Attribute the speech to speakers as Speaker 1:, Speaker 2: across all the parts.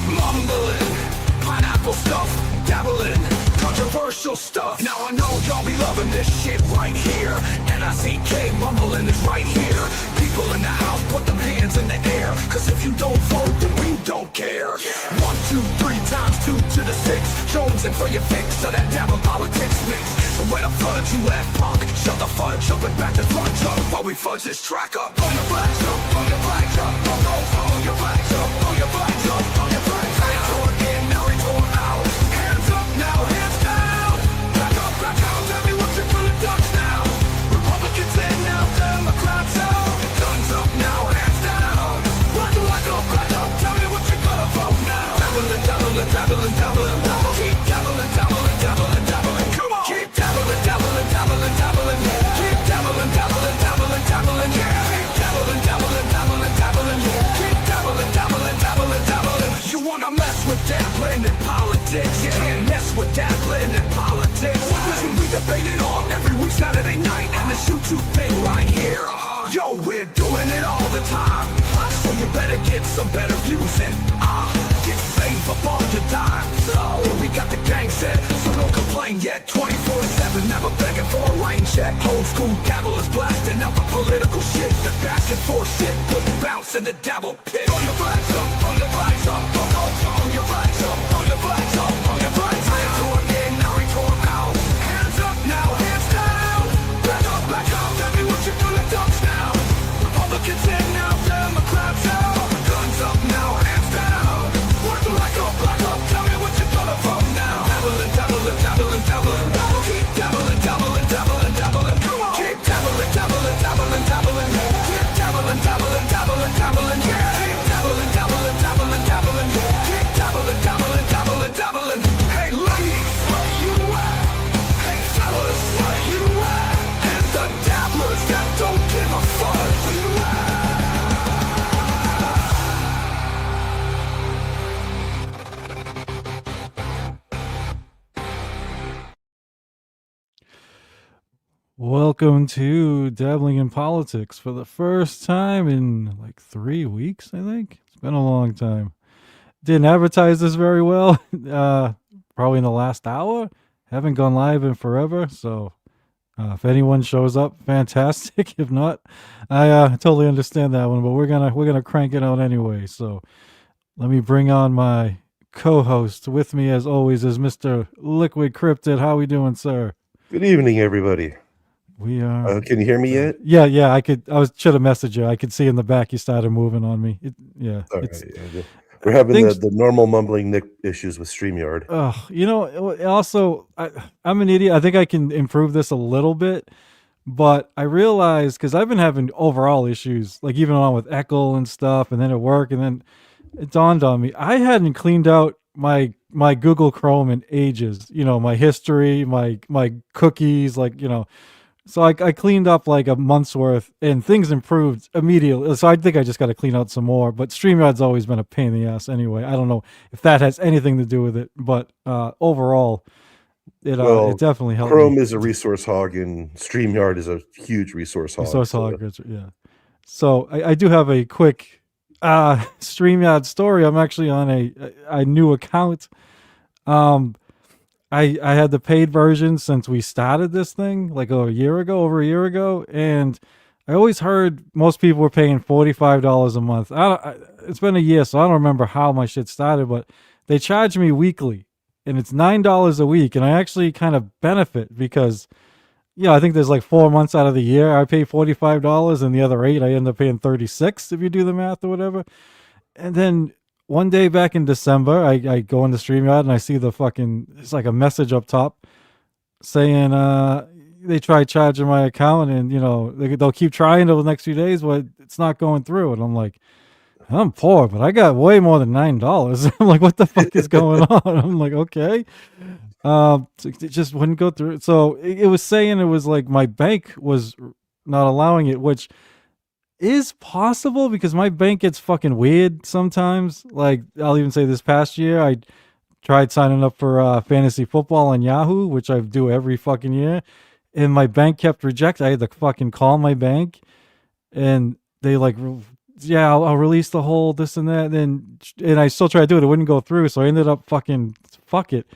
Speaker 1: Mumbling, pineapple stuff, dabbling, controversial stuff. Now I know y'all be loving this shit right here. N-I-C-K, mumbling is right here. People in the house, put them hands in the air. Cause if you don't vote, then we don't care. 1, 2, 3 times 2 to the 6. Jonesing for your fix, so that dabble politics mix. So where the fudge you at, punk? Shut the fudge up and back the fudge up while we fudge this track up. On your flags up, on your flags up, on your flags up, on your flags up, on your flags up. Retort in, now retort out. Hands up now, hands down. Back up, tell me what you're gonna duck now. Republicans in now, Democrats out. Guns up now, hands down. Black up, tell me what you're gonna vote now. Dabbling, dabbling, dabbling, dabbling, dabbling. Keep dabbling, dabbling, dabbling, dabbling. Come on. Keep dabbling, dabbling, dabbling, dabbling. Keep dabbling, dabbling, dabbling, dabbling. Keep dabbling, dabbling, dabbling, dabbling. Keep dabbling, dabbling, dabbling, dabbling. You wanna mess with dabbling in politics? You can't mess with dabbling in politics. Listen, we debate it all every week Saturday night, and this YouTube thing right here. Yo, we're doing it all the time, so you better get some better views and get saved up on your dime. So we got the gang set, so don't complain yet. 24/7, never begging for a rain check. Old school dabblers blasting out the political shit. The back and forth shit, put bounce in the dabble pit. On your flags up, on your flags up, on your flags up, on your flags up, on your flags up. Retort in, now retort out. Hands up now, hands down. Back up, tell me what you're gonna duck now. Republicans in now, Democrats out. Guns up now, hands down. Black up, tell me what you're gonna vote now. Dabbling, dabbling, dabbling, dabbling. Keep dabbling, dabbling, dabbling, dabbling. Come on. Keep dabbling, dabbling, dabbling, dabbling. Keep dabbling, dabbling, dabbling, dabbling. Keep dabbling, dabbling, dabbling, dabbling. Keep dabbling, dabbling, dabbling, dabbling. Hey ladies, where you at? Hey fellas, where you at? And the dabblers that don't give a fuck, where you at?
Speaker 2: Welcome to Dabbling in Politics for the first time in like 3 weeks, I think. It's been a long time. Didn't advertise this very well, probably in the last hour. Haven't gone live in forever, so if anyone shows up, fantastic. If not, I totally understand that one, but we're gonna crank it out anyway. So let me bring on my co-host. With me, as always, is Mr. Liquid Cryptid. How we doing, sir?
Speaker 3: Good evening, everybody.
Speaker 2: We are.
Speaker 3: Can you hear me yet?
Speaker 2: Yeah. Should have messaged you. I could see in the back you started moving on me.
Speaker 3: We're having the normal Mumbling Nick issues with StreamYard.
Speaker 2: Also, I'm an idiot. I think I can improve this a little bit, but I realized, because I've been having overall issues, like even on with Echo and stuff, and then at work, and then it dawned on me, I hadn't cleaned out my Google Chrome in ages. My history, my cookies, so I cleaned up like a month's worth, and things improved immediately. So I think I just got to clean out some more. But StreamYard's always been a pain in the ass anyway. I don't know if that has anything to do with it, but overall, it definitely helped.
Speaker 3: Chrome is a resource hog, and StreamYard is a huge resource hog.
Speaker 2: Yeah. So I do have a quick StreamYard story. I'm actually on a new account. I had the paid version since we started this thing like over a year ago, and I always heard most people were paying $45 a month. It's been a year, so I don't remember how my shit started, but they charge me weekly, and it's $9 a week, and I actually kind of benefit because Yeah, I think there's like 4 months out of the year I pay $45, and the other 8 I end up paying 36 if you do the math or whatever. And then one day back in December, I go into StreamYard and I see the fucking, it's like a message up top saying they tried charging my account, and they'll keep trying over the next few days, but it's not going through. And I'm like, I'm poor, but I got way more than $9. I'm like, what the fuck is going on? I'm like, okay. It just wouldn't go through. So it was saying it was like my bank was not allowing it, which is possible because my bank gets fucking weird sometimes. Like, I'll even say this past year, I tried signing up for fantasy football on Yahoo, which I do every fucking year, and my bank kept rejecting. I had to fucking call my bank, and they like, yeah, I'll release the hold, this and that. And I still tried to do it. It wouldn't go through. So I ended up fucking, fuck it.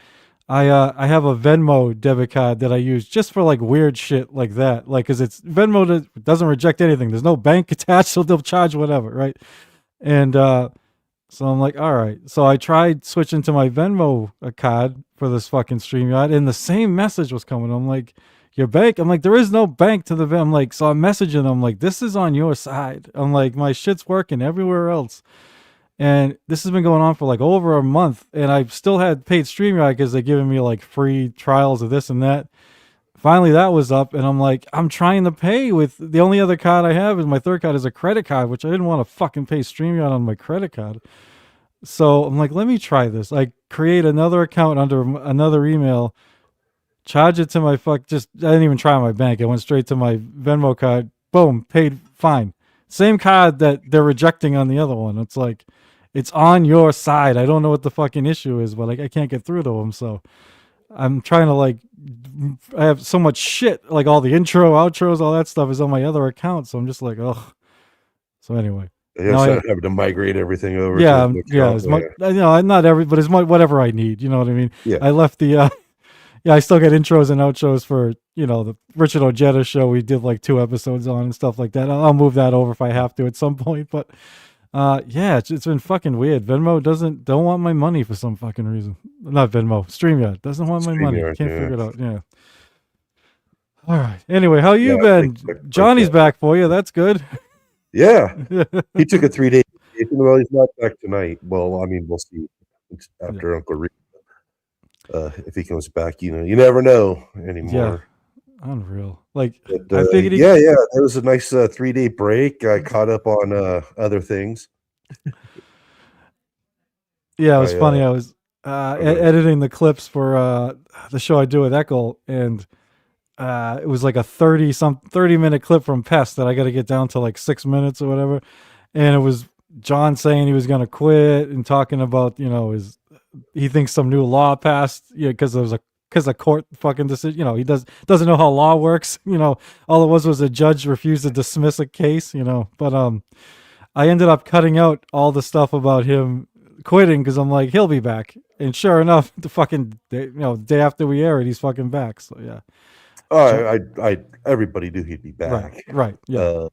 Speaker 2: I have a Venmo debit card that I use just for like weird shit like that. Like, cause it's Venmo doesn't reject anything. There's no bank attached, so they'll charge whatever, right? And so I'm like, all right. So I tried switching to my Venmo card for this fucking StreamYard, and the same message was coming. I'm like, your bank? I'm like, there is no bank to the Venmo. I'm like, so I'm messaging them like, this is on your side. I'm like, my shit's working everywhere else. And this has been going on for like over a month, and I've still had paid StreamYard because they're giving me like free trials of this and that. Finally, that was up, and I'm like, I'm trying to pay with the only other card I have is my third card is a credit card, which I didn't want to fucking pay StreamYard on my credit card. So I'm like, let me try this. I create another account under another email, charge it to my I didn't even try my bank. I went straight to my Venmo card. Boom, paid fine. Same card that they're rejecting on the other one. It's like, it's on your side. I don't know what the fucking issue is, but like I can't get through to them. So I'm trying to like, I have so much shit, like all the intro, outros, all that stuff is on my other account. So I'm just like, ugh. So anyway.
Speaker 3: Yeah, so having to migrate everything over.
Speaker 2: Yeah, yeah. As much, not every, but as much whatever I need. You know what I mean?
Speaker 3: Yeah.
Speaker 2: I left the. Yeah, I still get intros and outros for the Richard Ojeda show. We did like 2 episodes on and stuff like that. I'll move that over if I have to at some point. But yeah, it's been fucking weird. Venmo don't want my money for some fucking reason. Not Venmo, StreamYard doesn't want my money. Can't figure it out. Yeah. All right. Anyway, how you been? Johnny's back for you. That's good.
Speaker 3: Yeah. He took a 3-day vacation. Well, he's not back tonight. Well, I mean, we'll see after Uncle Rick. If he comes back, you never know anymore.
Speaker 2: Yeah. Unreal. Like,
Speaker 3: but, I figured it was a nice 3-day break. I caught up on other things.
Speaker 2: Yeah, it was funny. I was editing the clips for the show I do with Eckel, and it was like a 30-minute clip from Pest that I got to get down to like 6 minutes or whatever. And it was John saying he was going to quit and talking about, he thinks some new law passed, because there was a court fucking decision. He doesn't know how law works. All it was a judge refused to dismiss a case. But I ended up cutting out all the stuff about him quitting because I'm like, he'll be back. And sure enough, the fucking day after we air it, he's fucking back. So yeah.
Speaker 3: Oh, I everybody knew he'd be back.
Speaker 2: Right. Yeah.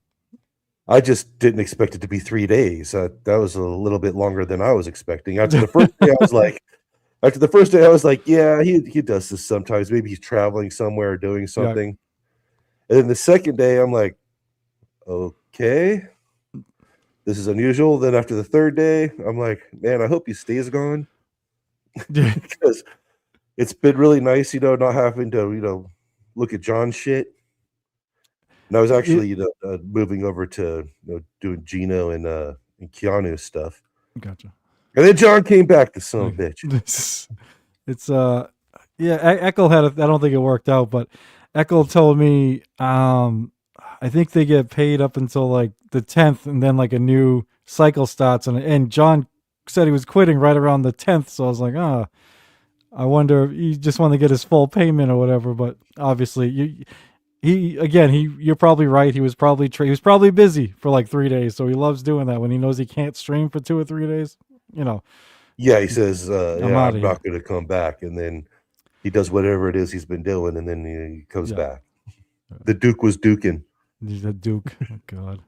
Speaker 3: I just didn't expect it to be 3 days. That was a little bit longer than I was expecting. After the first day, I was like, yeah, he does this sometimes. Maybe he's traveling somewhere or doing something. Yeah. And then the second day, I'm like, okay, this is unusual. Then after the third day, I'm like, man, I hope he stays gone. Because it's been really nice, not having to, look at John's shit. And I was actually, moving over to doing Gino and Keanu stuff.
Speaker 2: Gotcha.
Speaker 3: And then John came back, the son of a bitch.
Speaker 2: It's Eckel had I don't think it worked out, but Eckel told me I think they get paid up until like the 10th, and then like a new cycle starts, and John said he was quitting right around the 10th, so I was like, I wonder if he just wanted to get his full payment or whatever. But obviously you're probably right. He was probably busy for like 3 days, so he loves doing that when he knows he can't stream for 2 or 3 days.
Speaker 3: Yeah, he says, I'm not going to come back, and then he does whatever it is he's been doing, and then he comes back. The Duke was duking.
Speaker 2: The Duke. Oh God.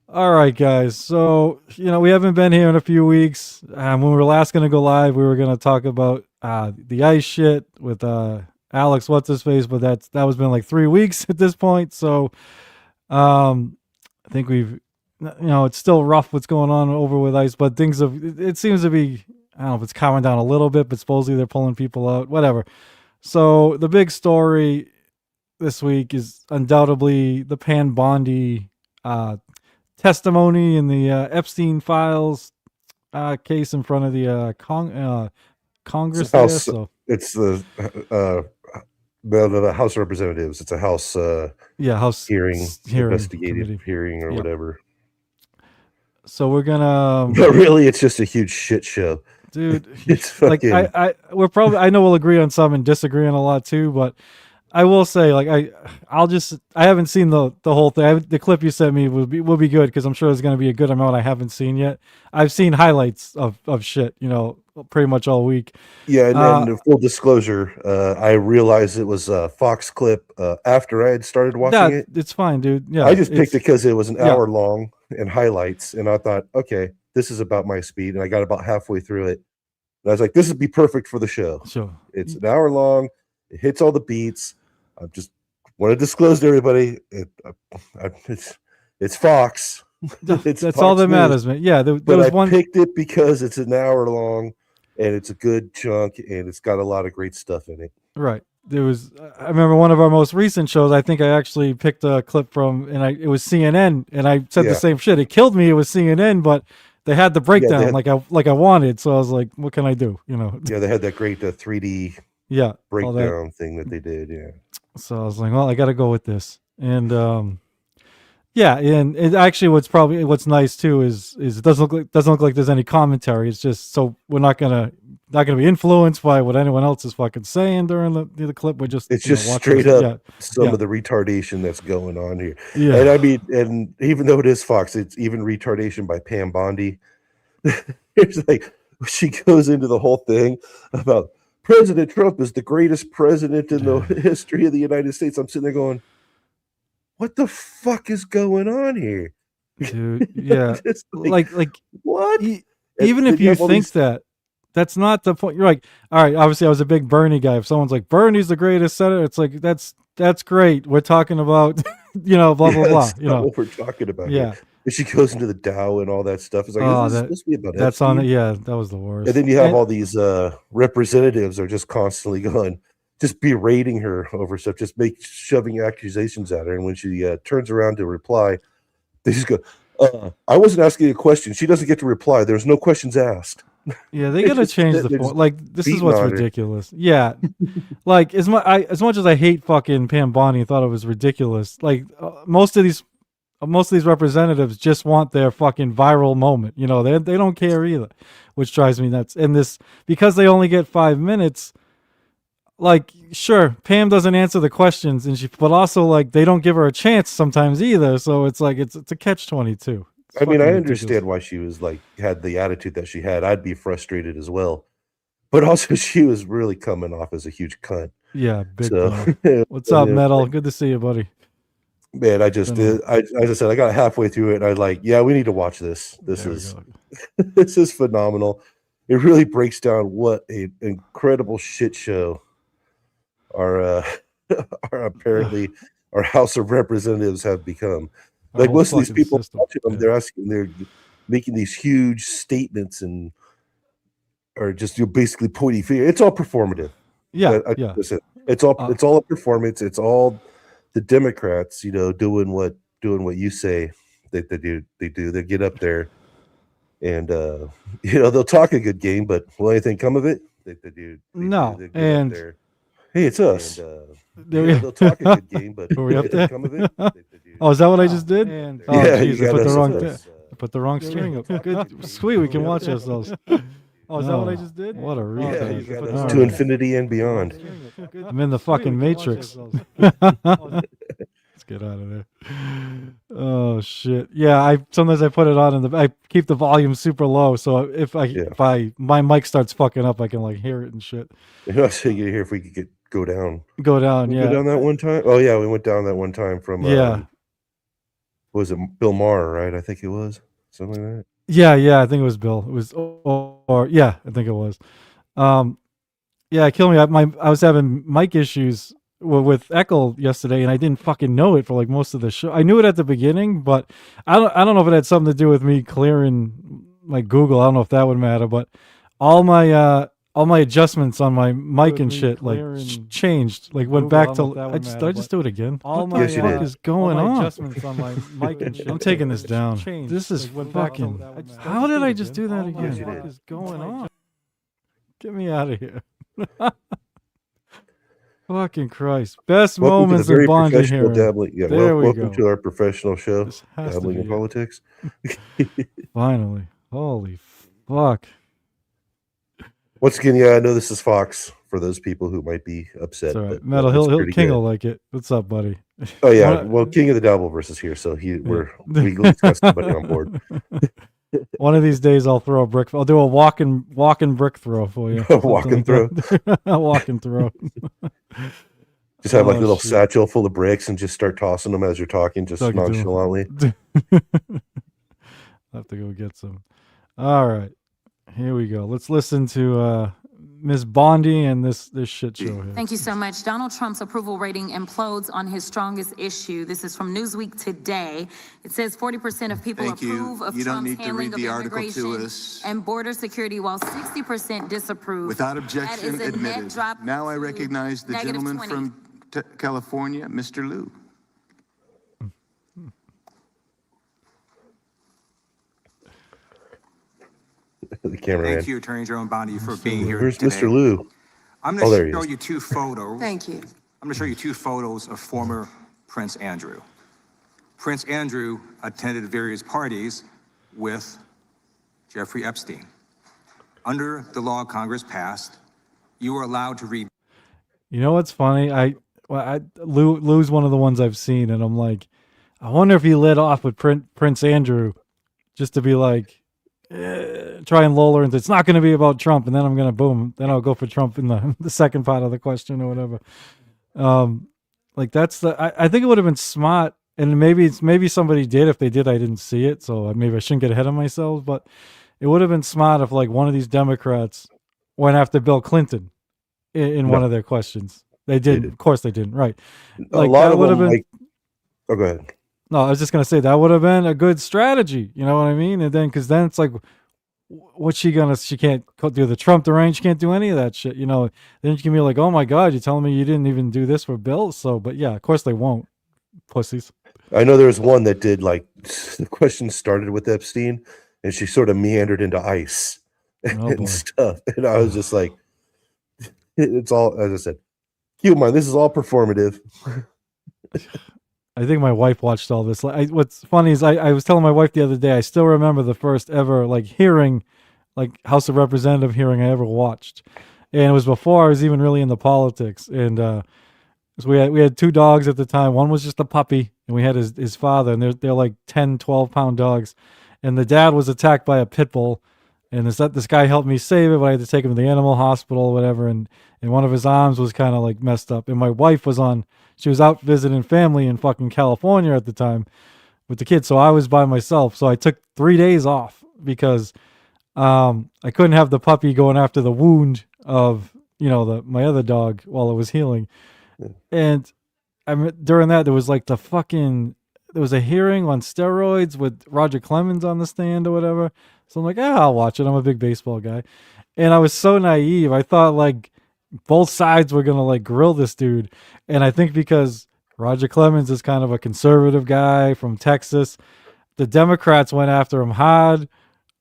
Speaker 2: All right, guys. So we haven't been here in a few weeks. When we were last going to go live, we were going to talk about the ice shit with Alex, what's his face? But that was been like 3 weeks at this point. So, I think it's still rough what's going on over with ICE, but things have, it seems to be, I don't know if it's calming down a little bit, but supposedly they're pulling people out, whatever. So the big story this week is undoubtedly the Bondi testimony in the Epstein files case in front of the Congress. There, so
Speaker 3: it's the House of Representatives. It's a House
Speaker 2: House
Speaker 3: investigative
Speaker 2: committee.
Speaker 3: hearing or whatever.
Speaker 2: So we're gonna.
Speaker 3: But really, it's just a huge shit show,
Speaker 2: dude.
Speaker 3: It's
Speaker 2: like
Speaker 3: fucking...
Speaker 2: I know we'll agree on some and disagree on a lot too, but I will say, like, I haven't seen the whole thing. The clip you sent me will be good because I'm sure there's going to be a good amount I haven't seen yet. I've seen highlights of shit, pretty much all week.
Speaker 3: Yeah, and then full disclosure, I realized it was a Fox clip after I had started watching it.
Speaker 2: It's fine, dude. Yeah,
Speaker 3: I just picked it because it was an hour long and highlights, and I thought, okay, this is about my speed, and I got about halfway through it. And I was like, this would be perfect for the show.
Speaker 2: Sure.
Speaker 3: It's an hour long. It hits all the beats. I just want to disclose to everybody, it's Fox.
Speaker 2: That's Fox all that matters, man. Yeah, there was
Speaker 3: I picked it because it's an hour long, and it's a good chunk, and it's got a lot of great stuff in it.
Speaker 2: Right. I remember one of our most recent shows, I think I actually picked a clip from, and it was CNN, and I said the same shit. It killed me. It was CNN, but they had the breakdown like I wanted. So I was like, what can I do?
Speaker 3: Yeah, they had that great 3D breakdown thing that they did. Yeah.
Speaker 2: So I was like, well, I got to go with this. And and it actually what's nice too is it doesn't look like there's any commentary. It's just so we're not gonna be influenced by what anyone else is fucking saying during the clip. We're just
Speaker 3: straight up some of the retardation that's going on here.
Speaker 2: Yeah.
Speaker 3: And I mean, and even though it is Fox, it's even retardation by Bondi. It's like she goes into the whole thing about President Trump is the greatest president in the history of the United States. I'm sitting there going, what the fuck is going on here?
Speaker 2: Dude, yeah. like
Speaker 3: what?
Speaker 2: Even if you think that's not the point. You're like, all right, obviously I was a big Bernie guy. If someone's like, Bernie's the greatest senator, it's like, that's great. We're talking about, blah, blah, blah.
Speaker 3: That's not what we're talking about.
Speaker 2: Yeah.
Speaker 3: Here. And she goes into the Dow and all that stuff. It's like, is this supposed to be about
Speaker 2: that's
Speaker 3: Epstein?
Speaker 2: on it. Yeah, that was the worst.
Speaker 3: And then you have all these representatives are just constantly just berating her over stuff, just shoving accusations at her. And when she turns around to reply, they just go, I wasn't asking a question. She doesn't get to reply. There's no questions asked.
Speaker 2: Yeah, they gotta change the point. Like, this is what's ridiculous. Yeah, like as much as I hate fucking Bondi and thought it was ridiculous. Like most of these representatives just want their fucking viral moment. They don't care either, which drives me nuts. And this, because they only get 5 minutes. Like, sure, Pam doesn't answer the questions, but also like they don't give her a chance sometimes either. So it's like it's a catch-22.
Speaker 3: I mean, I understand why she was like had the attitude that she had. I'd be frustrated as well, but also she was really coming off as a huge cunt.
Speaker 2: Yeah, big. What's up, Metal? Good to see you, buddy.
Speaker 3: Man, I just did. As I said, I got halfway through it, and I like, yeah, we need to watch this. This is phenomenal. It really breaks down what an incredible shit show our apparently our House of Representatives have become. Like most of these people watching them, they're making these huge statements and are just basically pointing finger. It's all performative.
Speaker 2: Yeah,
Speaker 3: listen, it's all a performance. It's all the Democrats, doing what you say that they do. They get up there and they'll talk a good game, but will anything come of it? They
Speaker 2: and
Speaker 3: hey, it's us. They'll talk a good game, but will anything come of it?
Speaker 2: Oh, is that what I just did?
Speaker 3: Yeah,
Speaker 2: geez, I put the wrong string up. Good, sweet. We can watch ourselves. Oh, is that what I just did? What a retard.
Speaker 3: To infinity and beyond.
Speaker 2: I'm in the fucking Matrix. Let's get out of there. Oh shit. Yeah, sometimes I put it on I keep the volume super low, so if my mic starts fucking up, I can like hear it and shit.
Speaker 3: I was thinking here if we could go down.
Speaker 2: Go down, yeah.
Speaker 3: Go down that one time. Oh yeah, we went down that one time from was it Bill Maher, right? I think it was something like that.
Speaker 2: Yeah, I think it was Bill. It was, I think it was. Yeah, kill me. I was having mic issues with Echo yesterday, and I didn't fucking know it for like most of the show. I knew it at the beginning, but I don't know if it had something to do with me clearing like Google. I don't know if that would matter, but all my adjustments on my mic and shit like changed. Like went back to did I just do it again? All my
Speaker 3: Yes, you did.
Speaker 2: is going on?
Speaker 4: adjustments on my mic and shit.
Speaker 2: I'm taking this down.
Speaker 4: Changed.
Speaker 2: This is
Speaker 4: Like, went back to-
Speaker 2: fucking.
Speaker 4: I just-
Speaker 2: How did I just do that
Speaker 4: All my
Speaker 2: again?
Speaker 3: Yes, you
Speaker 2: What
Speaker 3: did.
Speaker 2: is going on? Get me out of here. Fucking Christ. Best
Speaker 3: Welcome to the
Speaker 2: moments in
Speaker 3: very
Speaker 2: Bondi
Speaker 3: professional
Speaker 2: hearing.
Speaker 3: dabbling. Yeah,
Speaker 2: There we
Speaker 3: welcome
Speaker 2: go.
Speaker 3: to our professional show,
Speaker 2: This has to
Speaker 3: dabbling
Speaker 2: be
Speaker 3: in
Speaker 2: it.
Speaker 3: politics.
Speaker 2: Finally. Holy fuck.
Speaker 3: Once again, yeah, I know this is Fox for those people who might be upset.
Speaker 2: It's all right.
Speaker 3: but
Speaker 2: Metal,
Speaker 3: it's
Speaker 2: he'll
Speaker 3: pretty
Speaker 2: King
Speaker 3: good.
Speaker 2: will like it. What's up, buddy?
Speaker 3: Oh yeah,
Speaker 2: One-
Speaker 3: well, King of the Dabbleverse is here, so we at least got somebody on board.
Speaker 2: One of these days I'll throw a brick. I'll do a walking brick throw for you.
Speaker 3: A walking throw.
Speaker 2: A walking throw.
Speaker 3: Just have like a
Speaker 2: Oh,
Speaker 3: little
Speaker 2: shit.
Speaker 3: satchel full of bricks and just start tossing them as you're talking, just
Speaker 2: Talking to 'em.
Speaker 3: nonchalantly.
Speaker 2: I'll have to go get some. All right. Here we go. Let's listen to Miss Bondi and this shit show here.
Speaker 5: Thank you so much. Donald Trump's approval rating implodes on his strongest issue. This is from Newsweek today. It says 40% of people
Speaker 6: Thank you.
Speaker 5: approve of
Speaker 6: You don't
Speaker 5: Trump's
Speaker 6: need to
Speaker 5: handling
Speaker 6: read
Speaker 5: of
Speaker 6: the article to
Speaker 5: immigration
Speaker 6: us.
Speaker 5: and border security, while 60% disapprove.
Speaker 6: Without
Speaker 5: That
Speaker 6: objection,
Speaker 5: is a net
Speaker 6: admitted.
Speaker 5: drop
Speaker 6: Now I
Speaker 5: to
Speaker 6: recognize the
Speaker 5: negative
Speaker 6: gentleman
Speaker 5: 20.
Speaker 6: from California, Mr. Liu.
Speaker 3: The cameraman.
Speaker 7: Thank you, Attorney General Bondi, for being here
Speaker 3: Where's
Speaker 7: today.
Speaker 3: Mr. Liu?
Speaker 7: I'm
Speaker 3: Oh,
Speaker 7: going
Speaker 3: there
Speaker 7: to
Speaker 3: he
Speaker 7: show
Speaker 3: is.
Speaker 7: you two photos.
Speaker 8: Thank you.
Speaker 7: I'm going to show you two photos of former Prince Andrew. Prince Andrew attended various parties with Jeffrey Epstein. Under the law Congress passed, you were allowed to read.
Speaker 2: You know what's funny? Lou's one of the ones I've seen, and I'm like, I wonder if he led off with Prince Andrew, just to be like, try and lull her into it's not going to be about Trump, and then I'm going to boom, then I'll go for Trump in the second part of the question or whatever. Like that's I think it would have been smart, and maybe somebody did. If they did, I didn't see it, so maybe I shouldn't get ahead of myself. But it would have been smart if like one of these Democrats went after Bill Clinton in one of their questions. They didn't.
Speaker 3: did.
Speaker 2: Of course they didn't. Right.
Speaker 3: A
Speaker 2: Like
Speaker 3: lot
Speaker 2: that
Speaker 3: of
Speaker 2: would have
Speaker 3: them,
Speaker 2: been.
Speaker 3: like, oh, go ahead.
Speaker 2: No, I was just gonna say that would have been a good strategy. You know what I mean? And then because then it's like, what's she gonna? She can't do the Trump deranged. She can't do any of that shit. You know. Then you can be like, oh my god, you're telling me you didn't even do this for Bill. So, but yeah, of course they won't. Pussies.
Speaker 3: I know there was one that did like the question started with Epstein, and she sort of meandered into ICE
Speaker 2: Oh,
Speaker 3: and
Speaker 2: boy.
Speaker 3: stuff, and I was just like, it's all, as I said, keep in mind this is all performative.
Speaker 2: I think my wife watched all this. What's funny is I was telling my wife the other day, I still remember the first ever like hearing, like House of Representative hearing I ever watched, and it was before I was even really into politics. And so we had two dogs at the time. One was just a puppy, and we had his father, and they're like 10, 12-pound dogs. And the dad was attacked by a pit bull, and this guy helped me save it, but I had to take him to the animal hospital or whatever. And one of his arms was kind of like messed up. And my wife she was out visiting family in fucking California at the time with the kids. So I was by myself. So I took 3 days off because I couldn't have the puppy going after the wound of, my other dog while it was healing. And during that, there was like there was a hearing on steroids with Roger Clemens on the stand or whatever. So I'm like, I'll watch it. I'm a big baseball guy. And I was so naive. I thought like both sides were going to like grill this dude. And I think because Roger Clemens is kind of a conservative guy from Texas, the Democrats went after him hard,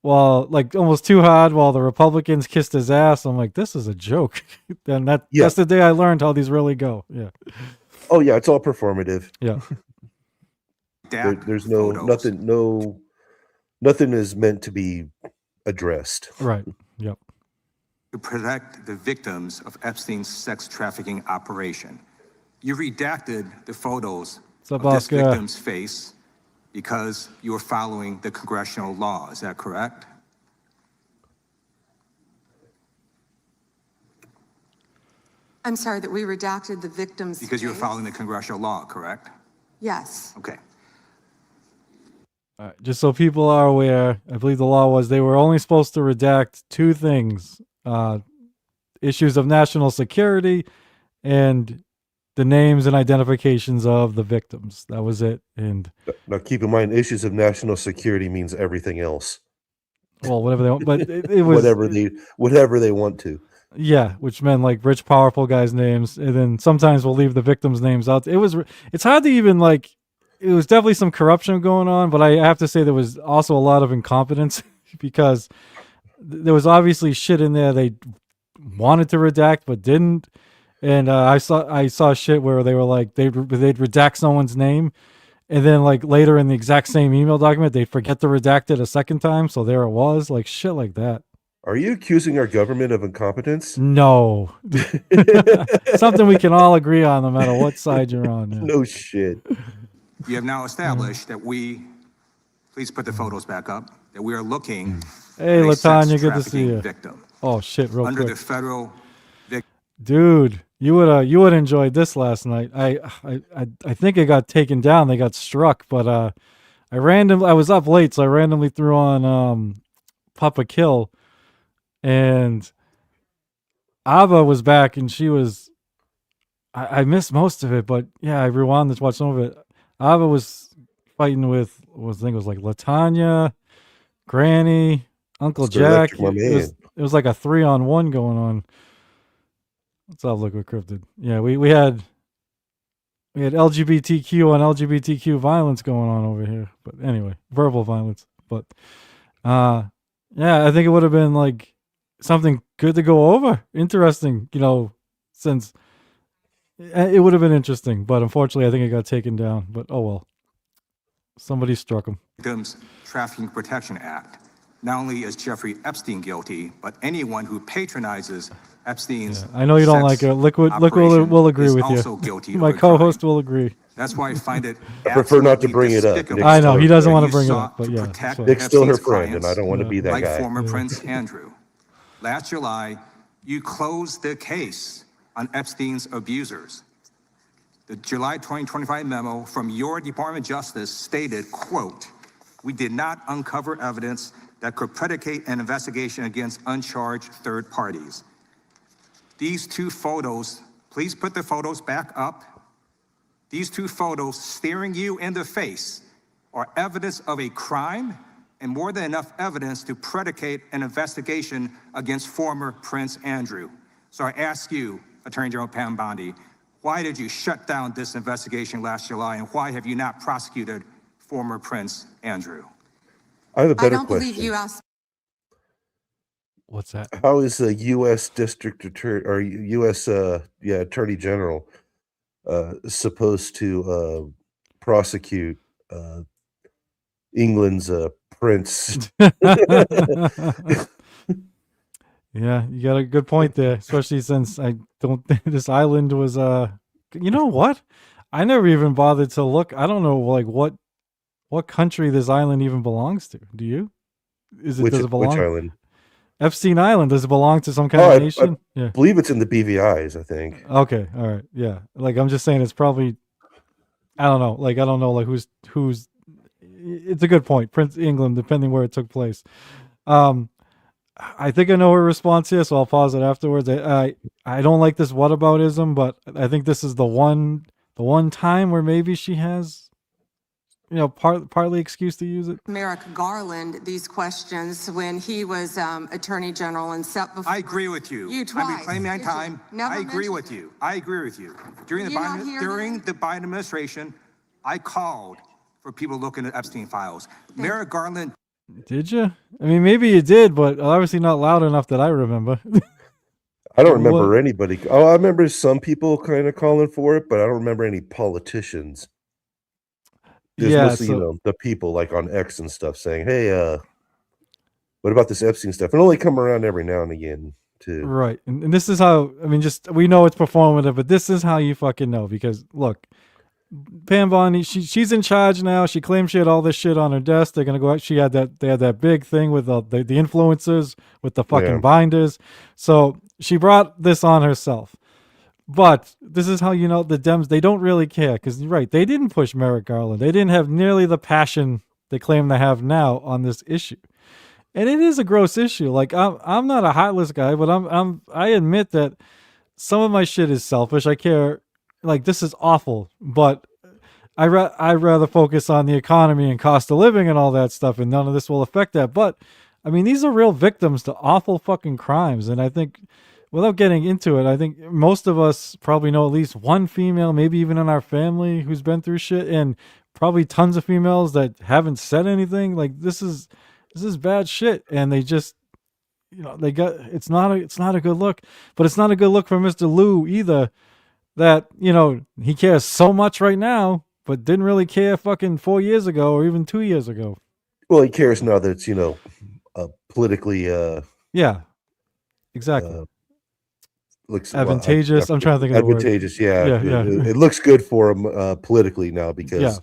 Speaker 2: almost too hard, while the Republicans kissed his ass. I'm like, this is a joke. And that's the day I learned how these really go. Yeah.
Speaker 3: Oh yeah, it's all performative.
Speaker 2: Yeah.
Speaker 3: There's nothing is meant to be addressed.
Speaker 2: Right. Yep.
Speaker 7: To protect the victims of Epstein's sex trafficking operation. You redacted the photos
Speaker 2: What's up,
Speaker 7: of this
Speaker 2: Oscar?
Speaker 7: victim's face because you were following the congressional law. Is that correct?
Speaker 8: I'm sorry that we redacted the victim's
Speaker 7: Because you were
Speaker 8: face.
Speaker 7: following the congressional law, correct?
Speaker 8: Yes.
Speaker 7: Okay.
Speaker 2: All right, just so people are aware, I believe the law was they were only supposed to redact two things issues of national security and the names and identifications of the victims. That was it. And
Speaker 3: Now, keep in mind, issues of national security means everything else.
Speaker 2: well, whatever they want, but it was
Speaker 3: whatever they want to.
Speaker 2: yeah, which meant like rich, powerful guys' names, and then sometimes we'll leave the victims' names out. It's hard to even like. It was definitely some corruption going on, but I have to say there was also a lot of incompetence because there was obviously shit in there they wanted to redact but didn't. And I saw shit where they were like they'd redact someone's name, and then like later in the exact same email document they forget to redact it a second time, so there it was, like shit like that.
Speaker 3: Are you accusing our government of incompetence?
Speaker 2: No, something we can all agree on, no matter what side you're on. Yeah.
Speaker 3: No shit.
Speaker 7: You have now established that please put the photos back up, that we are looking
Speaker 2: Hey,
Speaker 7: at a sex
Speaker 2: Latanya, good to see
Speaker 7: trafficking
Speaker 2: you.
Speaker 7: victim
Speaker 2: Oh shit, real
Speaker 7: under
Speaker 2: quick,
Speaker 7: the federal
Speaker 2: dude. You would enjoyed this last night. I think it got taken down. They got struck, but I was up late, so I randomly threw on Papa Kill, and Ava was back, and she was. I missed most of it, but yeah, I rewound to watch some of it. Ava was fighting with I think it was like Latanya, Granny, Uncle
Speaker 3: Mr.
Speaker 2: Jack.
Speaker 3: Electric, my man.
Speaker 2: It was like a 3-on-1 going on. Let's have a look at Cryptid. Yeah, we had LGBTQ and LGBTQ violence going on over here. But anyway, verbal violence. But yeah, I think it would have been like something good to go over. Interesting, since it would have been interesting. But unfortunately, I think it got taken down. But oh well. Somebody struck him.
Speaker 7: Victims Trafficking Protection Act. Not only is Jeffrey Epstein guilty, but anyone who patronizes Epstein's
Speaker 2: Yeah, I know you don't like it. Liquid will agree
Speaker 7: is
Speaker 2: with
Speaker 7: also
Speaker 2: you.
Speaker 7: guilty of
Speaker 2: My
Speaker 7: a crime.
Speaker 2: co-host will agree.
Speaker 7: That's why I find it
Speaker 3: I prefer not to
Speaker 7: absolutely
Speaker 3: bring it up.
Speaker 7: despicable
Speaker 3: Nick's
Speaker 2: I know, he doesn't
Speaker 7: that
Speaker 2: wanna
Speaker 7: you
Speaker 2: bring it
Speaker 7: sought
Speaker 2: up, but
Speaker 7: to
Speaker 2: yeah,
Speaker 7: protect
Speaker 2: that's right.
Speaker 3: Nick's still her
Speaker 7: Epstein's
Speaker 3: friend, and I
Speaker 7: clients,
Speaker 3: don't want to be that
Speaker 7: like
Speaker 3: guy.
Speaker 7: former Prince Andrew. Last July, you closed the case on Epstein's abusers. The July 2025 memo from your Department of Justice stated, quote, "We did not uncover evidence that could predicate an investigation against uncharged third parties." These two photos, please put the photos back up. These two photos staring you in the face are evidence of a crime and more than enough evidence to predicate an investigation against former Prince Andrew. So I ask you, Attorney General Pam Bondi, why did you shut down this investigation last July, and why have you not prosecuted former Prince Andrew?
Speaker 3: I have a
Speaker 8: I
Speaker 3: better
Speaker 8: don't believe
Speaker 3: question.
Speaker 8: you asked.
Speaker 2: What's that?
Speaker 3: How is a U.S. District Attorney or U.S. Attorney General supposed to prosecute England's prince?
Speaker 2: Yeah, you got a good point there, especially since I don't think this island was you know what? I never even bothered to look. I don't know like what country this island even belongs to. Do you? Does it
Speaker 3: Which
Speaker 2: belong?
Speaker 3: island?
Speaker 2: Epstein Island, does it belong to some kind
Speaker 3: Oh,
Speaker 2: of
Speaker 3: I
Speaker 2: nation? Yeah.
Speaker 3: believe it's in the BVI's, I think.
Speaker 2: Okay, all right. Yeah. Like I'm just saying it's probably I don't know. Like I don't know like who's it's a good point. Prince England, depending where it took place. I think I know her response here, so I'll pause it afterwards. I don't like this whataboutism, but I think this is the one time where maybe she has, partly excuse to use it.
Speaker 8: Merrick Garland these questions when he was Attorney General and set before.
Speaker 7: I agree with you.
Speaker 8: You
Speaker 7: I'm
Speaker 8: twice,
Speaker 7: reclaiming my
Speaker 8: did you?
Speaker 7: time.
Speaker 8: Never
Speaker 7: I agree
Speaker 8: mentioned
Speaker 7: with
Speaker 8: it.
Speaker 7: you. I agree with you. During
Speaker 8: Did
Speaker 7: the
Speaker 8: you not hear that?
Speaker 7: Biden administration, I called for people looking at Epstein files. Merrick Garland.
Speaker 2: Did you? I mean, maybe you did, but obviously not loud enough that I remember.
Speaker 3: I don't remember
Speaker 2: What?
Speaker 3: anybody. Oh, I remember some people kind of calling for it, but I don't remember any politicians. There's
Speaker 2: Yeah,
Speaker 3: mostly,
Speaker 2: so-
Speaker 3: the people like on X and stuff saying, "Hey, what about this Epstein stuff?" And only come around every now and again too.
Speaker 2: Right. And this is how, I mean, just, we know it's performative, but this is how you fucking know, because look, Pam Bondi, she's in charge now. She claims she had all this shit on her desk. They're going to go out. They had that big thing with the influencers with the fucking
Speaker 3: Yeah.
Speaker 2: binders. So she brought this on herself. But this is how you know the Dems, they don't really care, because you're right, they didn't push Merrick Garland. They didn't have nearly the passion they claim to have now on this issue. And it is a gross issue. Like I'm not a hot list guy, but I admit that some of my shit is selfish. I care, like, this is awful, but I'd rather focus on the economy and cost of living and all that stuff, and none of this will affect that. But I mean, these are real victims to awful fucking crimes, and I think, without getting into it, I think most of us probably know at least one female, maybe even in our family, who's been through shit, and probably tons of females that haven't said anything. Like, this is bad shit, and they just, they got, it's not a good look. But it's not a good look for Mr. Lou either, that he cares so much right now but didn't really care fucking 4 years ago or even 2 years ago.
Speaker 3: Well, he cares now that it's politically
Speaker 2: yeah, exactly,
Speaker 3: looks
Speaker 2: advantageous. I'm trying to think of the word.
Speaker 3: advantageous. Yeah,
Speaker 2: Yeah.
Speaker 3: It looks good for him politically now because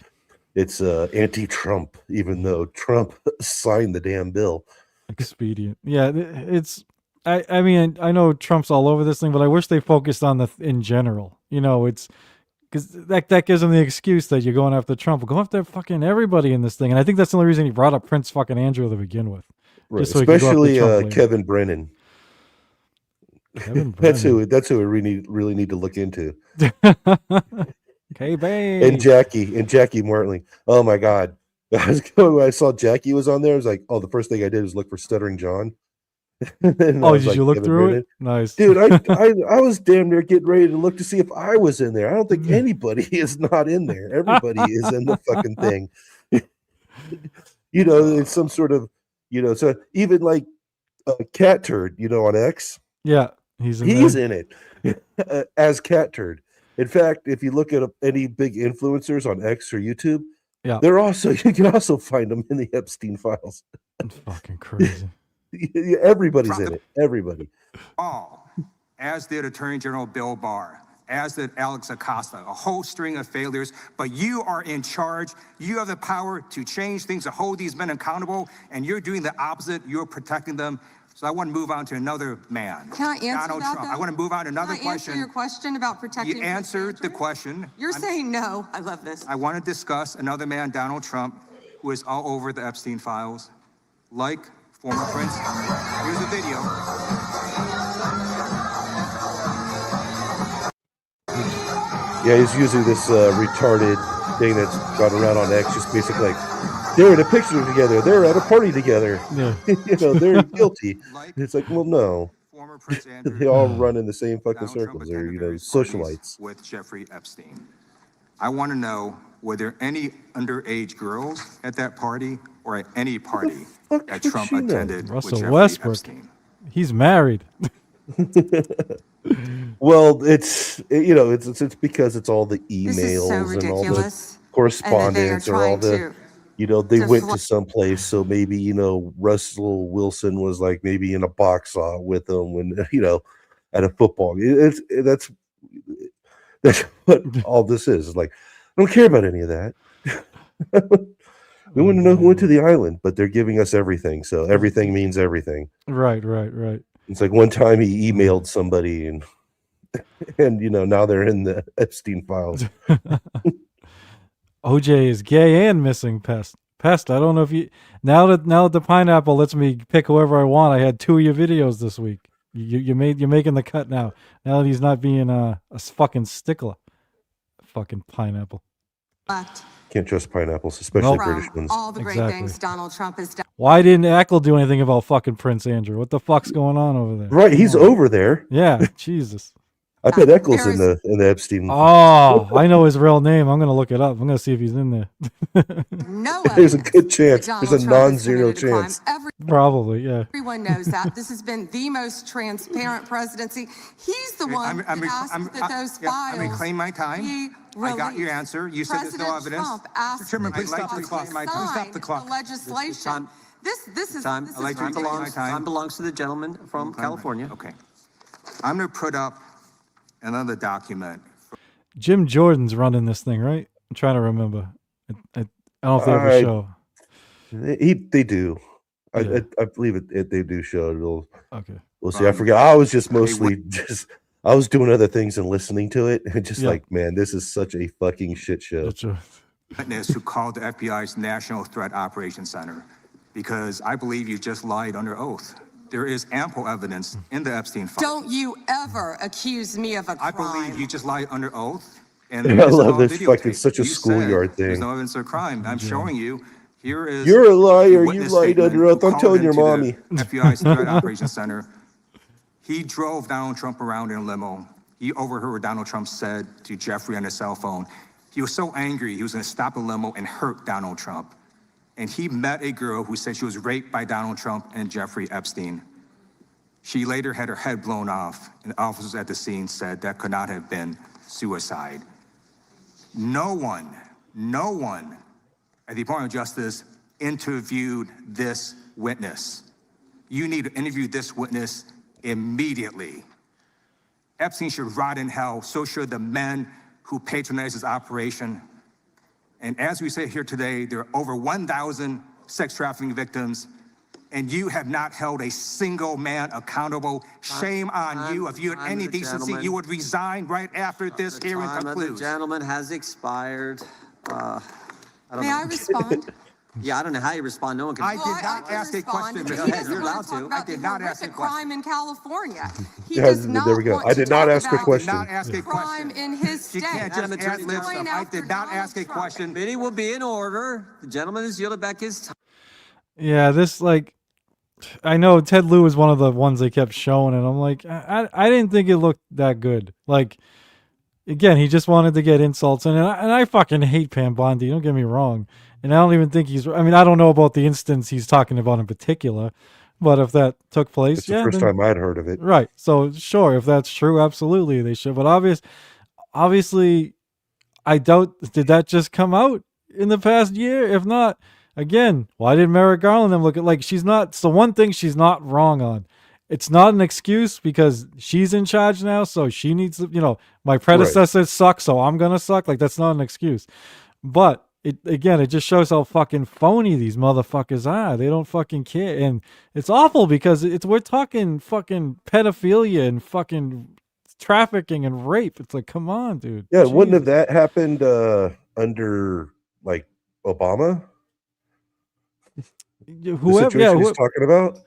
Speaker 3: it's anti-Trump, even though Trump signed the damn bill.
Speaker 2: Expedient. Yeah, it's. I mean, I know Trump's all over this thing, but I wish they focused on in general. It's because that gives them the excuse that you're going after Trump. Go after fucking everybody in this thing, and I think that's the only reason he brought up Prince fucking Andrew to begin with.
Speaker 3: Right.
Speaker 2: So
Speaker 3: especially Kevin Brennan.
Speaker 2: Kevin Brennan.
Speaker 3: That's who we really need to look into.
Speaker 2: Okay, babe.
Speaker 3: And Jackie Martling. Oh my God. When I saw Jackie was on there, I was like, oh, the first thing I did was look for Stuttering John.
Speaker 2: Did you look through it? Nice.
Speaker 3: Dude, I was damn near getting ready to look to see if I was in there. I don't think anybody is not in there. Everybody is in the fucking thing. It's some sort of, so even like Cat Turd, on X.
Speaker 2: Yeah, he's
Speaker 3: in it as Cat Turd. In fact, if you look at any big influencers on X or YouTube, they're also, you can also find them in the Epstein files.
Speaker 2: It's fucking crazy.
Speaker 3: Everybody's in it. Everybody.
Speaker 7: All, as did Attorney General Bill Barr, as did Alex Acosta, a whole string of failures, but you are in charge. You have the power to change things, to hold these men accountable, and you're doing the opposite. You're protecting them. So I want to move on to another man.
Speaker 8: Can I answer
Speaker 7: Donald
Speaker 8: that,
Speaker 7: Trump.
Speaker 8: though?
Speaker 7: I want to move on to another
Speaker 8: Can I answer
Speaker 7: question.
Speaker 8: your question about protecting?
Speaker 7: You answered the question.
Speaker 8: You're saying no. I love this.
Speaker 7: I want to discuss another man, Donald Trump, who is all over the Epstein files, like former Prince. Here's a video.
Speaker 3: Yeah, he's using this retarded thing that's gone around on X, just basically like, they're in a picture together, they're at a party together.
Speaker 2: Yeah.
Speaker 3: They're guilty. It's like, well, no.
Speaker 7: Former Prince Andrew.
Speaker 3: They all run in the same fucking
Speaker 7: Donald Trump
Speaker 3: circles. They're,
Speaker 7: attended various
Speaker 3: socialites.
Speaker 7: parties with Jeffrey Epstein. I want to know, were there any underage girls at that party or at any party
Speaker 3: fuck
Speaker 7: that
Speaker 3: would
Speaker 7: Trump
Speaker 3: she know?
Speaker 7: attended with
Speaker 2: Russell
Speaker 7: Jeffrey
Speaker 2: Westbrook.
Speaker 7: Epstein?
Speaker 2: He's married.
Speaker 3: Well, it's because it's all the
Speaker 8: This is so
Speaker 3: emails and all the
Speaker 8: ridiculous.
Speaker 3: correspondence or all the, they
Speaker 8: to
Speaker 3: went
Speaker 8: fl-
Speaker 3: to some place. So maybe, Russell Wilson was like maybe in a box with them when, at a football. That's what all this is. It's like, I don't care about any of that. We want to know who went to the island, but they're giving us everything. So everything means everything.
Speaker 2: Right.
Speaker 3: It's like one time he emailed somebody and now they're in the Epstein files.
Speaker 2: OJ is gay and missing. Pest. I don't know if you now that the pineapple lets me pick whoever I want. I had 2 of your videos this week. You're making the cut now. Now that he's not being a fucking stickler. Fucking pineapple.
Speaker 3: Can't trust pineapples, especially
Speaker 8: From
Speaker 3: British ones.
Speaker 8: all the great
Speaker 2: Exactly.
Speaker 8: things Donald Trump has done.
Speaker 2: Why didn't Eccles do anything about fucking Prince Andrew? What the fuck's going on over there?
Speaker 3: Right, he's over there.
Speaker 2: Yeah, Jesus.
Speaker 3: I bet Eccles
Speaker 8: There
Speaker 3: in the Epstein.
Speaker 2: Oh, I know his real name. I'm gonna look it up. I'm gonna see if he's in there.
Speaker 8: No
Speaker 3: There's a
Speaker 8: evidence
Speaker 3: good chance.
Speaker 8: that
Speaker 3: There's
Speaker 8: Donald
Speaker 3: a
Speaker 8: Trump has
Speaker 3: non-zero
Speaker 8: committed a crime.
Speaker 3: chance.
Speaker 2: Probably, yeah.
Speaker 8: Everyone knows that. This has been the most transparent presidency. He's the one that asked that those files.
Speaker 7: I'm reclaiming my time.
Speaker 8: be
Speaker 7: I got your
Speaker 8: released.
Speaker 7: answer. You said there's no
Speaker 8: President
Speaker 7: evidence.
Speaker 8: Trump asked
Speaker 7: Mr. Chairman, please
Speaker 8: Trump
Speaker 7: stop the
Speaker 8: to
Speaker 7: clock.
Speaker 8: sign
Speaker 7: Please stop the clock.
Speaker 8: the legislation.
Speaker 9: Time.
Speaker 8: This is
Speaker 9: Time.
Speaker 8: this
Speaker 7: I'd like
Speaker 8: is
Speaker 7: to reclaim my
Speaker 8: ridiculous.
Speaker 7: time.
Speaker 9: Time belongs to the gentleman from California.
Speaker 7: Okay. I'm going to put up another document.
Speaker 2: Jim Jordan's running this thing, right? I'm trying to remember. I don't know if they ever show.
Speaker 3: They do.
Speaker 2: Yeah.
Speaker 3: I believe it. They do show it.
Speaker 2: Okay.
Speaker 3: We'll see. I forgot. I was just mostly I was doing other things and listening to it, and just like, man, this is such a fucking shit show.
Speaker 2: That's a-
Speaker 7: Witness who called the FBI's National Threat Operations Center. because I believe you just lied under oath. There is ample evidence in the Epstein file.
Speaker 8: Don't you ever accuse me of a crime.
Speaker 7: I believe you just lied under oath. And
Speaker 3: I
Speaker 7: this is
Speaker 3: love
Speaker 7: all
Speaker 3: this fucking
Speaker 7: videotaped.
Speaker 3: such a
Speaker 7: You said
Speaker 3: schoolyard
Speaker 7: there's
Speaker 3: thing.
Speaker 7: no evidence of crime. I'm showing you. Here is
Speaker 3: You're a liar.
Speaker 7: the
Speaker 3: You
Speaker 7: witness
Speaker 3: lied
Speaker 7: statement
Speaker 3: under oath.
Speaker 7: who
Speaker 3: I'm
Speaker 7: called
Speaker 3: telling your
Speaker 7: into the
Speaker 3: mommy.
Speaker 7: FBI's Threat Operations Center. He drove Donald Trump around in a limo. He overheard what Donald Trump said to Jeffrey on his cell phone. He was so angry, he was going to stop the limo and hurt Donald Trump. And he met a girl who said she was raped by Donald Trump and Jeffrey Epstein. She later had her head blown off, and officers at the scene said that could not have been suicide. No one at the Department of Justice interviewed this witness. You need to interview this witness immediately. Epstein should rot in hell, so should the men who patronized his operation. And as we sit here today, there are over 1,000 sex trafficking victims, and you have not held a single man accountable. Shame on you. If you had any decency, you would resign right after this hearing concludes.
Speaker 9: The gentleman has expired.
Speaker 8: May I respond?
Speaker 9: Yeah, I don't know how you respond. No one can.
Speaker 7: I did not ask a question,
Speaker 8: He
Speaker 7: Mr.
Speaker 8: doesn't
Speaker 9: You're
Speaker 8: want
Speaker 9: allowed
Speaker 8: to talk
Speaker 9: to.
Speaker 8: about
Speaker 7: I did
Speaker 8: the
Speaker 7: not ask a
Speaker 8: horrific
Speaker 7: question.
Speaker 8: crime in California. He
Speaker 3: Yeah,
Speaker 8: does not
Speaker 3: there we go.
Speaker 8: want
Speaker 3: I
Speaker 8: to
Speaker 3: did not
Speaker 8: talk
Speaker 3: ask a
Speaker 8: about
Speaker 3: question.
Speaker 7: Not ask a
Speaker 8: crime
Speaker 7: question.
Speaker 8: in his
Speaker 7: You
Speaker 8: state.
Speaker 7: can't
Speaker 9: Madam
Speaker 7: just
Speaker 9: Attorney
Speaker 7: ad-lib
Speaker 9: General,
Speaker 7: stuff. I did not ask a question.
Speaker 9: Meeting will be in order. The gentleman has yielded back his time.
Speaker 2: Yeah, this like, I know Ted Lieu was one of the ones they kept showing, and I'm like, I didn't think it looked that good. Like, again, he just wanted to get insults, and I fucking hate Pam Bondi. Don't get me wrong, and I don't even think he's. I mean, I don't know about the instance he's talking about in particular, but if that took place,
Speaker 3: It's the first time I'd heard of it.
Speaker 2: right. So sure, if that's true, absolutely they should. But obviously, I doubt. Did that just come out in the past year? If not, again, why did Merrick Garland them look at like she's not? So one thing she's not wrong on. It's not an excuse because she's in charge now, so she needs to. My predecessor sucks, so I'm gonna suck. Like that's not an excuse. But it just shows how fucking phony these motherfuckers are. They don't fucking care, and it's awful because we're talking fucking pedophilia and fucking trafficking and rape. It's like, come on, dude.
Speaker 3: Yeah,
Speaker 2: Jesus.
Speaker 3: wouldn't have that happened under like Obama?
Speaker 2: Whoever,
Speaker 3: situation he's talking about?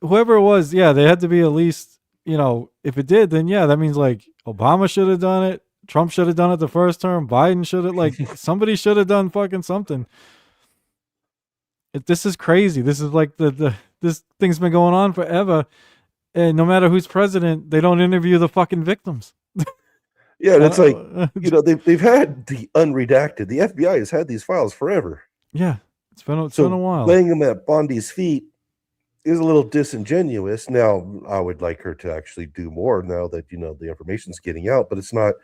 Speaker 2: whoever it was, yeah, they had to be at least, if it did, then yeah, that means like Obama should have done it. Trump should have done it the first term. Biden should have, like, somebody should have done fucking something. This is crazy. This is like this thing's been going on forever. And no matter who's president, they don't interview the fucking victims.
Speaker 3: Yeah, and it's like, they've had the unredacted. The FBI has had these files forever.
Speaker 2: Yeah, it's been a while.
Speaker 3: Laying them at Bondi's feet is a little disingenuous. Now, I would like her to actually do more now that, the information's getting out, but it's not.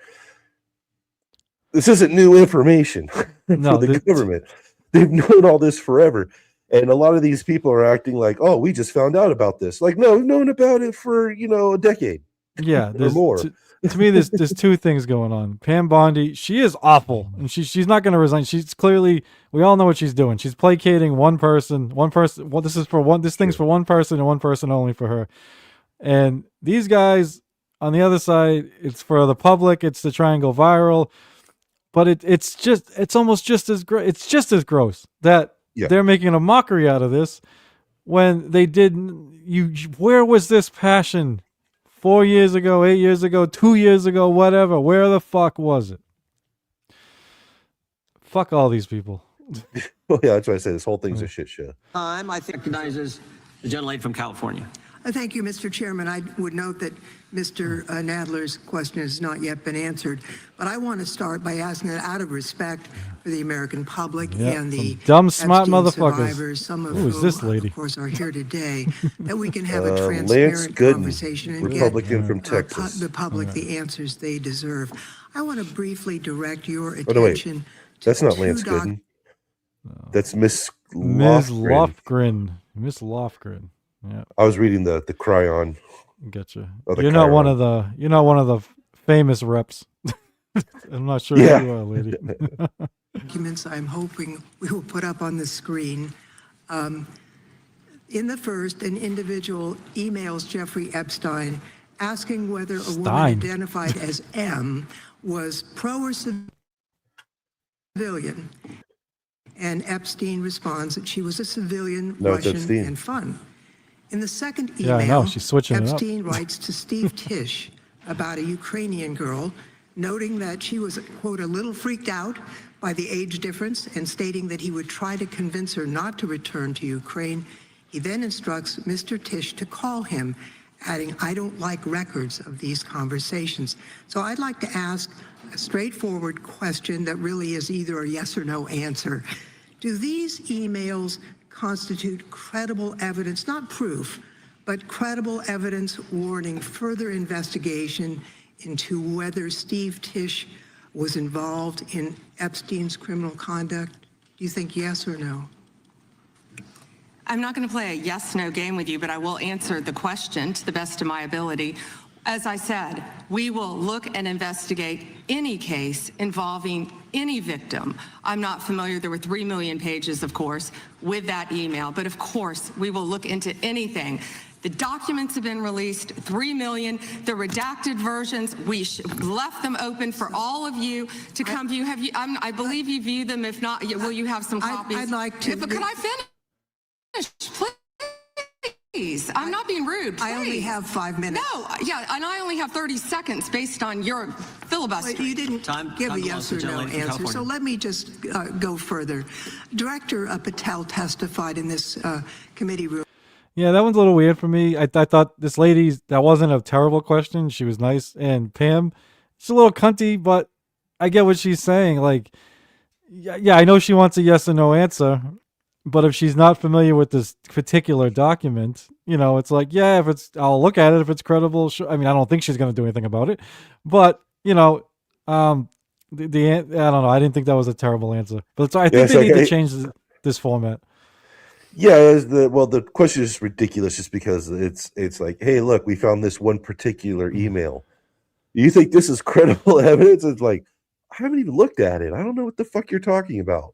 Speaker 3: This isn't new information for the government. They've known all this forever. And a lot of these people are acting like, oh, we just found out about this. Like, no, we've known about it for, a decade.
Speaker 2: Yeah,
Speaker 3: or more.
Speaker 2: To me, there's two things going on. Pam Bondi, she is awful, and she's not going to resign. She's clearly, we all know what she's doing. She's placating one person. Well, this thing's for one person and one person only for her. And these guys on the other side, it's for the public. It's to try and go viral. But it's almost just as it's just as gross that they're making a mockery out of this when they didn't. Where was this passion 4 years ago, 8 years ago, 2 years ago, whatever? Where the fuck was it? Fuck all these people.
Speaker 3: Well, yeah, that's why I say this whole thing's a shit show.
Speaker 9: I think recognizes the gentlelady from California.
Speaker 10: Thank you, Mr. Chairman. I would note that Mr. Nadler's question has not yet been answered, but I want to start by asking that out of respect for the American public and the
Speaker 2: dumb, smart
Speaker 10: Epstein
Speaker 2: motherfuckers.
Speaker 10: survivors, some of
Speaker 2: Who is this lady?
Speaker 10: of course, are here today, that we can have a
Speaker 3: Lance
Speaker 10: transparent
Speaker 3: Gooden,
Speaker 10: conversation and
Speaker 3: Republican from
Speaker 10: get
Speaker 3: Texas.
Speaker 10: the public the answers they deserve. I want to briefly direct your
Speaker 3: Oh, no, wait.
Speaker 10: attention
Speaker 3: That's not
Speaker 10: to
Speaker 3: Lance
Speaker 10: two
Speaker 3: Gooden. That's Miss
Speaker 2: Ms.
Speaker 3: Lofgren.
Speaker 2: Miss Lofgren. Yeah,
Speaker 3: I was reading the Cryon.
Speaker 2: getcha.
Speaker 3: Oh, the
Speaker 2: You're not one
Speaker 3: Chiron.
Speaker 2: of the famous reps. I'm not sure
Speaker 3: Yeah.
Speaker 2: who you are, lady.
Speaker 10: documents I'm hoping we will put up on the screen. In the first, an individual emails Jeffrey Epstein asking whether a woman identified as M was pro or civilian. and Epstein responds that she was a civilian,
Speaker 3: No, it's
Speaker 10: Russian,
Speaker 3: Epstein.
Speaker 10: and fun. In the second
Speaker 2: Yeah, I
Speaker 10: email,
Speaker 2: know, she's switching it up.
Speaker 10: Epstein writes to Steve Tisch about a Ukrainian girl, noting that she was, quote, a little freaked out by the age difference and stating that he would try to convince her not to return to Ukraine. He then instructs Mr. Tisch to call him, adding, I don't like records of these conversations. So I'd like to ask a straightforward question that really is either a yes or no answer. Do these emails constitute credible evidence, not proof, but credible evidence warning further investigation into whether Steve Tisch was involved in Epstein's criminal conduct? Do you think yes or no?
Speaker 8: I'm not going to play a yes-no game with you, but I will answer the question to the best of my ability. As I said, we will look and investigate any case involving any victim. I'm not familiar, there were 3 million pages, of course, with that email, but of course, we will look into anything. The documents have been released, 3 million, the redacted versions, we left them open for all of you to come view. Have you, I believe you view them, if not, will you have some copies?
Speaker 10: I'd like to.
Speaker 8: But could I finish, please? I'm not being rude, please.
Speaker 10: I only have 5 minutes.
Speaker 8: No, yeah, and I only have 30 seconds based on your filibuster.
Speaker 10: Well, you didn't give a yes or no answer, so let me just go further. Director Patel testified in this committee room.
Speaker 2: Yeah, that one's a little weird for me. I thought this lady, that wasn't a terrible question. She was nice. And Pam, she's a little cunty, but I get what she's saying. Like, yeah, I know she wants a yes or no answer, but if she's not familiar with this particular document, you know, it's like, yeah, if it's, I'll look at it if it's credible. Sure. I mean, I don't think she's going to do anything about it, but you know, I don't know. I didn't think that was a terrible answer, but I think they need to change this format.
Speaker 3: Yeah, the question is ridiculous just because it's like, hey, look, we found this one particular email. You think this is credible evidence? It's like, I haven't even looked at it. I don't know what the fuck you're talking about.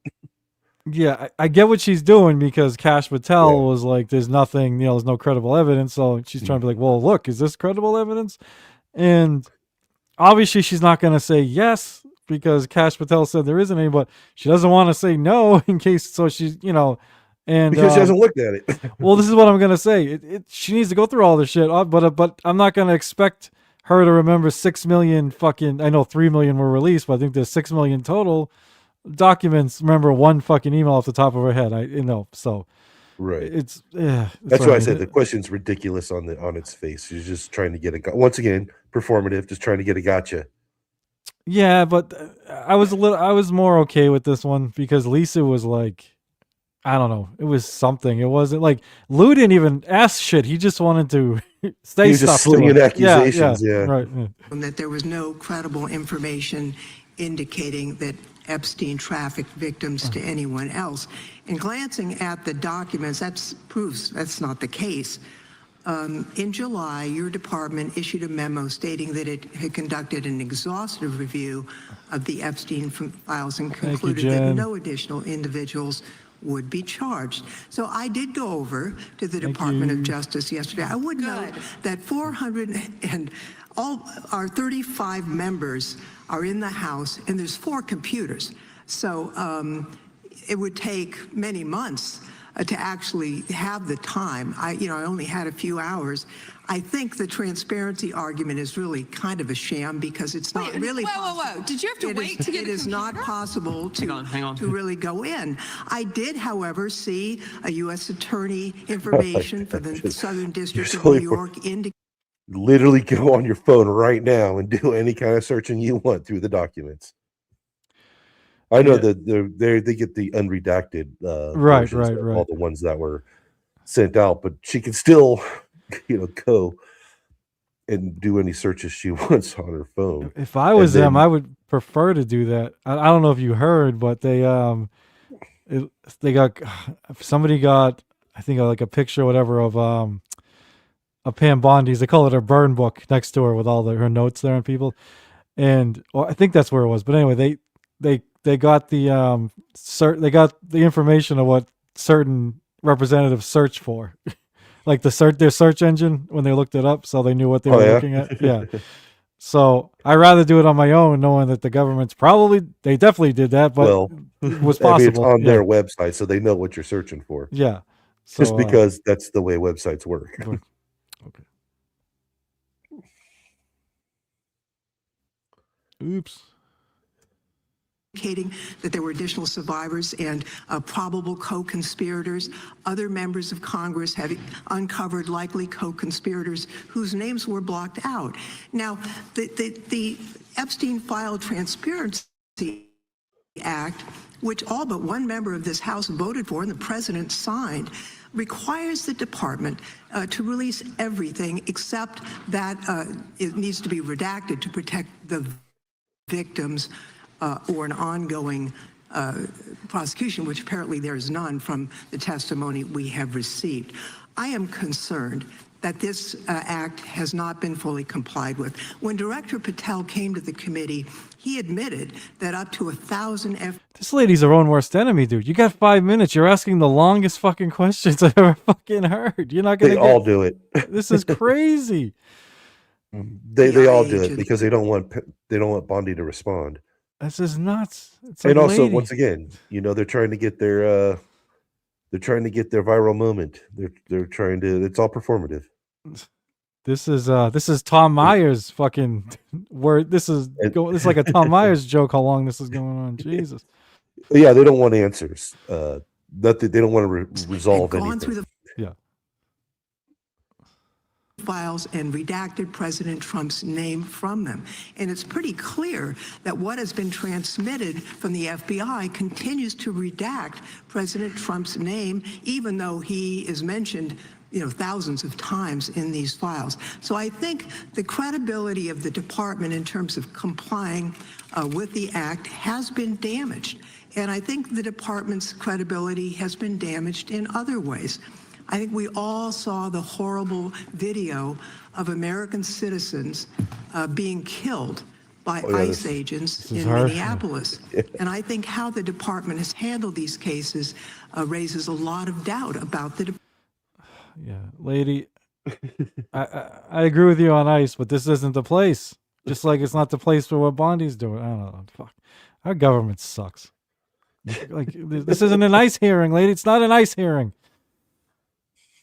Speaker 2: Yeah, I get what she's doing because Kash Patel was like, there's nothing, you know, there's no credible evidence. So she's trying to be like, well, look, is this credible evidence? And obviously she's not going to say yes because Kash Patel said there isn't any, but she doesn't want to say no in case, so she's, you know, and
Speaker 3: because she hasn't looked at it.
Speaker 2: Well, this is what I'm gonna say. She needs to go through all this shit, but I'm not gonna expect her to remember 6 million fucking. I know 3 million were released, but I think there's 6 million total documents. Remember one fucking email off the top of her head. So
Speaker 3: right.
Speaker 2: It's
Speaker 3: that's why I said the question's ridiculous on its face. She's just trying to get a once again performative, just trying to get a gotcha.
Speaker 2: Yeah, but I was more okay with this one because Lisa was like, I don't know. It was something. It wasn't like Lou didn't even ask shit. He just wanted to say
Speaker 3: he was
Speaker 2: stuff.
Speaker 3: Just slinging accusations. Yeah,
Speaker 2: right.
Speaker 10: And that there was no credible information indicating that Epstein trafficked victims to anyone else. And glancing at the documents, that proves that's not the case. In July, your department issued a memo stating that it had conducted an exhaustive review of the Epstein files and concluded that no additional individuals would be charged. So I did go over to the Department of Justice yesterday. I would note that 400 and all our 35 members are in the House, and there's 4 computers. So it would take many months to actually have the time. I only had a few hours. I think the transparency argument is really kind of a sham because it's not really possible.
Speaker 8: Whoa. Did you have to wait to get
Speaker 10: It is not possible to really go in. I did, however, see a U.S. attorney information for the Southern District of New York
Speaker 3: literally go on your phone right now and do any kind of searching you want through the documents. I know that they get the unredacted
Speaker 2: right.
Speaker 3: all the ones that were sent out, but she can still go and do any searches she wants on her phone.
Speaker 2: If I was them, I would prefer to do that. I don't know if you heard, but somebody got, I think, like a picture or whatever of Pam Bondi's. They call it her burn book next to her with all her notes there and people. And I think that's where it was. But anyway, they got the they got the information of what certain representatives search for. Like their search engine when they looked it up, so they knew what they were looking at. Yeah. So I rather do it on my own, knowing that the government's they definitely did that. But was
Speaker 3: I mean, it's
Speaker 2: possible.
Speaker 3: on
Speaker 2: Yeah.
Speaker 3: their website, so they know what you're searching for.
Speaker 2: Yeah.
Speaker 3: Just
Speaker 2: So,
Speaker 3: because that's the way websites work.
Speaker 2: okay. Oops.
Speaker 10: Indicating that there were additional survivors and probable co-conspirators. Other members of Congress have uncovered likely co-conspirators whose names were blocked out. Now, the Epstein File Transparency Act, which all but one member of this House voted for and the president signed, requires the department to release everything except that it needs to be redacted to protect the victims or an ongoing prosecution, which apparently there is none from the testimony we have received. I am concerned that this act has not been fully complied with. When Director Patel came to the committee, he admitted that up to 1,000
Speaker 2: This lady's her own worst enemy, dude. You got 5 minutes. You're asking the longest fucking questions I've ever fucking heard. You're not gonna.
Speaker 3: They all do it.
Speaker 2: This is crazy.
Speaker 3: They all do it because they don't want Bondi to respond.
Speaker 2: This is nuts. It's
Speaker 3: And
Speaker 2: a
Speaker 3: also,
Speaker 2: lady.
Speaker 3: once again, they're trying to get their viral moment. They're trying to. It's all performative.
Speaker 2: This is Tom Myers fucking word. This is like a Tom Myers joke. How long this is going on? Jesus.
Speaker 3: Yeah, they don't want answers. They don't want to resolve anything.
Speaker 2: Yeah.
Speaker 10: Files and redacted President Trump's name from them. And it's pretty clear that what has been transmitted from the FBI continues to redact President Trump's name, even though he is mentioned thousands of times in these files. So I think the credibility of the department in terms of complying with the act has been damaged. And I think the department's credibility has been damaged in other ways. I think we all saw the horrible video of American citizens being killed by ICE agents in Minneapolis. And I think how the department has handled these cases raises a lot of doubt about the
Speaker 2: Yeah, lady, I agree with you on ICE, but this isn't the place. Just like it's not the place for what Bondi's doing. I don't know. Fuck, our government sucks. Like this isn't an ICE hearing, lady. It's not an ICE hearing.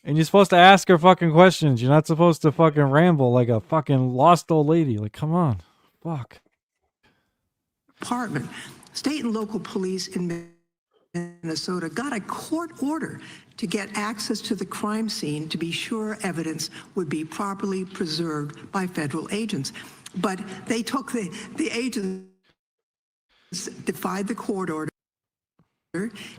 Speaker 2: And you're supposed to ask her fucking questions. You're not supposed to fucking ramble like a fucking lost old lady. Like, come on, fuck.
Speaker 10: Department, state and local police in Minnesota got a court order to get access to the crime scene to be sure evidence would be properly preserved by federal agents. But they took the agents, defied the court order,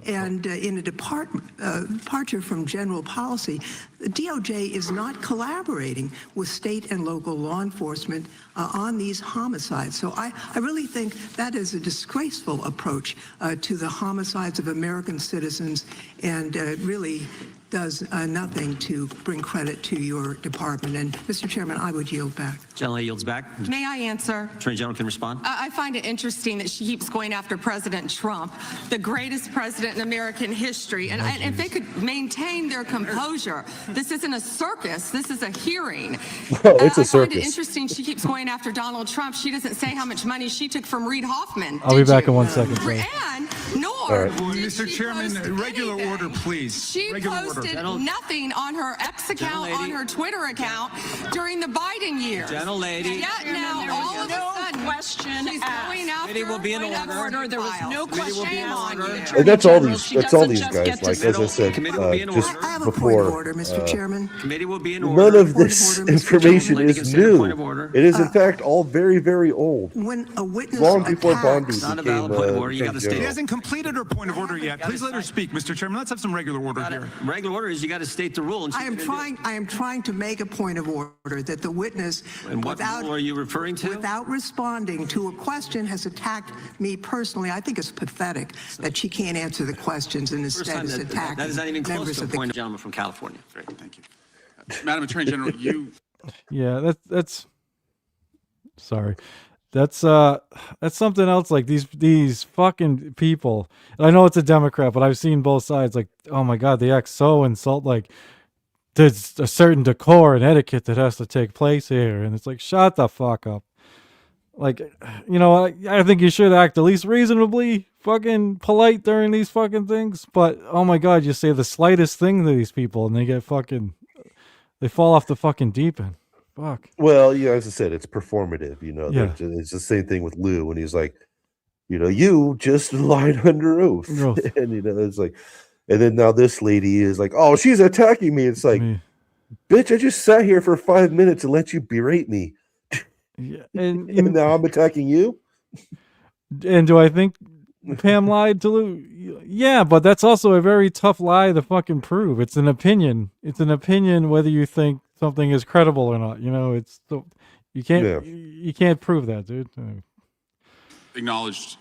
Speaker 10: and in a departure from general policy, the DOJ is not collaborating with state and local law enforcement on these homicides. So I really think that is a disgraceful approach to the homicides of American citizens, and really does nothing to bring credit to your department. And Mr. Chairman, I would yield back.
Speaker 9: Gentlelady yields back.
Speaker 8: May I answer?
Speaker 9: Attorney General can respond.
Speaker 8: I find it interesting that she keeps going after President Trump, the greatest president in American history. And if they could maintain their composure, this isn't a circus, this is a hearing.
Speaker 3: No, it's a
Speaker 8: I find it
Speaker 3: circus.
Speaker 8: interesting she keeps going after Donald Trump. She doesn't say how much money she took from Reid Hoffman.
Speaker 2: I'll be back in 1 second. Sorry.
Speaker 8: And nor
Speaker 3: right.
Speaker 8: did
Speaker 6: Mr.
Speaker 8: she
Speaker 6: Chairman,
Speaker 8: post
Speaker 6: regular
Speaker 8: anything.
Speaker 6: order, please.
Speaker 8: She
Speaker 6: Regular order.
Speaker 8: posted nothing on her X account, on her Twitter account during the Biden years.
Speaker 9: Gentlelady.
Speaker 8: Yet now, all of a sudden,
Speaker 11: question
Speaker 8: she's
Speaker 11: asked.
Speaker 8: going after.
Speaker 9: Committee will be in order.
Speaker 11: There was no question
Speaker 8: Shame on you.
Speaker 3: And that's all these.
Speaker 11: She
Speaker 3: That's all
Speaker 11: doesn't
Speaker 3: these
Speaker 11: just
Speaker 3: guys.
Speaker 11: get to
Speaker 3: Like as I said,
Speaker 9: Committee will be in
Speaker 3: just
Speaker 9: order.
Speaker 10: I have a point of
Speaker 3: before.
Speaker 10: order, Mr. Chairman.
Speaker 9: Committee will be in order.
Speaker 3: None of
Speaker 10: Point of
Speaker 3: this
Speaker 10: order, Mr.
Speaker 3: information
Speaker 9: Chairman.
Speaker 3: is
Speaker 9: Lady can say a point of
Speaker 3: new.
Speaker 9: order.
Speaker 3: It is in fact all very, very old.
Speaker 10: When a witness
Speaker 3: Long before Bondi
Speaker 10: attacks,
Speaker 9: Not a
Speaker 3: became
Speaker 9: valid point of order. You gotta
Speaker 3: Attorney
Speaker 9: state
Speaker 6: She
Speaker 3: General.
Speaker 6: hasn't completed her point of order yet. Please let her speak, Mr. Chairman. Let's have some regular order here.
Speaker 9: Regular order is you got to state the rule. And
Speaker 10: I am trying to make a point of order that the witness,
Speaker 9: And what rule are you referring to?
Speaker 10: without responding to a question, has attacked me personally. I think it's pathetic that she can't answer the questions and
Speaker 9: First
Speaker 10: instead
Speaker 9: time
Speaker 10: is attacking
Speaker 9: that is not even close
Speaker 10: members
Speaker 9: to a
Speaker 10: of the
Speaker 9: point. Gentleman from California.
Speaker 6: Great, thank you. Madam Attorney General, you
Speaker 2: Yeah, that's sorry. That's something else. Like these fucking people. And I know it's a Democrat, but I've seen both sides. Like, oh my God, they act so like there's a certain decor and etiquette that has to take place here, and it's like, shut the fuck up. Like, you know, I think you should act at least reasonably fucking polite during these fucking things. But oh my god, you say the slightest thing to these people and they get fucking, they fall off the fucking deep end. Fuck.
Speaker 3: Well, yeah, as I said, it's performative. You know,
Speaker 2: Yeah.
Speaker 3: it's the same thing with Lou when he's like, you know, you just lied under oath,
Speaker 2: Oath.
Speaker 3: and you know, it's like, and then now this lady is like, oh, she's attacking me. It's like,
Speaker 2: Me.
Speaker 3: bitch, I just sat here for 5 minutes and let you berate me,
Speaker 2: Yeah.
Speaker 3: and now I'm attacking you.
Speaker 2: And do I think Pam lied to Lou? Yeah, but that's also a very tough lie to fucking prove. It's an opinion. It's an opinion whether you think something is credible or not. You know, it's you can't
Speaker 3: Yeah.
Speaker 2: you can't prove that, dude.
Speaker 6: Acknowledged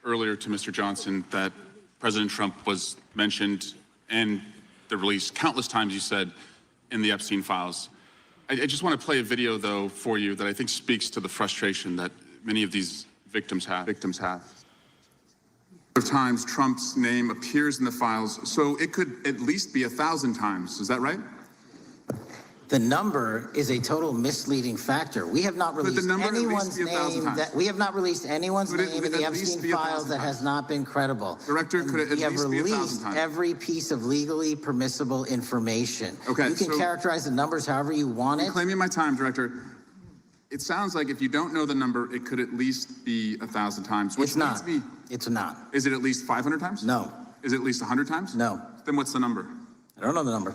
Speaker 6: earlier to Mr. Johnson that President Trump was mentioned in the release countless times, you said, in the Epstein files. I just want to play a video, though, for you that I think speaks to the frustration that many of these victims have. Of times Trump's name appears in the files, so it could at least be 1,000 times. Is that right?
Speaker 11: The number is a total misleading factor. We have not
Speaker 6: the
Speaker 11: released
Speaker 6: number at least
Speaker 11: anyone's
Speaker 6: be 1,000
Speaker 11: name
Speaker 6: times.
Speaker 11: we have not released anyone's
Speaker 6: Could it
Speaker 11: name in
Speaker 6: at
Speaker 11: the
Speaker 6: least
Speaker 11: Epstein
Speaker 6: be 1,000
Speaker 11: files that has
Speaker 6: times?
Speaker 11: not been credible.
Speaker 6: Director, could it at
Speaker 11: We have
Speaker 6: least be 1,000
Speaker 11: released
Speaker 6: times?
Speaker 11: every piece of legally permissible information.
Speaker 6: Okay,
Speaker 11: You can
Speaker 6: so-
Speaker 11: characterize the numbers however you want it.
Speaker 6: Claiming my time, Director. It sounds like if you don't know the number, it could at least be 1,000 times. Which
Speaker 11: It's not.
Speaker 6: leads me-
Speaker 11: It's not.
Speaker 6: Is it at least 500 times?
Speaker 11: No.
Speaker 6: Is it at least 100 times?
Speaker 11: No.
Speaker 6: Then what's the number?
Speaker 11: I don't know the number.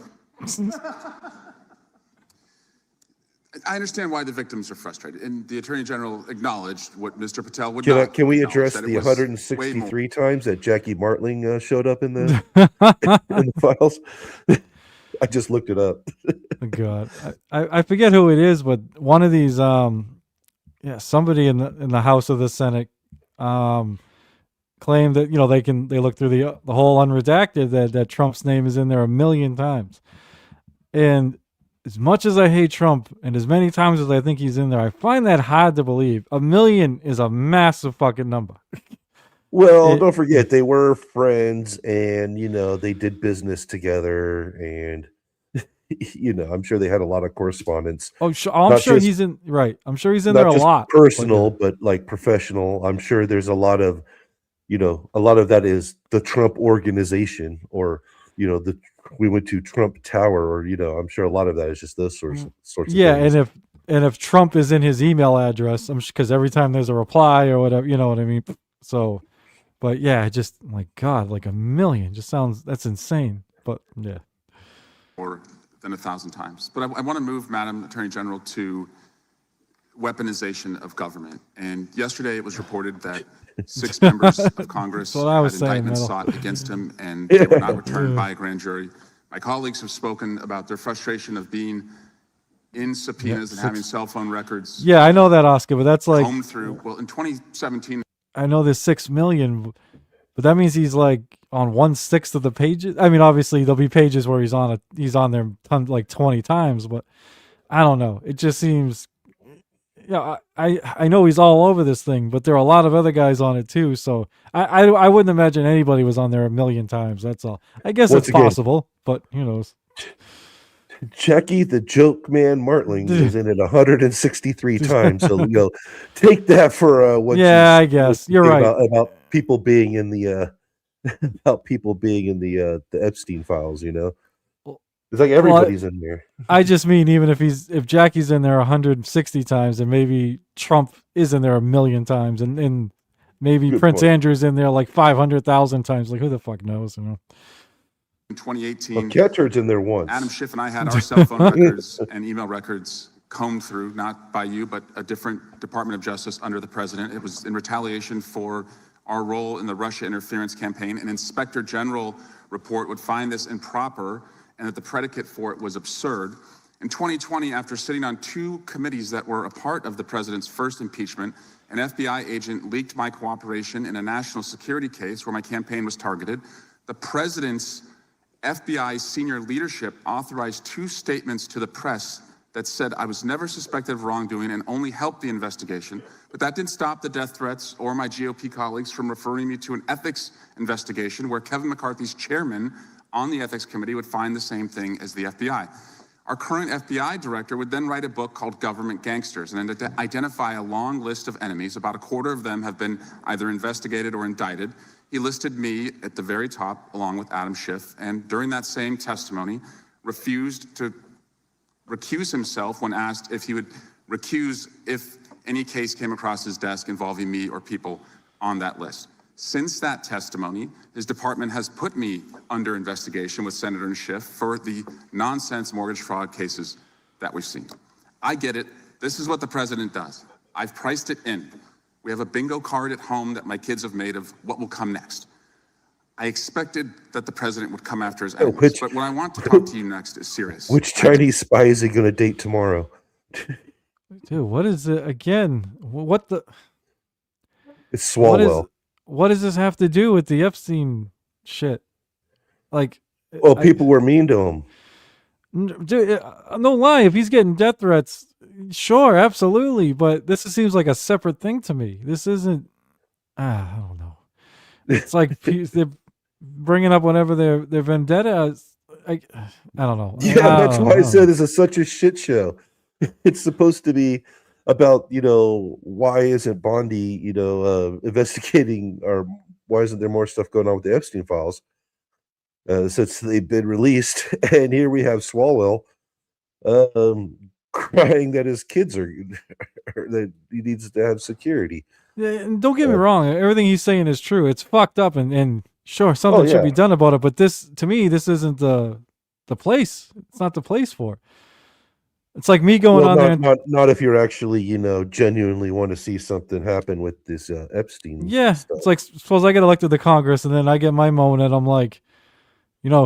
Speaker 6: I understand why the victims are frustrated, and the Attorney General acknowledged what Mr. Patel would
Speaker 3: Can,
Speaker 6: not.
Speaker 3: can we
Speaker 6: acknowledge,
Speaker 3: address
Speaker 6: that it
Speaker 3: the
Speaker 6: was way more.
Speaker 3: 163 times that Jackie Martling showed up in the in the files? I just looked it up.
Speaker 2: Oh, God, I forget who it is, but one of these, somebody in the House of the Senate, claimed that, you know, they look through the whole unredacted that Trump's name is in there 1,000,000 times, and as much as I hate Trump and as many times as I think he's in there, I find that hard to believe. 1,000,000 is a massive fucking number.
Speaker 3: Well, don't forget they were friends, and you know they did business together, and you know I'm sure they had a lot of correspondence.
Speaker 2: Oh, I'm
Speaker 3: Not
Speaker 2: sure
Speaker 3: just-
Speaker 2: he's in right. I'm sure he's in
Speaker 3: Not
Speaker 2: there a
Speaker 3: just
Speaker 2: lot.
Speaker 3: personal, but like professional. I'm sure there's a lot of, you know, a lot of that is the Trump organization, or you know, we went to Trump Tower, or you know, I'm sure a lot of that is just those sorts of
Speaker 2: Yeah,
Speaker 3: things.
Speaker 2: and if Trump is in his email address, I'm because every time there's a reply or whatever, you know what I mean. So, but yeah, just my God, like 1,000,000 just sounds, that's insane. But yeah,
Speaker 6: More than 1,000 times. But I want to move, Madam Attorney General, to weaponization of government. And yesterday it was reported that 6 members of Congress
Speaker 2: That's what I
Speaker 6: had
Speaker 2: was saying,
Speaker 6: indictments
Speaker 2: Metal.
Speaker 6: sought against him, and they were not returned by a grand jury. My colleagues have spoken about their frustration of being in subpoenas and having cell phone records
Speaker 2: yeah, I know that, Oscar, but that's like,
Speaker 6: combed through. Well, in 2017,
Speaker 2: I know there's 6 million, but that means he's like on 1/6 of the pages. I mean, obviously there'll be pages where he's on there like 20 times, but I don't know. It just seems, yeah, I know he's all over this thing, but there are a lot of other guys on it too. So I wouldn't imagine anybody was on there 1,000,000 times. That's all. I guess
Speaker 3: Once
Speaker 2: it's
Speaker 3: again-
Speaker 2: possible, but who knows?
Speaker 3: Jackie the Joke Man Martling is in it 163 times. So you know, take that for what.
Speaker 2: Yeah, I guess you're right.
Speaker 3: About people being in the the Epstein files. You know, it's like everybody's in there.
Speaker 2: I just mean, even if Jackie's in there 160 times, and maybe Trump is in there 1,000,000 times, and maybe
Speaker 3: Good
Speaker 2: Prince
Speaker 3: point.
Speaker 2: Andrew's in there like 500,000 times. Like, who the fuck knows? You know?
Speaker 6: in 2018,
Speaker 3: Well, Catcherd's in there once.
Speaker 6: Adam Schiff and I had our cell phone records and email records combed through, not by you, but a different Department of Justice under the president. It was in retaliation for our role in the Russia interference campaign. An inspector general report would find this improper and that the predicate for it was absurd. In 2020, after sitting on 2 committees that were a part of the president's first impeachment, an FBI agent leaked my cooperation in a national security case where my campaign was targeted. The president's FBI senior leadership authorized 2 statements to the press that said I was never suspected of wrongdoing and only helped the investigation. But that didn't stop the death threats or my GOP colleagues from referring me to an ethics investigation where Kevin McCarthy's chairman on the ethics committee would find the same thing as the FBI. Our current FBI director would then write a book called Government Gangsters and then identify a long list of enemies. About a quarter of them have been either investigated or indicted. He listed me at the very top, along with Adam Schiff, and during that same testimony, refused to recuse himself when asked if he would recuse if any case came across his desk involving me or people on that list. Since that testimony, his department has put me under investigation with Senator Schiff for the nonsense mortgage fraud cases that we've seen. I get it. This is what the president does. I've priced it in. We have a bingo card at home that my kids have made of what will come next. I expected that the president would come after his enemies, but what I want to talk to you next is serious.
Speaker 3: Which Chinese spy is he going to date tomorrow?
Speaker 2: Dude, what is it again? What the?
Speaker 3: It's Swalwell.
Speaker 2: What does this have to do with the Epstein shit? Like,
Speaker 3: well, people were mean to him.
Speaker 2: Dude, no lie. If he's getting death threats, sure, absolutely. But this seems like a separate thing to me. This isn't. I don't know. It's like they're bringing up whenever their vendetta is. I don't know.
Speaker 3: Yeah, that's why I said this is such a shit show. It's supposed to be about, why isn't Bondi, investigating, or why isn't there more stuff going on with the Epstein files since they've been released? And here we have Swalwell crying that his kids are that he needs to have security.
Speaker 2: Yeah, and don't get me wrong. Everything he's saying is true. It's fucked up, and sure, something should be done about it. But this, to me, this isn't the place. It's not the place for it. It's like me going on there.
Speaker 3: Not if you're actually, genuinely want to see something happen with this Epstein.
Speaker 2: Yeah,
Speaker 3: stuff.
Speaker 2: it's like, suppose I get elected to Congress, and then I get my moment, and I'm like,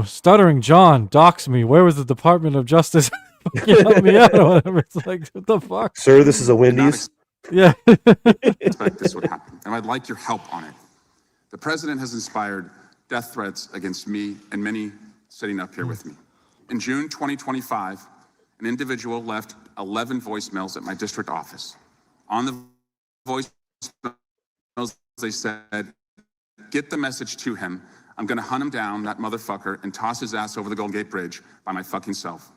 Speaker 2: stuttering John doxed me. Where was the Department of Justice? Help me out or whatever. It's like, what the fuck,
Speaker 3: sir? This is a Wendy's.
Speaker 2: Yeah.
Speaker 6: Expect this would happen, and I'd like your help on it. The president has inspired death threats against me and many sitting up here with me. In June 2025. An individual left 11 voicemails at my district office. On the voicemails, they said, get the message to him. I'm going to hunt him down, that motherfucker, and toss his ass over the Golden Gate Bridge by my fucking self.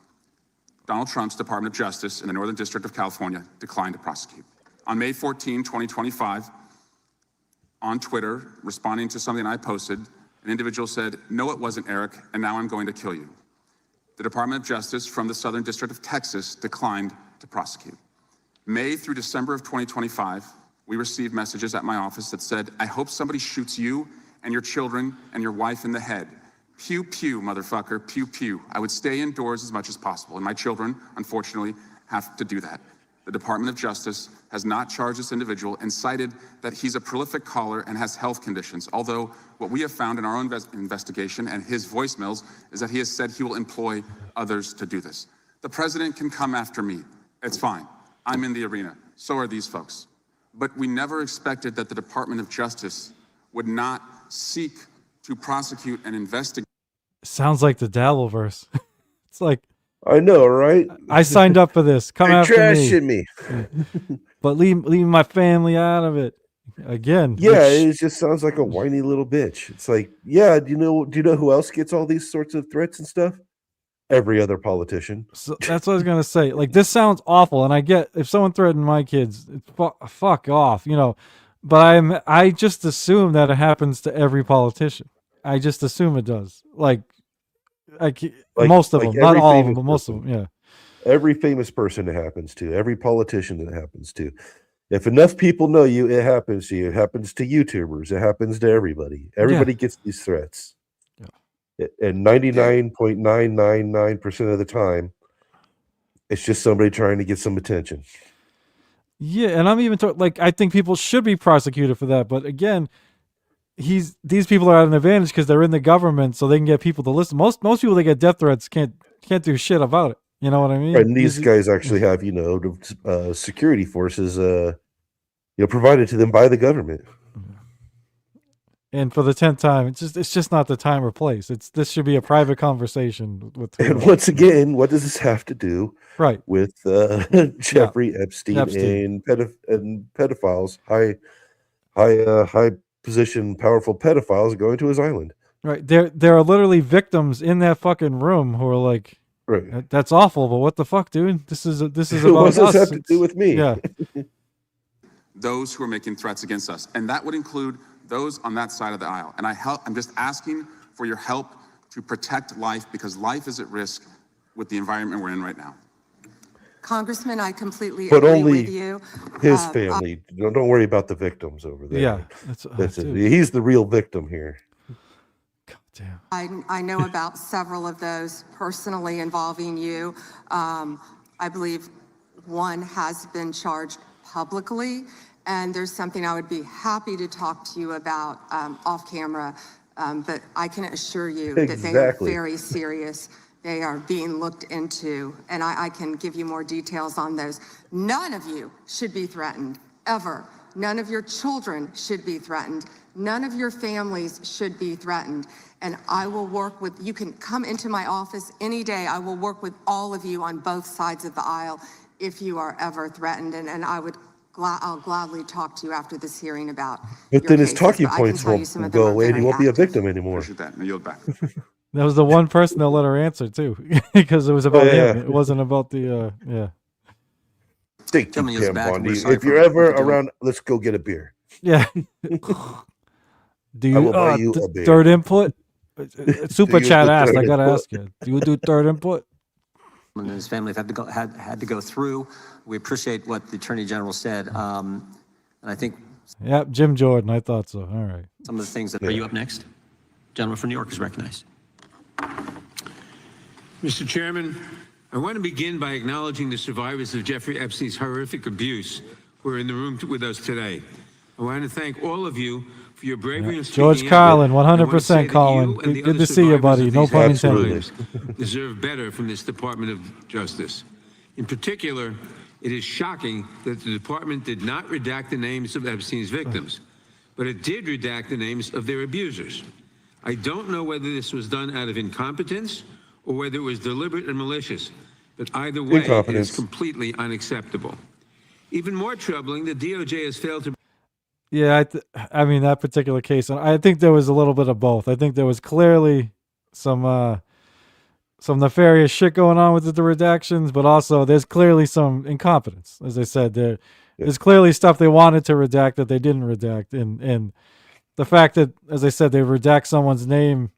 Speaker 6: Donald Trump's Department of Justice in the Northern District of California declined to prosecute. On May 14, 2025, on Twitter, responding to something I posted, an individual said, no, it wasn't Eric, and now I'm going to kill you. The Department of Justice from the Southern District of Texas declined to prosecute. May through December of 2025, we received messages at my office that said, I hope somebody shoots you and your children and your wife in the head. Pew, pew, motherfucker, pew, pew. I would stay indoors as much as possible, and my children, unfortunately, have to do that. The Department of Justice has not charged this individual and cited that he's a prolific caller and has health conditions, although what we have found in our own investigation and his voicemails is that he has said he will employ others to do this. The president can come after me. It's fine. I'm in the arena. So are these folks. But we never expected that the Department of Justice would not seek to prosecute and investigate.
Speaker 2: Sounds like the Dabbleverse. It's like,
Speaker 3: I know, right?
Speaker 2: I signed up for this. Come after
Speaker 3: trashing me.
Speaker 2: But leave my family out of it. Again.
Speaker 3: Yeah, it just sounds like a whiny little bitch. It's like, yeah, do you know who else gets all these sorts of threats and stuff? Every other politician.
Speaker 2: So that's what I was gonna say. Like, this sounds awful, and I get if someone threatened my kids, fuck off, But I just assume that it happens to every politician. I just assume it does. Like most of them, not all of them, but most of them. Yeah.
Speaker 3: Every famous person it happens to, every politician it happens to. If enough people know you, it happens to you. It happens to YouTubers. It happens to everybody. Everybody gets these threats. Yeah. And 99.999% of the time, it's just somebody trying to get some attention.
Speaker 2: Yeah, and I'm even I think people should be prosecuted for that. But again, these people are at an advantage because they're in the government, so they can get people to listen. Most people that get death threats can't do shit about it. You know what I mean?
Speaker 3: Right, and these guys actually have, security forces, provided to them by the government.
Speaker 2: And for the 10th time, it's just not the time or place. This should be a private conversation with.
Speaker 3: And once again, what does this have to do, with Jeffrey Epstein. And pedophiles, high position, powerful pedophiles going to his island?
Speaker 2: Right, there are literally victims in that fucking room who are like,
Speaker 3: Right.
Speaker 2: That's awful, but what the fuck, dude? This is
Speaker 3: What
Speaker 2: about
Speaker 3: does this
Speaker 2: us.
Speaker 3: have to do with me?
Speaker 2: Yeah.
Speaker 6: Those who are making threats against us. And that would include those on that side of the aisle. And I'm just asking for your help to protect life, because life is at risk with the environment we're in right now.
Speaker 8: Congressman, I completely
Speaker 3: But
Speaker 8: agree
Speaker 3: only
Speaker 8: with you.
Speaker 3: his family. Don't worry about the victims over there.
Speaker 2: Yeah.
Speaker 3: That's it.
Speaker 2: Dude.
Speaker 3: He's the real victim here.
Speaker 2: God damn.
Speaker 8: I know about several of those personally involving you. I believe one has been charged publicly, and there's something I would be happy to talk to you about off camera, but I can assure you that they are
Speaker 3: Exactly.
Speaker 8: very serious. They are being looked into, and I can give you more details on those. None of you should be threatened, ever. None of your children should be threatened. None of your families should be threatened. And I will work with, you can come into my office any day. I will work with all of you on both sides of the aisle if you are ever threatened. And I'll gladly talk to you after this hearing about
Speaker 3: But
Speaker 8: your
Speaker 3: then his
Speaker 8: cases,
Speaker 3: talking
Speaker 8: but I can
Speaker 3: points
Speaker 8: tell you
Speaker 3: won't
Speaker 8: some of them
Speaker 3: go
Speaker 8: are
Speaker 3: away, and he
Speaker 8: very
Speaker 3: won't be a
Speaker 8: active.
Speaker 3: victim anymore.
Speaker 6: Appreciate that. And I yield back.
Speaker 2: That was the one person that let her answer too, because it was about
Speaker 3: yeah.
Speaker 2: him. It wasn't about the yeah.
Speaker 3: Stick to
Speaker 9: Gentlemen, yields
Speaker 3: Pam
Speaker 9: back, and
Speaker 3: Bondi.
Speaker 9: we're sorry
Speaker 3: If
Speaker 9: for
Speaker 3: you're
Speaker 9: what
Speaker 3: ever
Speaker 9: you're doing.
Speaker 3: around, let's go get a beer.
Speaker 2: Yeah. Do you,
Speaker 3: I will buy you a beer.
Speaker 2: third input? Super
Speaker 3: you
Speaker 2: chat
Speaker 3: do
Speaker 2: asked.
Speaker 3: third
Speaker 2: I gotta
Speaker 3: input?
Speaker 2: ask you. Do you do third input?
Speaker 9: And his family have had to go through. We appreciate what the Attorney General said. And I think
Speaker 2: Yep, Jim Jordan. I thought so. All right.
Speaker 9: some of the things that... Are you up next? Gentleman from New York is recognized.
Speaker 12: Mr. Chairman, I want to begin by acknowledging the survivors of Jeffrey Epstein's horrific abuse who are in the room with us today. I want to thank all of you for your bravery in
Speaker 2: George
Speaker 12: speaking out.
Speaker 2: Carlin,
Speaker 12: I want to
Speaker 2: 100%
Speaker 12: say that
Speaker 2: Colin.
Speaker 12: you and the
Speaker 2: Good
Speaker 12: other
Speaker 2: to see you,
Speaker 12: survivors
Speaker 2: buddy.
Speaker 12: of
Speaker 2: No
Speaker 12: these
Speaker 2: pun
Speaker 12: heinous
Speaker 2: intended.
Speaker 12: crimes deserve better from this Department of Justice. In particular, it is shocking that the department did not redact the names of Epstein's victims, but it did redact the names of their abusers. I don't know whether this was done out of incompetence or whether it was deliberate and malicious, but either way, it
Speaker 3: Incompetence.
Speaker 12: is completely unacceptable. Even more troubling, the DOJ has failed to...
Speaker 2: Yeah, I mean that particular case, and I think there was a little bit of both. I think there was clearly some nefarious shit going on with the redactions, but also there's clearly some incompetence. As I said, there's clearly stuff they wanted to redact that they didn't redact, and the fact that, as I said, they redact someone's name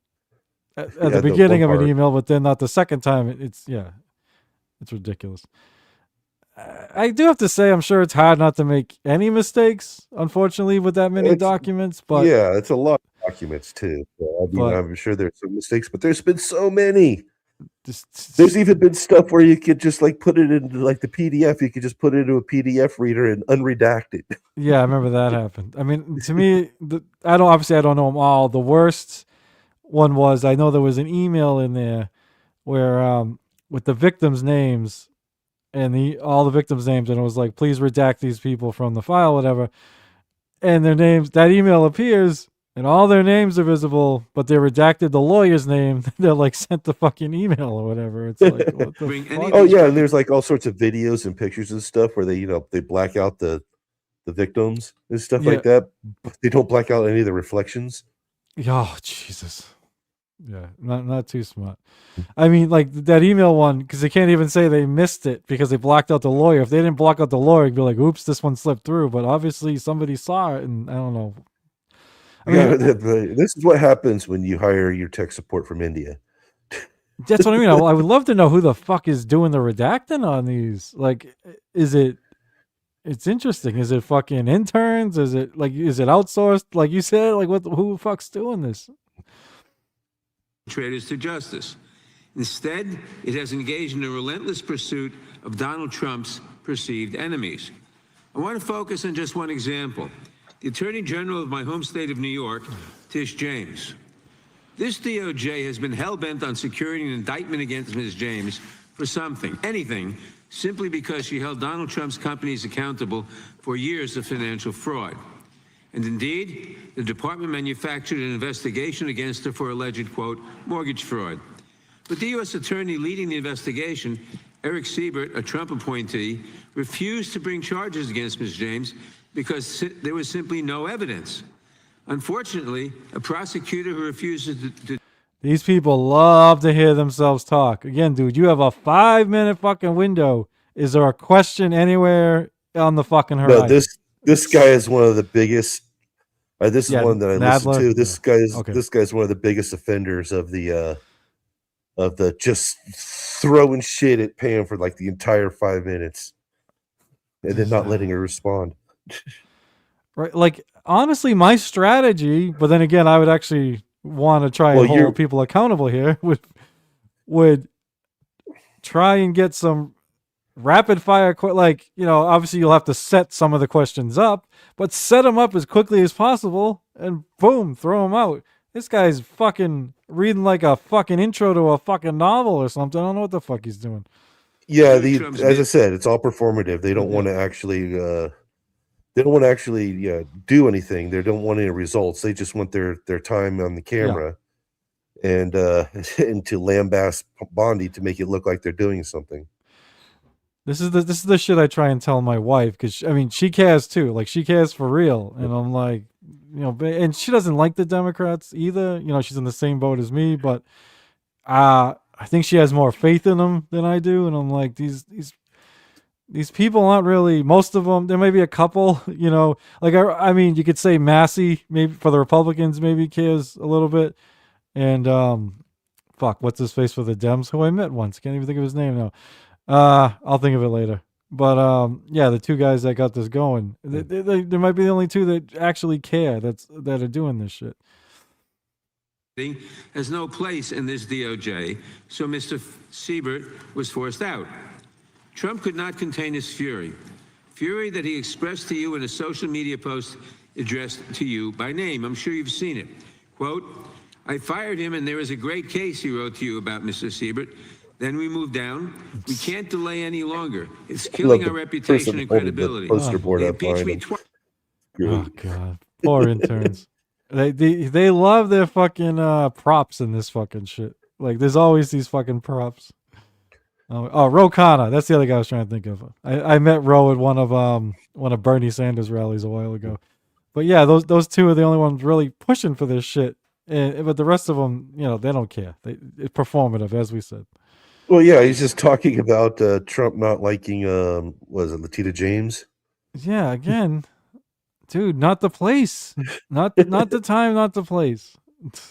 Speaker 2: at the beginning of an email, but then not the second time. It's ridiculous. I do have to say, I'm sure it's hard not to make any mistakes, unfortunately, with that many documents. But
Speaker 3: yeah, it's a lot of documents too. So, I mean, I'm sure there's some mistakes, but there's been so many. There's even been stuff where you could just like put it into like the PDF. You could just put it into a PDF reader and unredact it.
Speaker 2: Yeah, I remember that happened. I mean, to me, I don't know them all. The worst one was, I know there was an email in there where with the victims' names and all the victims' names, and it was like, please redact these people from the file, whatever. And their names, that email appears, and all their names are visible, but they redacted the lawyer's name. They're like sent the fucking email or whatever. It's like, what the fuck?
Speaker 3: Oh yeah, and there's like all sorts of videos and pictures and stuff where they black out the victims and stuff like that. But they don't black out any of the reflections.
Speaker 2: Oh Jesus. Yeah, not too smart. I mean, like that email one, because they can't even say they missed it because they blocked out the lawyer. If they didn't block out the lawyer, it'd be like, oops, this one slipped through. But obviously somebody saw it, and I don't know. I mean,
Speaker 3: this is what happens when you hire your tech support from India.
Speaker 2: That's what I mean. I would love to know who the fuck is doing the redacting on these. Like, it's interesting. Is it fucking interns? Is it outsourced? Like you said, like who the fuck's doing this?
Speaker 12: Traitors to justice. Instead, it has engaged in a relentless pursuit of Donald Trump's perceived enemies. I want to focus on just one example. The Attorney General of my home state of New York, Tish James. This DOJ has been hell-bent on securing an indictment against Ms. James for something, anything, simply because she held Donald Trump's companies accountable for years of financial fraud. And indeed, the department manufactured an investigation against her for alleged, quote, mortgage fraud. But the U.S. attorney leading the investigation, Eric Siebert, a Trump appointee, refused to bring charges against Ms. James because there was simply no evidence. Unfortunately, a prosecutor who refuses to
Speaker 2: These people love to hear themselves talk. Again, dude, you have a 5-minute fucking window. Is there a question anywhere on the fucking horizon?
Speaker 3: No, this guy is one of the biggest. This is one that I listen
Speaker 2: Nadler?
Speaker 3: to. This
Speaker 2: Okay.
Speaker 3: guy's one of the biggest offenders of the just throwing shit at Pam for like the entire 5 minutes, and then not letting her respond.
Speaker 2: Right, like honestly, my strategy, but then again, I would actually want to try and hold people accountable here. Would try and get some rapid fire, like, you know, obviously you'll have to set some of the questions up, but set them up as quickly as possible, and boom, throw them out. This guy's fucking reading like a fucking intro to a fucking novel or something. I don't know what the fuck he's doing.
Speaker 3: Yeah, as I said, it's all performative. They don't want to actually. They don't want to actually do anything. They don't want any results. They just want their time on the camera, and and to lambast Bondi to make it look like they're doing something.
Speaker 2: This is the shit I try and tell my wife, because I mean she cares too. Like she cares for real, and I'm like, you know, and she doesn't like the Democrats either. You know, she's in the same boat as me, but I think she has more faith in them than I do, and I'm like, these people aren't really, most of them, there may be a couple, you know, like I mean, you could say Massey, maybe for the Republicans, maybe cares a little bit, and fuck, what's his face for the Dems, who I met once, can't even think of his name now. I'll think of it later. But yeah, the two guys that got this going, they might be the only two that actually care, that are doing this shit.
Speaker 12: Has no place in this DOJ, so Mr. Siebert was forced out. Trump could not contain his fury that he expressed to you in a social media post addressed to you by name. I'm sure you've seen it. Quote, I fired him and there is a great case, he wrote to you about Mr. Siebert. Then we moved down. We can't delay any longer. It's killing our reputation and credibility. They impeached me twice.
Speaker 2: Oh God, poor interns. They love their fucking props in this fucking shit. Like there's always these fucking props. Oh, Ro Khanna. That's the other guy I was trying to think of. I met Ro at one of Bernie Sanders rallies a while ago. But yeah, those two are the only ones really pushing for this shit. But the rest of them, you know, they don't care. It's performative, as we said.
Speaker 3: Well, yeah, he's just talking about Trump not liking, was it Latita James?
Speaker 2: Yeah, again, dude, not the place, not the time, not the place.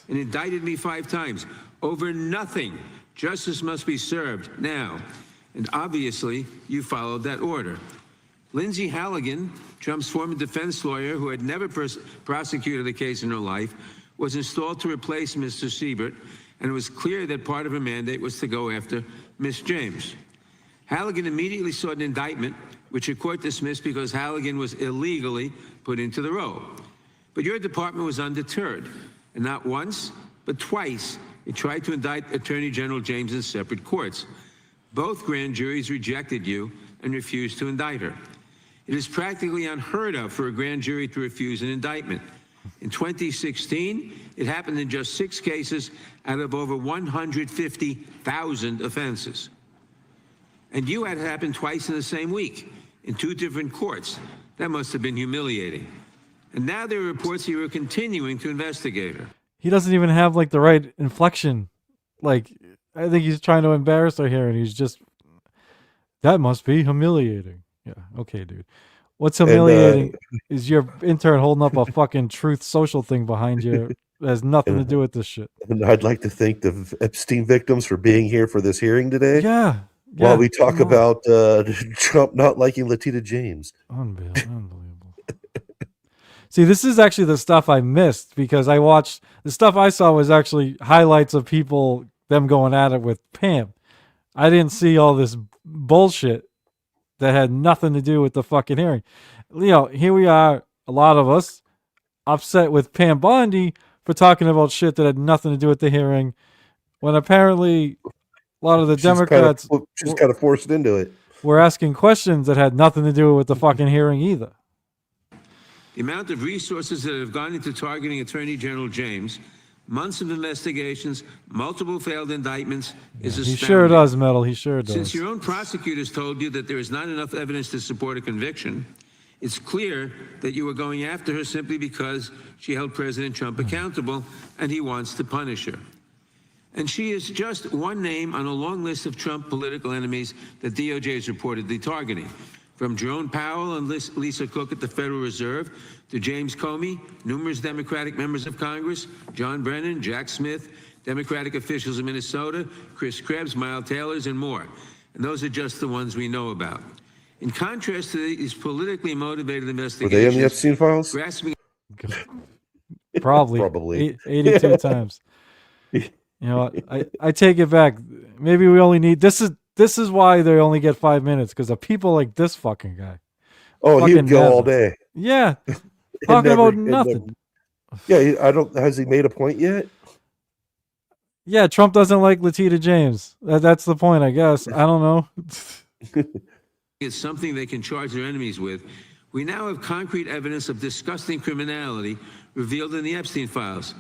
Speaker 12: And indicted me 5 times over nothing. Justice must be served now. And obviously, you followed that order. Lindsay Halligan, Trump's former defense lawyer who had never prosecuted a case in her life, was installed to replace Mr. Siebert, and it was clear that part of her mandate was to go after Ms. James. Halligan immediately sought an indictment, which a court dismissed because Halligan was illegally put into the role. But your department was undeterred, and not once, but twice, it tried to indict Attorney General James in separate courts. Both grand juries rejected you and refused to indict her. It is practically unheard of for a grand jury to refuse an indictment. In 2016, it happened in just 6 cases out of over 150,000 offenses. And you had it happen twice in the same week in 2 different courts. That must have been humiliating. And now there are reports you are continuing to investigate her.
Speaker 2: He doesn't even have like the right inflection. Like, I think he's trying to embarrass her here, and he's just, that must be humiliating. Yeah, okay, dude. What's humiliating is your intern holding up a fucking Truth Social thing behind you. It has nothing to do with this shit.
Speaker 3: And I'd like to thank the Epstein victims for being here for this hearing today.
Speaker 2: Yeah.
Speaker 3: While we talk about Trump not liking Latita James.
Speaker 2: Unbelievable. See, this is actually the stuff I missed, because I watched, the stuff I saw was actually highlights of people, them going at it with Pam. I didn't see all this bullshit that had nothing to do with the fucking hearing. You know, here we are, a lot of us, upset with Pam Bondi for talking about shit that had nothing to do with the hearing, when apparently a lot of the Democrats
Speaker 3: just kind of forced into it.
Speaker 2: Were asking questions that had nothing to do with the fucking hearing either.
Speaker 12: The amount of resources that have gone into targeting Attorney General James, months of investigations, multiple failed indictments, is astounding.
Speaker 2: He sure does, Metal. He sure does.
Speaker 12: Since your own prosecutors told you that there is not enough evidence to support a conviction, it's clear that you were going after her simply because she held President Trump accountable and he wants to punish her. And she is just one name on a long list of Trump political enemies that DOJ is reportedly targeting. From Jerome Powell and Lisa Cook at the Federal Reserve to James Comey, numerous Democratic members of Congress, John Brennan, Jack Smith, Democratic officials in Minnesota, Chris Krebs, Miles Taylors, and more. And those are just the ones we know about. In contrast to these politically motivated investigations,
Speaker 3: Were they in the Epstein files?
Speaker 12: grasping
Speaker 2: Probably 82 times. You know, I take it back. Maybe we only need this is why they only get 5 minutes, because of people like this fucking guy.
Speaker 3: Oh, he'd
Speaker 2: Fucking
Speaker 3: go all
Speaker 2: never.
Speaker 3: day.
Speaker 2: Yeah,
Speaker 3: And
Speaker 2: talking
Speaker 3: never-
Speaker 2: about
Speaker 3: and
Speaker 2: nothing.
Speaker 3: Yeah, I don't. Has he made a point yet?
Speaker 2: Yeah, Trump doesn't like Latita James. That's the point, I guess. I don't know.
Speaker 12: It's something they can charge their enemies with. We now have concrete evidence of disgusting criminality revealed in the Epstein files.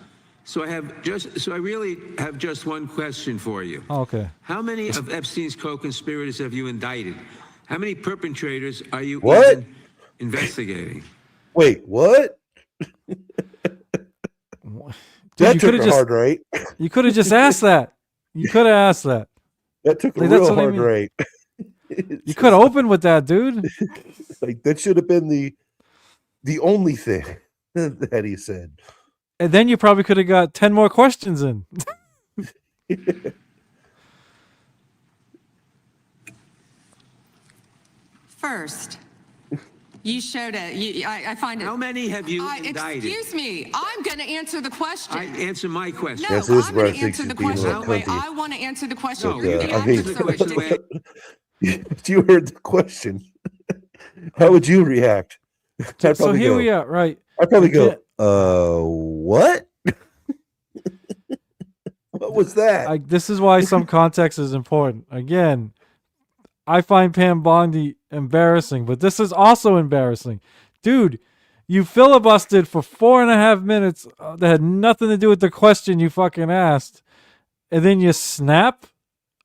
Speaker 12: So I really have just one question for you.
Speaker 2: Okay.
Speaker 12: How many of Epstein's co-conspirators have you indicted? How many perpetrators are you
Speaker 3: What?
Speaker 12: even investigating?
Speaker 3: Wait, what?
Speaker 2: Dude,
Speaker 3: That
Speaker 2: you
Speaker 3: took
Speaker 2: coulda
Speaker 3: a
Speaker 2: just-
Speaker 3: hard right.
Speaker 2: You could have just asked that. You could have asked that.
Speaker 3: That took a
Speaker 2: Like, that's
Speaker 3: real
Speaker 2: what I
Speaker 3: hard
Speaker 2: mean.
Speaker 3: right.
Speaker 2: You could have opened with that, dude.
Speaker 3: Like that should have been the only thing that he said.
Speaker 2: And then you probably could have got 10 more questions in.
Speaker 8: First, you showed it. I find it.
Speaker 12: How many have you indicted?
Speaker 8: Excuse me. I'm going to answer the question.
Speaker 12: Answer my question.
Speaker 8: No,
Speaker 3: Yes, this is
Speaker 8: I'm
Speaker 3: where I
Speaker 8: going to
Speaker 3: think
Speaker 8: answer
Speaker 3: she's
Speaker 8: the
Speaker 3: being a
Speaker 8: question
Speaker 3: little
Speaker 8: the way
Speaker 3: cunty.
Speaker 8: I want to answer the question.
Speaker 12: No,
Speaker 8: You're
Speaker 3: But,
Speaker 8: the
Speaker 3: I mean,
Speaker 8: actor, so it should be-
Speaker 3: you heard the question. How would you react? I'd
Speaker 2: So
Speaker 3: probably
Speaker 2: here
Speaker 3: go,
Speaker 2: we are, right?
Speaker 3: I'd probably
Speaker 2: Yeah.
Speaker 3: go, what? What was that?
Speaker 2: This is why some context is important. Again, I find Pam Bondi embarrassing, but this is also embarrassing. Dude, you filibustered for 4.5 minutes that had nothing to do with the question you fucking asked. And then you snap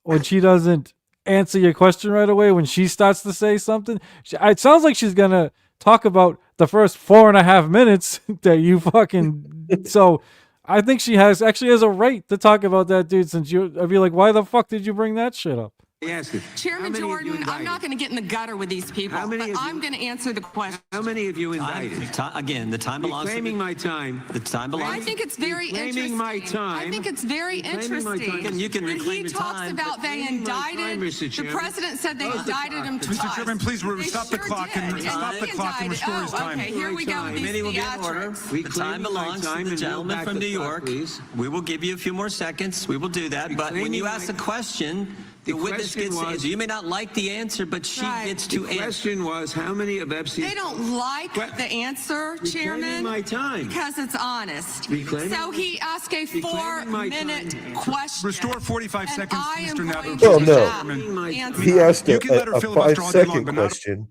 Speaker 2: when she doesn't answer your question right away, when she starts to say something. It sounds like she's going to talk about the first 4.5 minutes that you fucking... So I think she actually has a right to talk about that, dude, since I'd be like, why the fuck did you bring that shit up?
Speaker 12: Ask it.
Speaker 8: Chairman
Speaker 12: How many have you
Speaker 8: Jordan, I'm
Speaker 12: indicted?
Speaker 8: not going to get in the gutter with these people,
Speaker 12: How many
Speaker 8: but
Speaker 12: have you-
Speaker 8: I'm going to answer the question.
Speaker 12: How many have you indicted?
Speaker 9: Again, the time belongs to
Speaker 12: Reclaiming my time.
Speaker 9: the time belongs.
Speaker 8: I think it's very
Speaker 12: Reclaiming
Speaker 8: interesting.
Speaker 12: my time.
Speaker 8: I think it's very
Speaker 12: Reclaiming my
Speaker 8: interesting.
Speaker 12: time.
Speaker 9: You can
Speaker 8: When
Speaker 9: reclaim
Speaker 8: he
Speaker 9: your
Speaker 8: talks
Speaker 9: time.
Speaker 8: about they
Speaker 12: Reclaiming my
Speaker 8: indicted,
Speaker 12: time, Mr.
Speaker 8: the
Speaker 12: Chairman.
Speaker 8: president said they indicted him twice.
Speaker 1: Mr. Chairman, please
Speaker 8: They
Speaker 1: stop the
Speaker 8: sure
Speaker 1: clock
Speaker 8: did.
Speaker 1: and stop the
Speaker 8: he
Speaker 1: clock and
Speaker 8: indicted-
Speaker 1: restore his time.
Speaker 8: Okay, here we go with these
Speaker 9: Committee will be in order.
Speaker 8: theatrics.
Speaker 9: The time belongs to the gentleman from New York.
Speaker 12: Please.
Speaker 9: We will give you a few more seconds. We will do that. But when you ask a question, the witness
Speaker 12: question
Speaker 9: gets to
Speaker 12: was-
Speaker 9: answer. You may not like the answer, but she
Speaker 8: Right.
Speaker 9: gets
Speaker 12: The
Speaker 9: to answer.
Speaker 12: question was, how many of Epstein's...
Speaker 8: They don't like the answer, Chairman,
Speaker 12: my time.
Speaker 8: because it's honest.
Speaker 12: Reclaiming-
Speaker 8: So he asked a
Speaker 12: Reclaiming my
Speaker 8: 4-minute
Speaker 12: time.
Speaker 8: question.
Speaker 1: Restore 45
Speaker 8: and
Speaker 1: seconds,
Speaker 8: I am
Speaker 1: Mr.
Speaker 8: going
Speaker 1: Nadler.
Speaker 8: to
Speaker 3: Well, no.
Speaker 8: answer.
Speaker 3: He asked
Speaker 1: You can let her
Speaker 3: a
Speaker 1: filibuster all day long,
Speaker 3: 5-second
Speaker 1: but not-
Speaker 3: question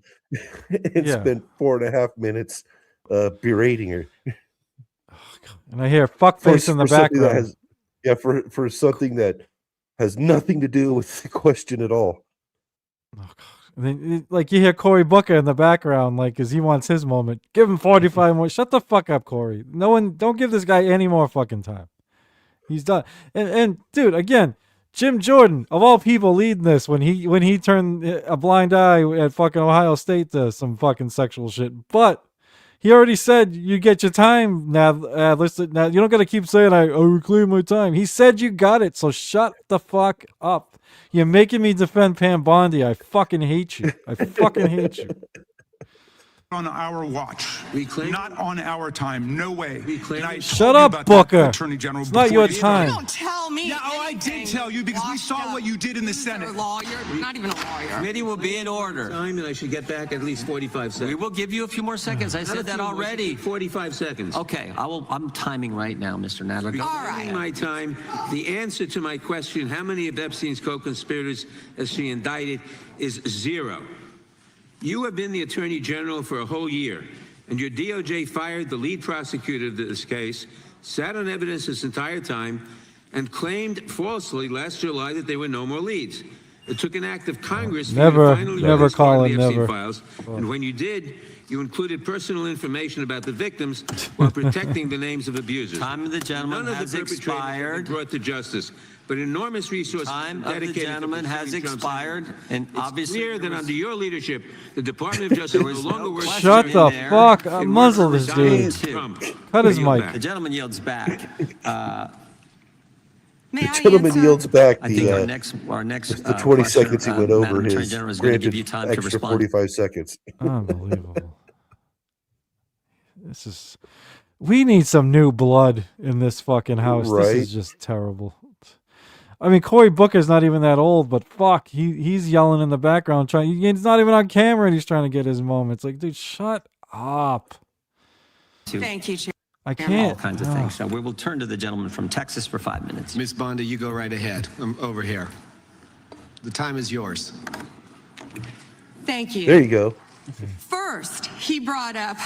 Speaker 3: and
Speaker 2: Yeah.
Speaker 3: spent 4.5 minutes berating her.
Speaker 2: And I hear fuckface in the
Speaker 3: something that
Speaker 2: background.
Speaker 3: for something that has nothing to do with the question at all.
Speaker 2: And then, like, you hear Cory Booker in the background, like, because he wants his moment. Give him 45 more. Shut the fuck up, Cory. Don't give this guy any more fucking time. He's done. And dude, again, Jim Jordan, of all people, leading this when he turned a blind eye at fucking Ohio State to some fucking sexual shit. But he already said you get your time now. Listen, now you don't got to keep saying I reclaim my time. He said you got it, so shut the fuck up. You're making me defend Pam Bondi. I fucking hate you. I fucking hate you.
Speaker 1: On our watch,
Speaker 12: Reclaim-
Speaker 1: not on our time. No way.
Speaker 12: Reclaim-
Speaker 1: And I told
Speaker 2: Shut
Speaker 1: you
Speaker 2: up,
Speaker 1: about that,
Speaker 2: Booker.
Speaker 1: Attorney General.
Speaker 2: It's not
Speaker 1: before
Speaker 2: your
Speaker 1: you
Speaker 2: time.
Speaker 8: You don't tell me.
Speaker 1: Yeah, I did
Speaker 8: anything,
Speaker 1: tell you because we
Speaker 8: washed
Speaker 1: saw
Speaker 8: up
Speaker 1: what you did in the Senate.
Speaker 8: Lawyer, not even a lawyer.
Speaker 9: Committee will be in order.
Speaker 12: Time that I should get back at least 45 seconds.
Speaker 9: We will give you a few more seconds. I said that already.
Speaker 12: 45 seconds.
Speaker 9: Okay, I'm timing right now, Mr. Nadler. Go.
Speaker 8: All right.
Speaker 12: Reclaiming my time. The answer to my question, how many of Epstein's co-conspirators has she indicted, is 0. You have been the Attorney General for a whole year, and your DOJ fired the lead prosecutor of this case, sat on evidence this entire time, and claimed falsely last July that there were no more leads. It took an act of Congress
Speaker 2: Never-
Speaker 12: for you to finally
Speaker 2: never
Speaker 12: release part
Speaker 2: call
Speaker 12: of
Speaker 2: it
Speaker 12: the Epstein
Speaker 2: never.
Speaker 12: files. And when you did, you included personal information about the victims while protecting the names of abusers.
Speaker 9: Time of the gentleman
Speaker 12: None
Speaker 9: has
Speaker 12: of the perpetrators have
Speaker 9: expired.
Speaker 12: been brought to justice, but enormous resources
Speaker 9: Time of
Speaker 12: dedicated
Speaker 9: the
Speaker 12: to
Speaker 9: gentleman has
Speaker 12: protecting Trump's
Speaker 9: expired, and
Speaker 12: It's
Speaker 9: obviously
Speaker 12: clear that
Speaker 9: there was-
Speaker 12: under your leadership, the Department of Justice no
Speaker 9: was
Speaker 12: longer
Speaker 9: no
Speaker 12: works.
Speaker 9: question
Speaker 2: Shut
Speaker 9: in
Speaker 2: the
Speaker 9: there.
Speaker 2: fuck
Speaker 12: It
Speaker 2: up.
Speaker 12: works
Speaker 2: Muzzle
Speaker 12: for
Speaker 2: this
Speaker 12: Donald
Speaker 2: dude.
Speaker 12: Trump.
Speaker 2: Cut his
Speaker 12: Yield
Speaker 2: mic.
Speaker 12: back.
Speaker 9: The gentleman yields back.
Speaker 10: May
Speaker 3: The
Speaker 10: I
Speaker 3: gentleman
Speaker 10: answer?
Speaker 3: yields back
Speaker 9: I think
Speaker 3: the
Speaker 9: our next
Speaker 3: the 20
Speaker 9: question,
Speaker 3: seconds he went over
Speaker 9: Madam Attorney
Speaker 3: his
Speaker 9: General is going to give
Speaker 3: granted
Speaker 9: you time to
Speaker 3: extra
Speaker 9: respond.
Speaker 3: 45 seconds.
Speaker 2: Unbelievable. This is. We need some new blood in this fucking house. This
Speaker 3: Right.
Speaker 2: is just terrible. I mean, Cory Booker's not even that old, but fuck, he's yelling in the background trying. He's not even on camera, and he's trying to get his moments. Like, dude, shut up.
Speaker 8: Thank you, Chair.
Speaker 2: I
Speaker 9: All
Speaker 2: can't.
Speaker 9: kinds of things. So we will turn to the gentleman from Texas for 5 minutes.
Speaker 13: Miss Bondi, you go right ahead. I'm over here. The time is yours.
Speaker 8: Thank you.
Speaker 3: There you go.
Speaker 8: First, he brought up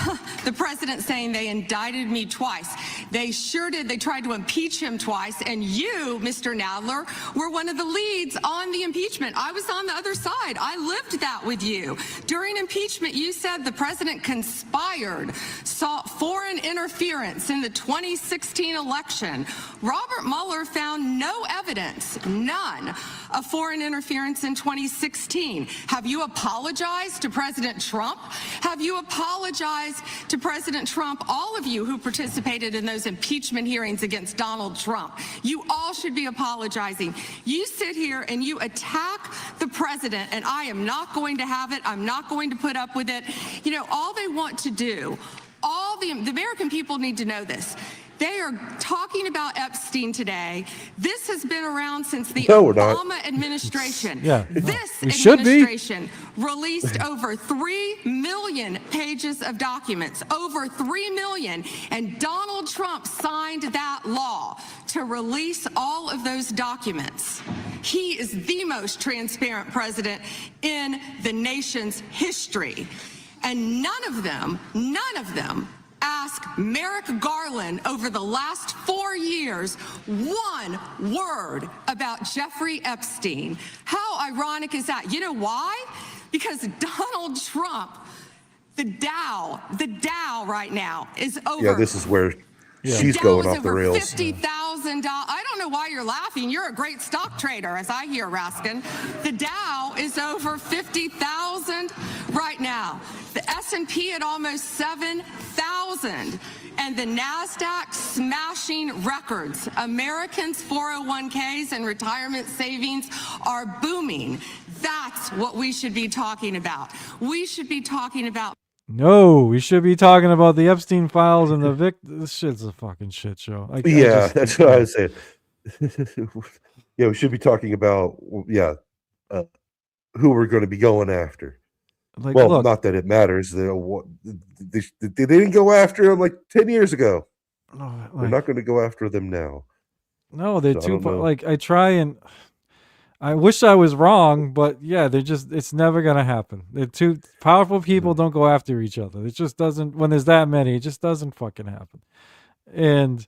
Speaker 8: the president saying they indicted me twice. They sure did. They tried to impeach him twice. And you, Mr. Nadler, were one of the leads on the impeachment. I was on the other side. I lived that with you. During impeachment, you said the president conspired, sought foreign interference in the 2016 election. Robert Mueller found no evidence, none, of foreign interference in 2016. Have you apologized to President Trump? Have you apologized to President Trump, all of you who participated in those impeachment hearings against Donald Trump? You all should be apologizing. You sit here and you attack the president, and I am not going to have it. I'm not going to put up with it. You know, all they want to do, the American people need to know this. They are talking about Epstein today. This has been around since the
Speaker 3: No, we're not.
Speaker 8: Obama administration.
Speaker 2: Yeah,
Speaker 8: This
Speaker 2: we should be.
Speaker 8: administration released over 3 million pages of documents, over 3 million, and Donald Trump signed that law to release all of those documents. He is the most transparent president in the nation's history. And none of them ask Merrick Garland over the last 4 years one word about Jeffrey Epstein. How ironic is that? You know why? Because Donald Trump, the Dow right now is over.
Speaker 3: Yeah, this is where she's
Speaker 8: Dow
Speaker 3: going
Speaker 8: is
Speaker 3: off the
Speaker 8: over
Speaker 3: rails.
Speaker 8: $50,000. I don't know why you're laughing. You're a great stock trader, as I hear, Raskin. The Dow is over 50,000 right now. The S&P at almost 7,000. And the NASDAQ smashing records. Americans' 401ks and retirement savings are booming. That's what we should be talking about. We should be talking about.
Speaker 2: No, we should be talking about the Epstein files and the This shit's a fucking shit show.
Speaker 3: Yeah, that's what I was saying. Yeah, we should be talking about who we're going to be going after.
Speaker 2: Like,
Speaker 3: well,
Speaker 2: look,
Speaker 3: not that it matters. They didn't go after them like 10 years ago. They're not going to go after them now.
Speaker 2: No, they're
Speaker 3: So I
Speaker 2: too
Speaker 3: don't know.
Speaker 2: like I try and I wish I was wrong, but yeah, it's never gonna happen. They're too powerful people don't go after each other. It just doesn't when there's that many, it just doesn't fucking happen. And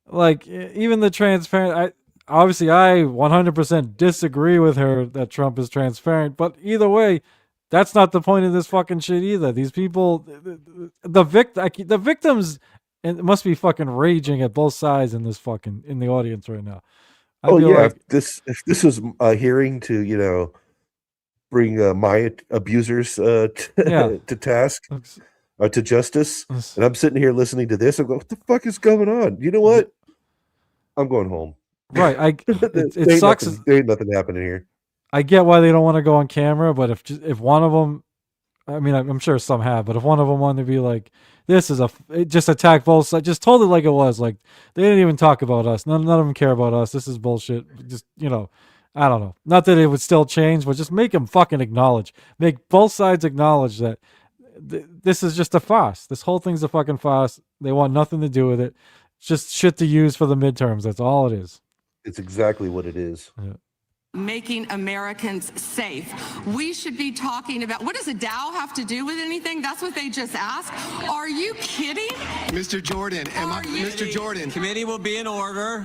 Speaker 2: like even the transparent I 100% disagree with her that Trump is transparent, but either way, that's not the point of this fucking shit either. These people the victims and it must be fucking raging at both sides in the audience right now. I
Speaker 3: Oh
Speaker 2: feel
Speaker 3: yeah,
Speaker 2: like-
Speaker 3: if this was a hearing to bring my abusers to task to justice, and I'm sitting here listening to this, I'm going, what the fuck is going on? You know what? I'm going home.
Speaker 2: Right, it
Speaker 3: Ain't
Speaker 2: sucks.
Speaker 3: There ain't nothing happening here.
Speaker 2: I get why they don't want to go on camera, but if one of them, I mean, I'm sure some have, but if one of them wanted to be like, this is just attack both sides, just told it like it was, like they didn't even talk about us. None of them care about us. This is bullshit. Just, I don't know. Not that it would still change, but just make them fucking make both sides acknowledge that this is just a farce. This whole thing's a fucking farce. They want nothing to do with it. It's just shit to use for the midterms. That's all it is.
Speaker 3: It's exactly what it is.
Speaker 2: Yeah.
Speaker 8: Making Americans safe. We should be talking about, what does a Dow have to do with anything? That's what they just asked. Are you kidding?
Speaker 13: Mr. Jordan, Mr. Jordan.
Speaker 9: Committee will be in order.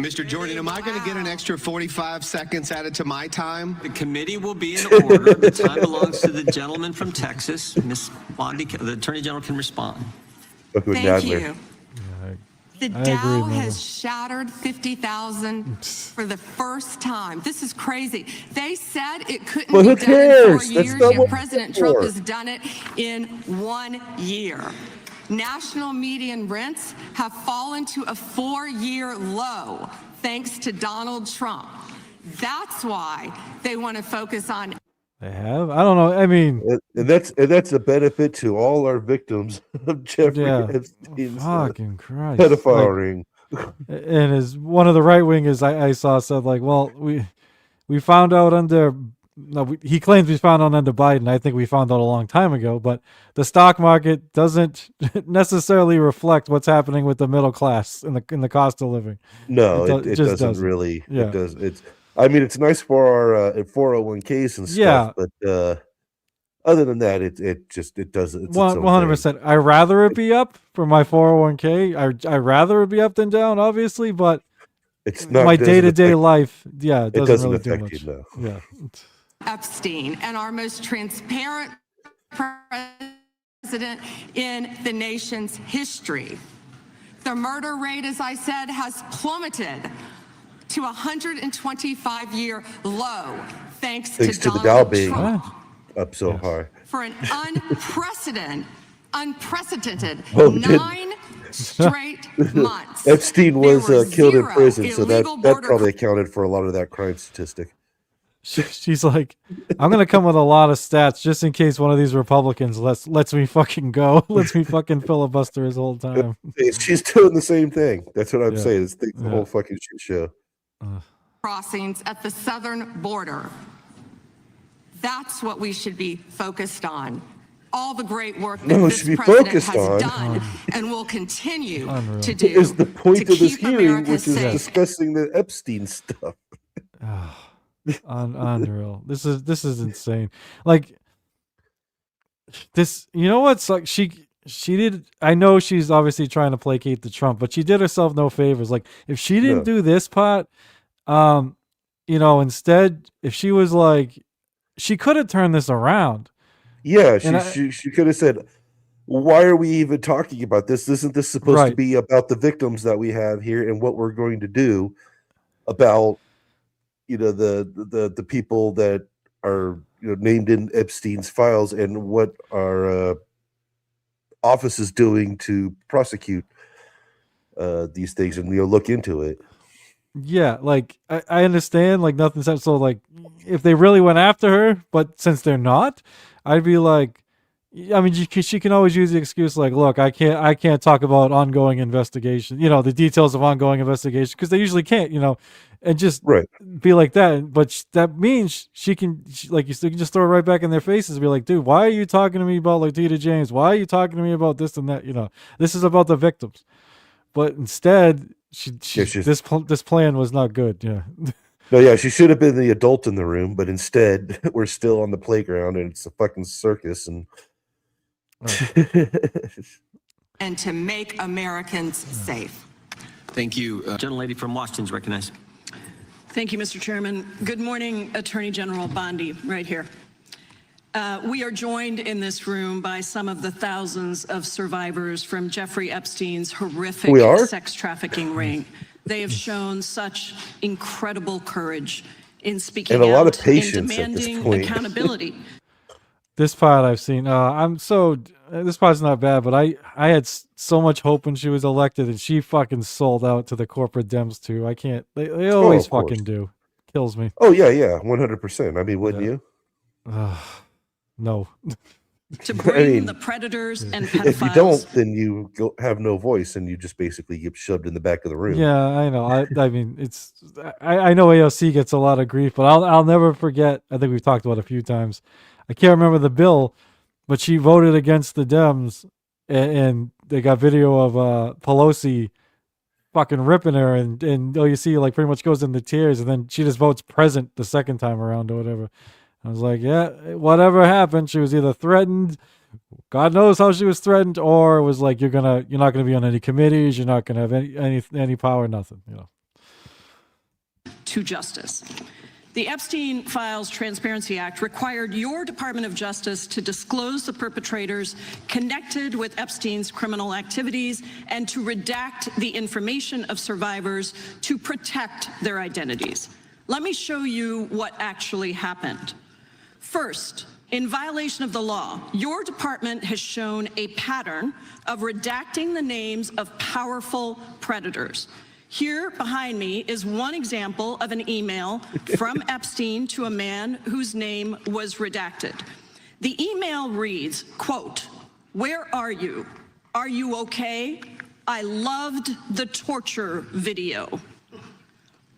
Speaker 13: Mr. Jordan, am I going to get an extra 45 seconds added to my time?
Speaker 9: The committee will be in order. The time belongs to the gentleman from Texas. Ms. Bondi, the Attorney General can respond.
Speaker 8: Thank you. The
Speaker 2: I agree,
Speaker 8: Dow
Speaker 2: Mother.
Speaker 8: has shattered 50,000 for the first time. This is crazy. They said it couldn't
Speaker 3: Well,
Speaker 8: be
Speaker 3: who
Speaker 8: done in 4
Speaker 3: cares? That's
Speaker 8: years,
Speaker 3: not
Speaker 8: yet
Speaker 3: what
Speaker 8: President
Speaker 3: it's
Speaker 8: Trump
Speaker 3: for.
Speaker 8: has done it in 1 year. National median rents have fallen to a 4-year low thanks to Donald Trump. That's why they want to focus on.
Speaker 2: They have. I don't know. I mean,
Speaker 3: And that's a benefit to all our victims of Jeffrey
Speaker 2: yeah.
Speaker 3: Epstein's
Speaker 2: Fucking Christ.
Speaker 3: pedophile
Speaker 2: Like,
Speaker 3: ring.
Speaker 2: and as one of the right wingers I saw said, like, well, we found out under. No, he claims we found out under Biden. I think we found out a long time ago, but the stock market doesn't necessarily reflect what's happening with the middle class in the cost of living.
Speaker 3: No,
Speaker 2: It
Speaker 3: it
Speaker 2: just
Speaker 3: doesn't really.
Speaker 2: Yeah.
Speaker 3: It does. I mean, it's nice for our 401ks and stuff, but other than that, it doesn't. It's its own thing.
Speaker 2: 100%. I rather it be up for my 401k. I rather it be up than down, obviously, but
Speaker 3: It's not
Speaker 2: my
Speaker 3: doesn't
Speaker 2: day-to-day
Speaker 3: affect-
Speaker 2: life. Yeah, it doesn't really do
Speaker 3: affect
Speaker 2: much.
Speaker 3: you, no.
Speaker 2: Yeah.
Speaker 8: Epstein and our most transparent president in the nation's history. The murder rate, as I said, has plummeted to a 125-year low thanks
Speaker 3: Thanks
Speaker 8: to
Speaker 3: to the
Speaker 8: Donald
Speaker 3: Dow being
Speaker 8: Trump.
Speaker 3: up so high.
Speaker 8: For an unprecedented
Speaker 3: Oh, did-
Speaker 8: 9 straight months.
Speaker 3: Epstein
Speaker 8: There
Speaker 3: was
Speaker 8: were
Speaker 3: killed in
Speaker 8: 0
Speaker 3: prison, so that
Speaker 8: illegal border
Speaker 3: probably accounted for a lot of that crime statistic.
Speaker 2: She's like, I'm gonna come with a lot of stats just in case one of these Republicans lets me fucking go, lets me fucking filibuster his whole time.
Speaker 3: She's doing the same thing. That's what I'm
Speaker 2: Yeah.
Speaker 3: saying. It's the
Speaker 2: Yeah.
Speaker 3: whole fucking shit show.
Speaker 8: crossings at the southern border. That's what we should be focused on. All the great work that
Speaker 3: No, it
Speaker 8: this
Speaker 3: should be
Speaker 8: president
Speaker 3: focused
Speaker 8: has
Speaker 3: on-
Speaker 8: done and will continue
Speaker 2: Unreal.
Speaker 8: to do
Speaker 3: Is the point
Speaker 8: to
Speaker 3: of this
Speaker 8: keep
Speaker 3: hearing,
Speaker 8: America
Speaker 3: which is
Speaker 8: safe.
Speaker 3: discussing the Epstein stuff.
Speaker 2: Unreal. This is insane. Like this, you know what's like she did. I know she's obviously trying to placate the Trump, but she did herself no favors. Like if she didn't
Speaker 3: No.
Speaker 2: do this part, instead, if she was like, she could have turned this around.
Speaker 3: Yeah,
Speaker 2: And
Speaker 3: she could have said, "Why are we even talking about this? Isn't this supposed to
Speaker 2: Right.
Speaker 3: be about the victims that we have here and what we're going to do about the people that are named in Epstein's files and what our office is doing to prosecute these things and look into it."
Speaker 2: Yeah, like I understand, like nothing's so like if they really went after her, but since they're not, I'd be like, I mean, she can always use the excuse like, look, I can't talk about ongoing investigation, the details of ongoing investigation because they usually can't, and just
Speaker 3: Right.
Speaker 2: be like that. But that means she can, like you can just throw it right back in their faces and be like, dude, why are you talking to me about Letitia James? Why are you talking to me about this and that? This is about the victims. But instead, this plan was not good. Yeah.
Speaker 3: No, yeah, she should have been the adult in the room, but instead we're still on the playground and it's a fucking circus and
Speaker 8: And to make Americans safe.
Speaker 13: Thank you.
Speaker 9: Gentlelady from Washington is recognized.
Speaker 14: Thank you, Mr. Chairman. Good morning, Attorney General Bondi, right here. We are joined in this room by some of the thousands of survivors from Jeffrey Epstein's horrific
Speaker 3: We are?
Speaker 14: sex trafficking ring. They have shown such incredible courage in speaking
Speaker 3: And a lot of
Speaker 14: out
Speaker 3: patience
Speaker 14: and
Speaker 3: at this
Speaker 14: demanding
Speaker 3: point.
Speaker 14: accountability.
Speaker 2: This part I've seen. This part's not bad, but I had so much hope when she was elected, and she fucking sold out to the corporate Dems too. I can't. They always
Speaker 3: of course.
Speaker 2: fucking do. Kills me.
Speaker 3: Oh yeah, 100%. I mean, wouldn't you?
Speaker 2: No.
Speaker 14: To bring
Speaker 3: mean,
Speaker 14: the predators and
Speaker 3: If you
Speaker 14: pedophiles.
Speaker 3: don't, then you have no voice and you just basically get shoved in the back of the room.
Speaker 2: Yeah, I know. I mean, it's. I know AOC gets a lot of grief, but I'll never forget. I think we've talked about it a few times. I can't remember the bill, but she voted against the Dems, and they got video of Pelosi fucking ripping her, and AOC like pretty much goes into tears, and then she just votes present the second time around or whatever. I was like, yeah, whatever happened, she was either threatened, God knows how she was threatened, or it was like you're not gonna be on any committees, you're not gonna have any power, nothing.
Speaker 14: to justice. The Epstein Files Transparency Act required your Department of Justice to disclose the perpetrators connected with Epstein's criminal activities and to redact the information of survivors to protect their identities. Let me show you what actually happened. First, in violation of the law, your department has shown a pattern of redacting the names of powerful predators. Here behind me is one example of an email from Epstein to a man whose name was redacted. The email reads, quote, "Where are you? Are you okay? I loved the torture video."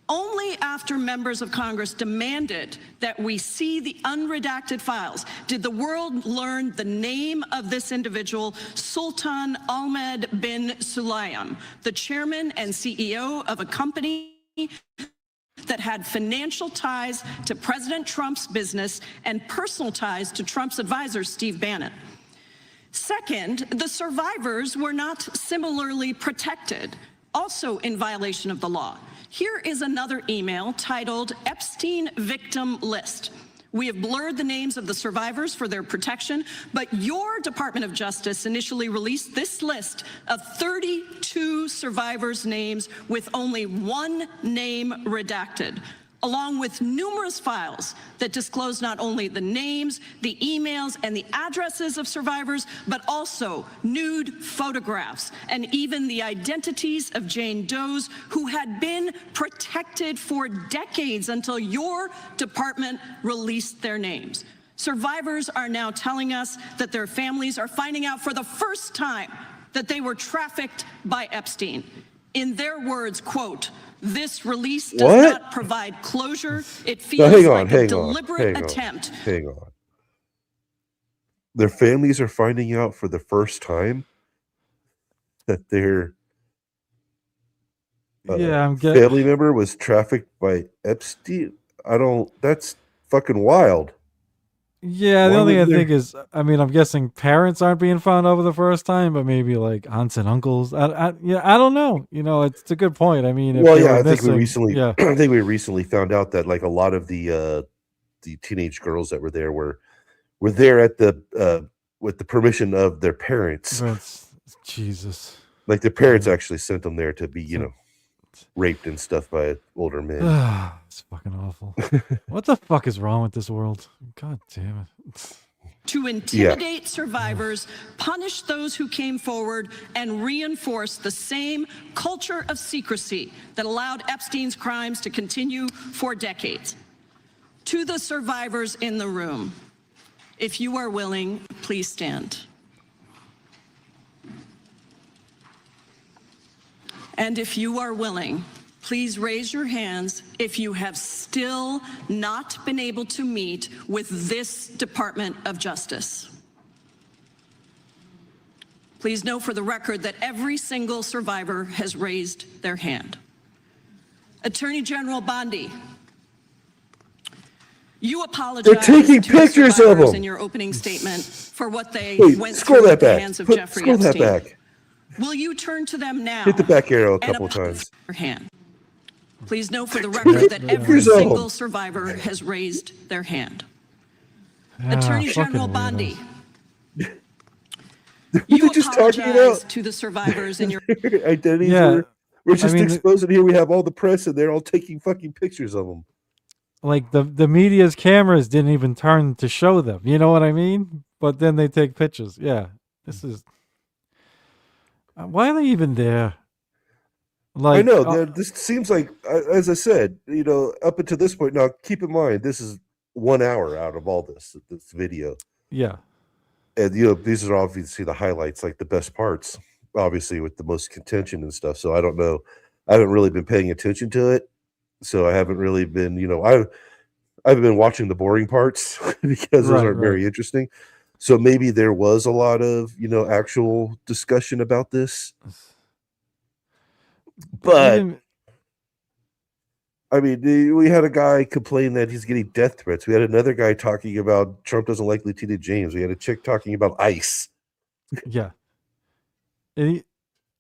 Speaker 14: Only after members of Congress demanded that we see the unredacted files did the world learn the name of this individual, Sultan Ahmed bin Sulayem, the chairman and CEO of a company that had financial ties to President Trump's business and personal ties to Trump's advisor, Steve Bannon. Second, the survivors were not similarly protected, also in violation of the law. Here is another email titled Epstein Victim List. We have blurred the names of the survivors for their protection, but your Department of Justice initially released this list of 32 survivors' names with only one name redacted, along with numerous files that disclose not only the names, the emails, and the addresses of survivors, but also nude photographs and even the identities of Jane Does who had been protected for decades until your department released their names. Survivors are now telling us that their families are finding out for the first time that they were trafficked by Epstein. In their words, quote, "This release does not provide closure. It feels like a deliberate attempt."
Speaker 3: Hang on. Their families are finding out for the first time that their family member was trafficked by Epstein. That's fucking wild.
Speaker 2: Yeah, the only thing I think is, I mean, I'm guessing parents aren't being found out for the first time, but maybe like aunts and uncles. I don't know. You know, it's a good point. I mean, if
Speaker 3: I think we recently, I think we recently found out that like a lot of the teenage girls that were there were there at the with the permission of their parents.
Speaker 2: Jesus,
Speaker 3: like their parents actually sent them there to be, you know, raped and stuff by older men.
Speaker 2: It's fucking awful. What the fuck is wrong with this world? God damn it.
Speaker 14: To intimidate survivors, punish those who came forward, and reinforce the same culture of secrecy that allowed Epstein's crimes to continue for decades. To the survivors in the room, if you are willing, please stand. And if you are willing, please raise your hands if you have still not been able to meet with this Department of Justice. Please know for the record that every single survivor has raised their hand. Attorney General Bondi, you apologized
Speaker 3: taking
Speaker 14: to
Speaker 3: pictures
Speaker 14: the
Speaker 3: of
Speaker 14: survivors
Speaker 3: them.
Speaker 14: in your opening statement for what they
Speaker 3: Wait,
Speaker 14: went
Speaker 3: scroll
Speaker 14: through
Speaker 3: that
Speaker 14: at the
Speaker 3: back.
Speaker 14: hands of
Speaker 3: Put-
Speaker 14: Jeffrey
Speaker 3: scroll that
Speaker 14: Epstein.
Speaker 3: back.
Speaker 14: Will you turn to them now?
Speaker 3: Hit the back arrow a
Speaker 14: and
Speaker 3: couple times.
Speaker 14: your hand. Please know for the record that every
Speaker 3: Pictures of
Speaker 14: single
Speaker 3: them.
Speaker 14: survivor has raised their hand.
Speaker 2: Ah,
Speaker 14: Attorney
Speaker 2: fucking
Speaker 14: General
Speaker 2: weirdos.
Speaker 14: Bondi,
Speaker 3: What
Speaker 14: you
Speaker 3: they just talking
Speaker 14: apologize
Speaker 3: about?
Speaker 14: to the survivors in your
Speaker 3: Identities
Speaker 2: Yeah,
Speaker 3: were just
Speaker 2: I mean,
Speaker 3: exposed, and here we have all the press, and they're all taking fucking pictures of them.
Speaker 2: like the media's cameras didn't even turn to show them. You know what I mean? But then they take pictures. Yeah, this is. Why are they even there? Like
Speaker 3: I know this seems like, as I said, you know, up until this point. Now, keep in mind, this is 1 hour out of all this video,
Speaker 2: yeah,
Speaker 3: and you know, these are obviously the highlights, like the best parts, obviously with the most contention and stuff. So I don't know, I haven't really been paying attention to it, so I haven't really been, you know, I've been watching the boring parts because those aren't very interesting. So maybe there was a lot of, you know, actual discussion about this. But I mean, we had a guy complain that he's getting death threats. We had another guy talking about Trump doesn't like Latina James. We had a chick talking about ICE.
Speaker 2: yeah. And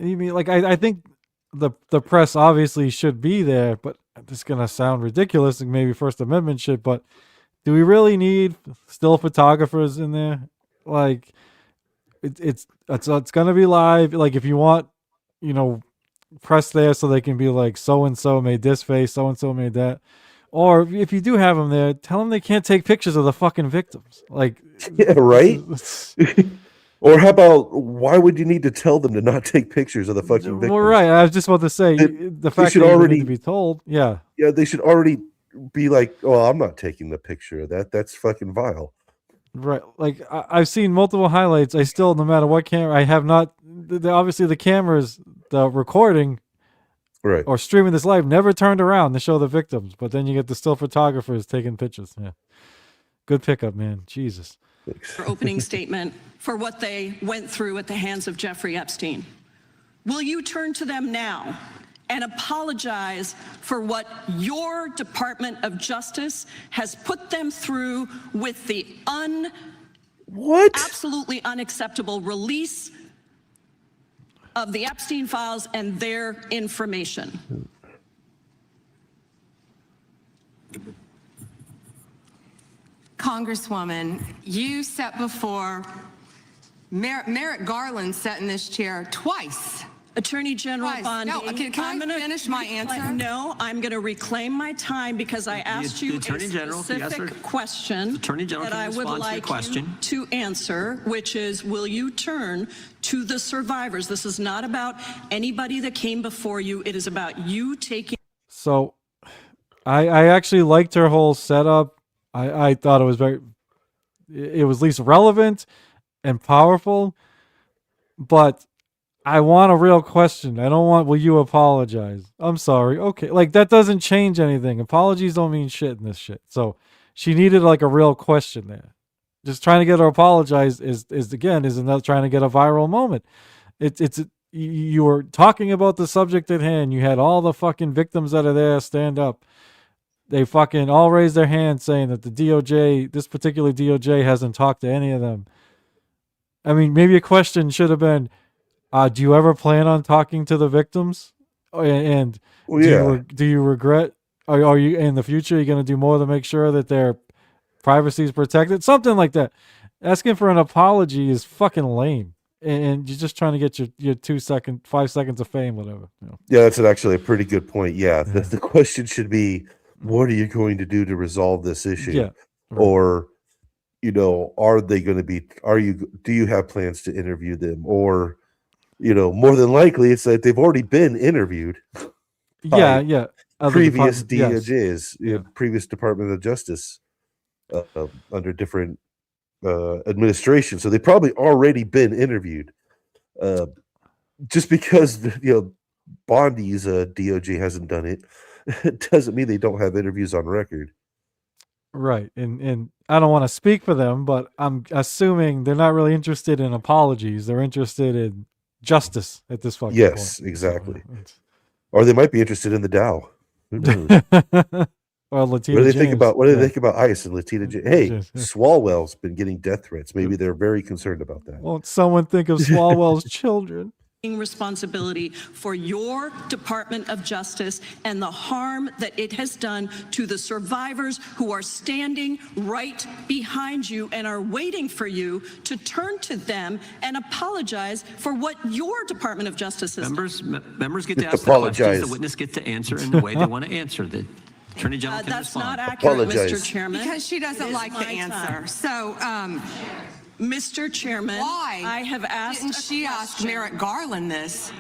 Speaker 2: you mean like I think the press obviously should be there, but this is gonna sound ridiculous and maybe First Amendment shit, but do we really need still photographers in there? Like, it's gonna be live. Like, if you want, press there so they can be like, so and so made this face, so and so made that. Or if you do have them there, tell them they can't take pictures of the fucking victims. Like,
Speaker 3: yeah, right. Or how about, why would you need to tell them to not take pictures of the fucking victims?
Speaker 2: Well, right. I was just about to say, the fact
Speaker 3: should
Speaker 2: that you
Speaker 3: already
Speaker 2: need to be told. Yeah.
Speaker 3: Yeah, they should already be like, oh, I'm not taking the picture of that. That's fucking vile.
Speaker 2: Right. Like, I've seen multiple highlights. I still, no matter what camera, I have not, obviously the cameras, the recording
Speaker 3: right,
Speaker 2: or streaming this live never turned around to show the victims. But then you get the still photographers taking pictures. Yeah. Good pickup, man. Jesus.
Speaker 14: Your opening statement for what they went through at the hands of Jeffrey Epstein. Will you turn to them now and apologize for what your Department of Justice has put them through with the absolutely unacceptable release of the Epstein files and their information?
Speaker 8: Congresswoman, you sat before Merrick Garland sat in this chair twice.
Speaker 14: Attorney General
Speaker 8: Twice.
Speaker 14: Bondi.
Speaker 8: No, can I finish my answer?
Speaker 14: No, I'm going to reclaim my time because I asked you a specific question that I would like you to answer, which is, will you turn to the survivors? This is not about anybody that came before you. It is about you taking.
Speaker 2: So I actually liked her whole setup. I thought it was it was at least relevant and powerful, but I want a real question. I don't want, will you apologize? I'm sorry. Okay. Like, that doesn't change anything. Apologies don't mean shit in this shit. So she needed like a real question there. Just trying to get her apologize is another trying to get a viral moment. You were talking about the subject at hand. You had all the fucking victims that are there stand up. They fucking all raised their hands saying that the DOJ, this particular DOJ, hasn't talked to any of them. I mean, maybe a question should have been, do you ever plan on talking to the victims? And do you regret, are you in the future, you're going to do more to make sure that their privacy is protected? Something like that. Asking for an apology is fucking lame. And you're just trying to get your 5 seconds of fame, whatever.
Speaker 3: Yeah, that's actually a pretty good point. Yeah. The question should be, what are you going to do to resolve this issue?
Speaker 2: Yeah. Right.
Speaker 3: Or, are they going to be, do you have plans to interview them? Or, more than likely it's that they've already been interviewed.
Speaker 2: Yeah.
Speaker 3: Previous DOJs, previous Department of Justice under different administration. So they've probably already been interviewed. Just because, Bondi's DOJ hasn't done it, it doesn't mean they don't have interviews on record.
Speaker 2: Right. And I don't want to speak for them, but I'm assuming they're not really interested in apologies. They're interested in justice at this fucking point.
Speaker 3: Yes, exactly. Or they might be interested in the Dow. Who knows?
Speaker 2: Or Latina
Speaker 3: what do they
Speaker 2: James.
Speaker 3: think about they think about ICE and Latina James? Hey, Swalwell's been getting death threats. Maybe they're very concerned about that.
Speaker 2: Won't someone think of Swalwell's children?
Speaker 14: Responsibility for your Department of Justice and the harm that it has done to the survivors who are standing right behind you and are waiting for you to turn to them and apologize for what your Department of Justice has done.
Speaker 9: Members get to ask the questions, the witness get to answer in the way they want to answer. The Attorney General can
Speaker 14: that's
Speaker 9: respond.
Speaker 14: Not accurate,
Speaker 3: Apologize.
Speaker 14: Mr. Chairman.
Speaker 8: Because she doesn't like the answer. So,
Speaker 14: Mr. Chairman,
Speaker 8: why
Speaker 14: I have asked.
Speaker 8: Didn't she ask Merrick Garland this?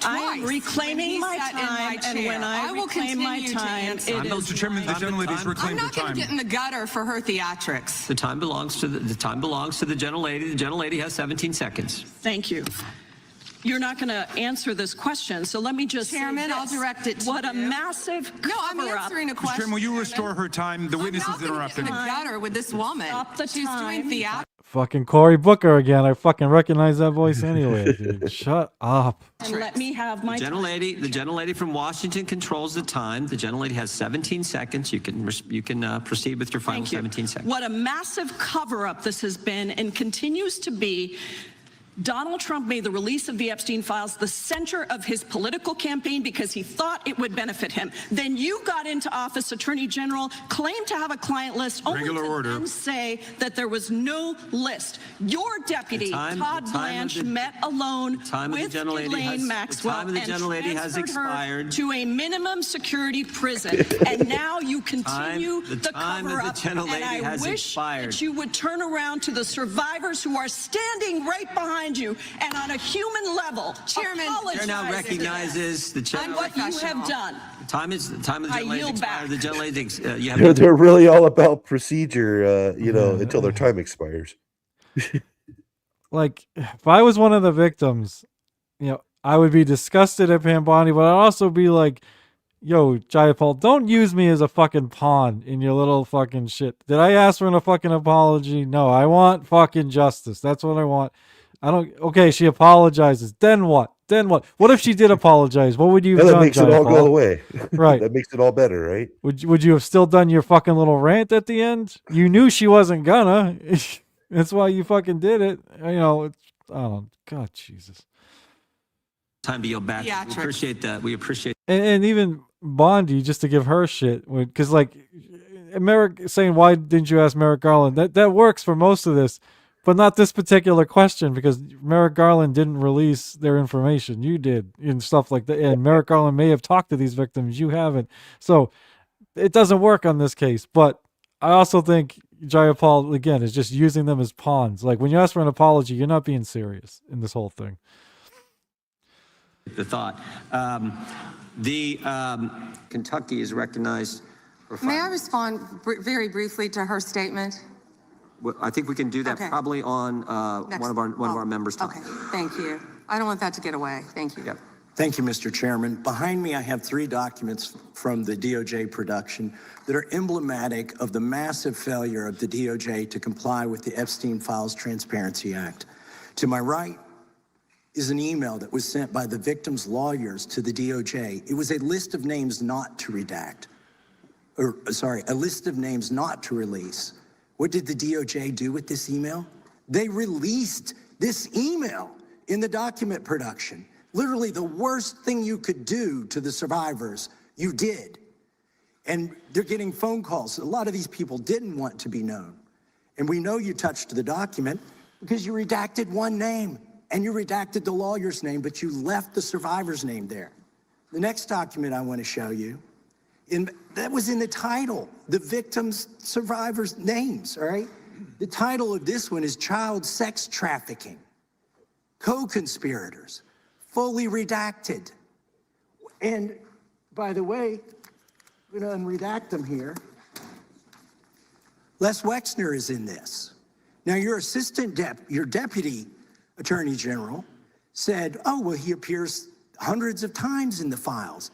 Speaker 14: I am reclaiming my time, and when I reclaim my time,
Speaker 6: Mr. Chairman, the gentlelady's reclaimed her time.
Speaker 8: I'm not going to get in the gutter for her theatrics.
Speaker 9: The time belongs to the gentlelady. The gentlelady has 17 seconds.
Speaker 14: Thank you. You're not going to answer this question, so let me just
Speaker 8: Chairman, I'll direct it to
Speaker 14: what
Speaker 8: you.
Speaker 14: A massive
Speaker 8: No, I'm
Speaker 14: cover-up.
Speaker 8: answering a question.
Speaker 6: Chairman, will you restore her time? The witness is interrupting.
Speaker 8: I'm not going to get in the gutter with this woman.
Speaker 14: Stop the
Speaker 8: She's
Speaker 14: time.
Speaker 8: doing theatrics.
Speaker 2: Fucking Cory Booker again. I fucking recognize that voice anyway, dude. Shut up.
Speaker 14: And let me have my
Speaker 9: The gentlelady from Washington controls the time. The gentlelady has 17 seconds. You can proceed with your final 17 seconds.
Speaker 14: What a massive cover-up this has been and continues to be. Donald Trump made the release of the Epstein files the center of his political campaign because he thought it would benefit him. Then you got into office, Attorney General, claimed to have a client list, only to then say that there was no list. Your deputy, Todd Blanche, met alone with Ghislaine Maxwell and transferred her to a minimum security prison. And now you continue the cover-up. And I wish that you would turn around to the survivors who are standing right behind you and on a human level,
Speaker 8: Chairman,
Speaker 9: Chair now recognizes the chair.
Speaker 14: what you have done.
Speaker 9: The time of the gentlelady
Speaker 14: yield
Speaker 9: expired. The gentlelady, you
Speaker 3: They're,
Speaker 9: have
Speaker 3: they're really all about procedure, until their time expires.
Speaker 2: Like, if I was one of the victims, I would be disgusted at Pam Bondi, but I'd also be like, yo, Jayapal, don't use me as a fucking pawn in your little fucking shit. Did I ask for a fucking apology? No, I want fucking justice. That's what I want. Okay, she apologizes. Then what? What if she did apologize? What would you have
Speaker 3: That
Speaker 2: done,
Speaker 3: makes it all go away.
Speaker 2: Right.
Speaker 3: That makes it all better, right?
Speaker 2: Would you have still done your fucking little rant at the end? You knew she wasn't gonna. That's why you fucking did it. I don't know. God, Jesus.
Speaker 9: time to yield back. We appreciate that. We appreciate.
Speaker 2: And even Bondi, just to give her shit, because like Merrick saying, why didn't you ask Merrick Garland? That works for most of this, but not this particular question, because Merrick Garland didn't release their information. You did, and stuff like that. And Merrick Garland may have talked to these victims. You haven't. So it doesn't work on this case. But I also think Jayapal, again, is just using them as pawns. Like, when you ask for an apology, you're not being serious in this whole thing.
Speaker 9: The thought. Kentucky is recognized.
Speaker 8: May I respond very briefly to her statement?
Speaker 9: Well, I think we can do that probably on one of our members' time.
Speaker 8: Okay, thank you. I don't want that to get away. Thank you.
Speaker 9: Yep.
Speaker 15: Thank you, Mr. Chairman. Behind me, I have 3 documents from the DOJ production that are emblematic of the massive failure of the DOJ to comply with the Epstein Files Transparency Act. To my right is an email that was sent by the victims' lawyers to the DOJ. It was a list of names not to redact, a list of names not to release. What did the DOJ do with this email? They released this email in the document production. Literally the worst thing you could do to the survivors, you did. And they're getting phone calls. A lot of these people didn't want to be known. And we know you touched the document because you redacted one name and you redacted the lawyer's name, but you left the survivor's name there. The next document I want to show you, that was in the title, the victims' survivors' names, all right? The title of this one is Child Sex Trafficking, Co-Conspirators, fully redacted. And by the way, I'm going to unredact them here. Les Wexner is in this. Now, your your deputy attorney general said, oh, well, he appears hundreds of times in the files,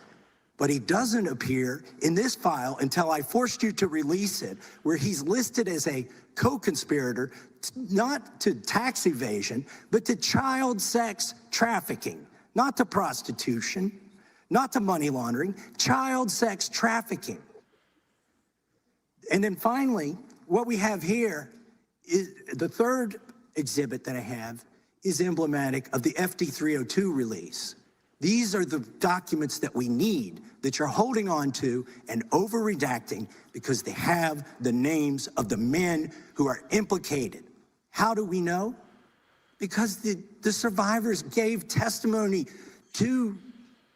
Speaker 15: but he doesn't appear in this file until I forced you to release it, where he's listed as a co-conspirator, not to tax evasion, but to child sex trafficking, not to prostitution, not to money laundering, child sex trafficking. And then finally, what we have here is the third exhibit that I have is emblematic of the FD 302 release. These are the documents that we need, that you're holding on to and over-redacting because they have the names of the men who are implicated. How do we know? Because the survivors gave testimony to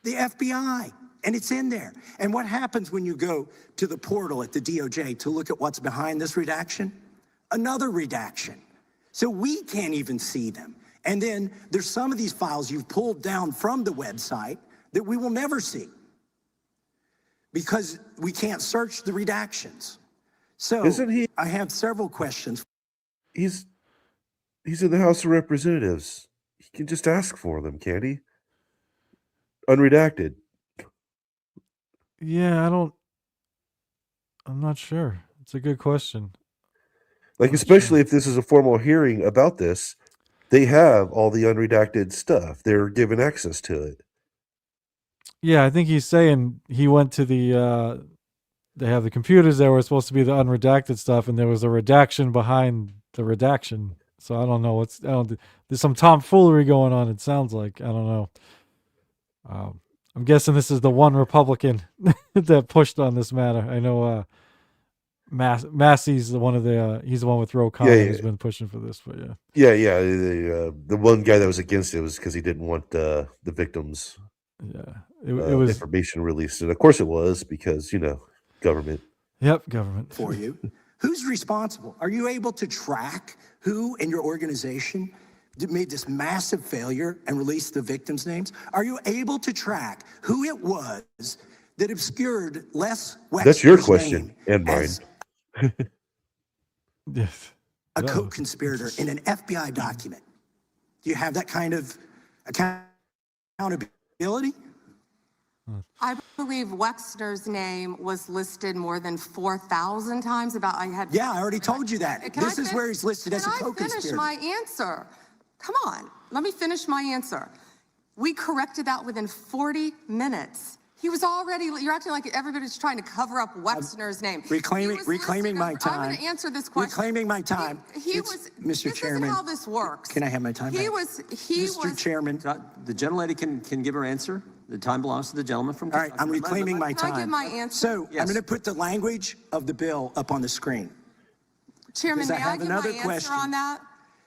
Speaker 15: the FBI, and it's in there. And what happens when you go to the portal at the DOJ to look at what's behind this redaction? Another redaction. So we can't even see them. And then there's some of these files you've pulled down from the website that we will never see because we can't search the redactions. So I have several questions.
Speaker 3: He's in the House of Representatives. He can just ask for them, can't he? Unredacted.
Speaker 2: Yeah, I'm not sure. It's a good question.
Speaker 3: Like, especially if this is a formal hearing about this, they have all the unredacted stuff. They're given access to it.
Speaker 2: Yeah, I think he's saying he went to the, they have the computers there were supposed to be the unredacted stuff, and there was a redaction behind the redaction. So I don't know there's some tomfoolery going on. It sounds like, I don't know. I'm guessing this is the one Republican that pushed on this matter. I know Massey's he's the one with Ro Khanna who's been pushing for this, but
Speaker 3: Yeah. The one guy that was against it was because he didn't want the victims'
Speaker 2: it was
Speaker 3: information released, and of course it was because government.
Speaker 2: Yep, government.
Speaker 15: For you. Who's responsible? Are you able to track who in your organization made this massive failure and released the victims' names? Are you able to track who it was that obscured Les Wexler's
Speaker 3: That's your question
Speaker 15: name
Speaker 3: and mine.
Speaker 15: as
Speaker 2: Yes.
Speaker 15: a co-conspirator in an FBI document? Do you have that kind of accountability?
Speaker 8: I believe Wexner's name was listed more than 4,000 times.
Speaker 15: Yeah, I already told you that. This is where he's listed as a
Speaker 8: Can I finish
Speaker 15: co-conspirator.
Speaker 8: my answer? Come on, let me finish my answer. We corrected that within 40 minutes. He was already, you're acting like everybody's trying to cover up Wexner's name.
Speaker 15: Reclaiming my time.
Speaker 8: I'm going to answer this question.
Speaker 15: Reclaiming my time. Mr. Chairman.
Speaker 8: This is how this works.
Speaker 15: Can I have my time back? Mr. Chairman.
Speaker 9: The gentlelady can give her answer. The time belongs to the gentleman from
Speaker 15: All right, I'm reclaiming my
Speaker 8: Can I give
Speaker 15: time.
Speaker 8: my answer?
Speaker 15: So
Speaker 9: Yes.
Speaker 15: I'm going to put the language of the bill up on the screen.
Speaker 8: Chairman,
Speaker 15: Because
Speaker 8: may
Speaker 15: I
Speaker 8: I
Speaker 15: have
Speaker 8: give my
Speaker 15: another
Speaker 8: answer
Speaker 15: question.
Speaker 8: on that?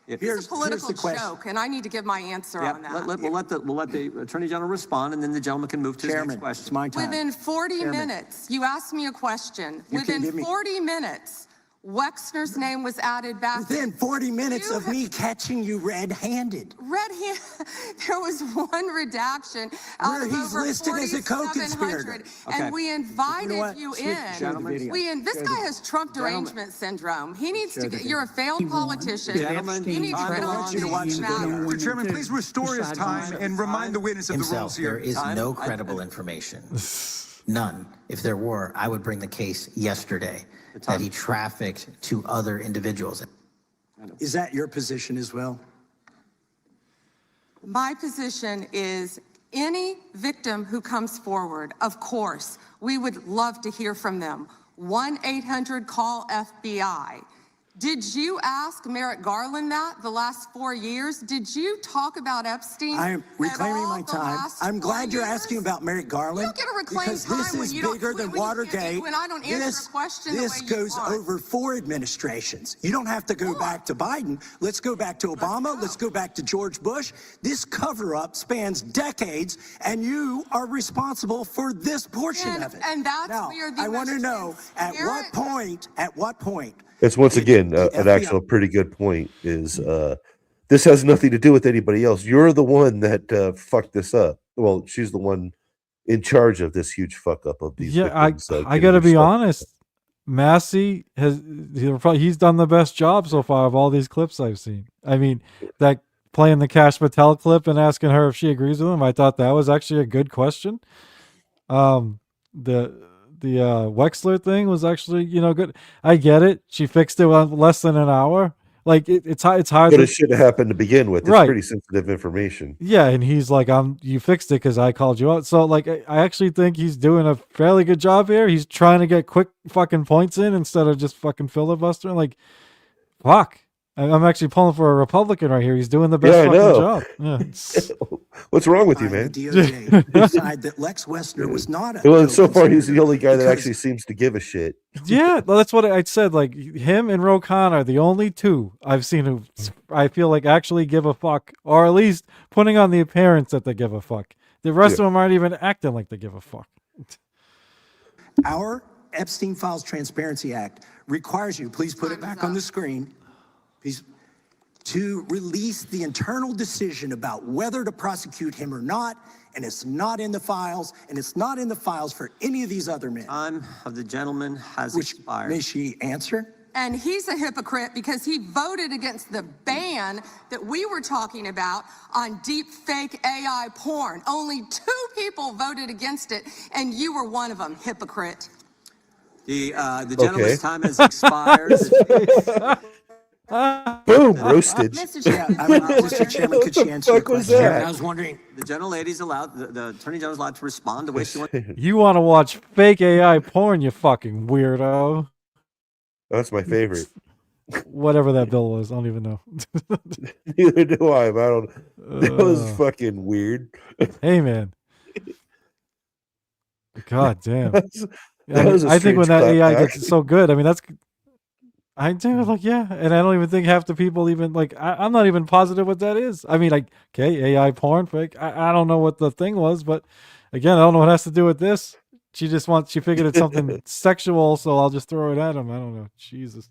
Speaker 15: Here's
Speaker 8: It's a political
Speaker 15: the question.
Speaker 8: joke, and I need to give my answer
Speaker 9: Yeah,
Speaker 8: on that.
Speaker 9: we'll let the Attorney General respond, and then the gentleman can move to his
Speaker 15: Chairman,
Speaker 9: next question.
Speaker 15: it's my time.
Speaker 8: Within 40
Speaker 15: Chairman.
Speaker 8: minutes, you asked me a question.
Speaker 15: You can give
Speaker 8: Within
Speaker 15: me-
Speaker 8: 40 minutes, Wexner's name was added back.
Speaker 15: Within 40 minutes
Speaker 8: You
Speaker 15: of me catching you red-handed.
Speaker 8: There was one redaction out
Speaker 15: Where
Speaker 8: of
Speaker 15: he's
Speaker 8: over
Speaker 15: listed as a
Speaker 8: 4,700,
Speaker 15: co-conspirator.
Speaker 8: and
Speaker 9: Okay.
Speaker 8: we invited
Speaker 15: You know what?
Speaker 8: you
Speaker 15: Show
Speaker 8: in.
Speaker 15: the video.
Speaker 8: This
Speaker 15: Show
Speaker 8: guy
Speaker 15: the-
Speaker 8: has Trump derangement syndrome. He needs to get, you're a failed politician.
Speaker 9: Gentlemen,
Speaker 8: You need to
Speaker 9: I
Speaker 8: get
Speaker 9: want
Speaker 8: on
Speaker 9: you to
Speaker 8: these
Speaker 9: watch the video.
Speaker 8: matters.
Speaker 16: Mr. Chairman, please restore his time and remind the witness of the rules
Speaker 11: There
Speaker 16: here.
Speaker 11: is no credible information. None. If there were, I would bring the case yesterday that he trafficked to other individuals.
Speaker 15: Is that your position as well?
Speaker 8: My position is any victim who comes forward, of course, we would love to hear from them. 1-800-CALL-FBI. Did you ask Merrick Garland that the last 4 years? Did you talk about Epstein?
Speaker 15: I am reclaiming
Speaker 8: at all
Speaker 15: my
Speaker 8: the
Speaker 15: time.
Speaker 8: last
Speaker 15: I'm
Speaker 8: 4
Speaker 15: glad you're
Speaker 8: years?
Speaker 15: asking about Merrick Garland.
Speaker 8: You don't get to reclaim
Speaker 15: because
Speaker 8: time
Speaker 15: this
Speaker 8: when
Speaker 15: is
Speaker 8: you don't-
Speaker 15: bigger than
Speaker 8: when you can't-
Speaker 15: Watergate.
Speaker 8: when I don't answer a question the
Speaker 15: This
Speaker 8: way you
Speaker 15: goes
Speaker 8: want.
Speaker 15: over 4 administrations. You don't have to go back to Biden. Let's go back to Obama. Let's go back to George Bush. This cover-up spans decades, and you are responsible for this portion of it.
Speaker 8: And that's
Speaker 15: now,
Speaker 8: where the
Speaker 15: I want to know at what point
Speaker 3: It's once again an
Speaker 15: FBI
Speaker 3: actual pretty good point. Is this has nothing to do with anybody else? You're the one that fucked this up. Well, she's the one in charge of this huge fuck up of these.
Speaker 2: Yeah,
Speaker 3: victims,
Speaker 2: I
Speaker 3: getting
Speaker 2: got to
Speaker 3: their
Speaker 2: be
Speaker 3: stuff.
Speaker 2: honest. Massey he's done the best job so far of all these clips I've seen. I mean, that playing the Cash Patel clip and asking her if she agrees with him, I thought that was actually a good question. The Wexler thing was actually, good. I get it. She fixed it in less than an hour. Like it's hard.
Speaker 3: But
Speaker 2: to,
Speaker 3: it should have happened to begin with. It's
Speaker 2: Right.
Speaker 3: pretty sensitive information.
Speaker 2: Yeah, and he's like, you fixed it because I called you out. So like, I actually think he's doing a fairly good job here. He's trying to get quick fucking points in instead of just fucking filibustering. Like, fuck. I'm actually pulling for a Republican right here. He's doing the best
Speaker 3: Yeah, I
Speaker 2: fucking
Speaker 3: know.
Speaker 2: job. Yeah.
Speaker 3: What's wrong with you,
Speaker 15: by
Speaker 3: man?
Speaker 15: the DOJ decide that Lex Wessner was not a
Speaker 3: Well, so far he's the only guy that
Speaker 15: because-
Speaker 3: actually seems to give a shit.
Speaker 2: Yeah, well, that's what I said. Like him and Ro Khanna are the only two I've seen who I feel like actually give a fuck, or at least putting on the appearance that they give a fuck. The rest of them aren't even acting like they give a fuck.
Speaker 15: Our Epstein Files Transparency Act requires you, please put it back on the screen, please, to release the internal decision about whether to prosecute him or not, and it's not in the files, and it's not in the files for any of these other men.
Speaker 9: Time of the gentleman has expired.
Speaker 15: May she answer?
Speaker 8: And he's a hypocrite because he voted against the ban that we were talking about on deep fake AI porn. Only 2 people voted against it, and you were one of them, hypocrite.
Speaker 9: The gentleman's time has expired.
Speaker 3: Boom, roasted.
Speaker 8: Mr. Chairman,
Speaker 15: Mr. Chairman, could she answer the
Speaker 3: fuck was
Speaker 15: question?
Speaker 3: that?
Speaker 11: I was wondering,
Speaker 9: The gentlelady's allowed, the Attorney General's allowed to respond the way she wants.
Speaker 2: You want to watch fake AI porn, you fucking weirdo.
Speaker 3: That's my favorite.
Speaker 2: whatever that bill was. I don't even know.
Speaker 3: Neither do I. But I don't. That was fucking weird.
Speaker 2: Hey, man. God damn.
Speaker 3: That was a
Speaker 2: I think when that
Speaker 3: strange
Speaker 2: AI
Speaker 3: clapback.
Speaker 2: gets so good, I mean, I do like, yeah. And I don't even think half the people even like, I'm not even positive what that is. I mean, like, okay, AI porn, fake. I don't know what the thing was, but again, I don't know what it has to do with this. She figured it's something sexual, so I'll just throw it at him. I don't know. Jesus.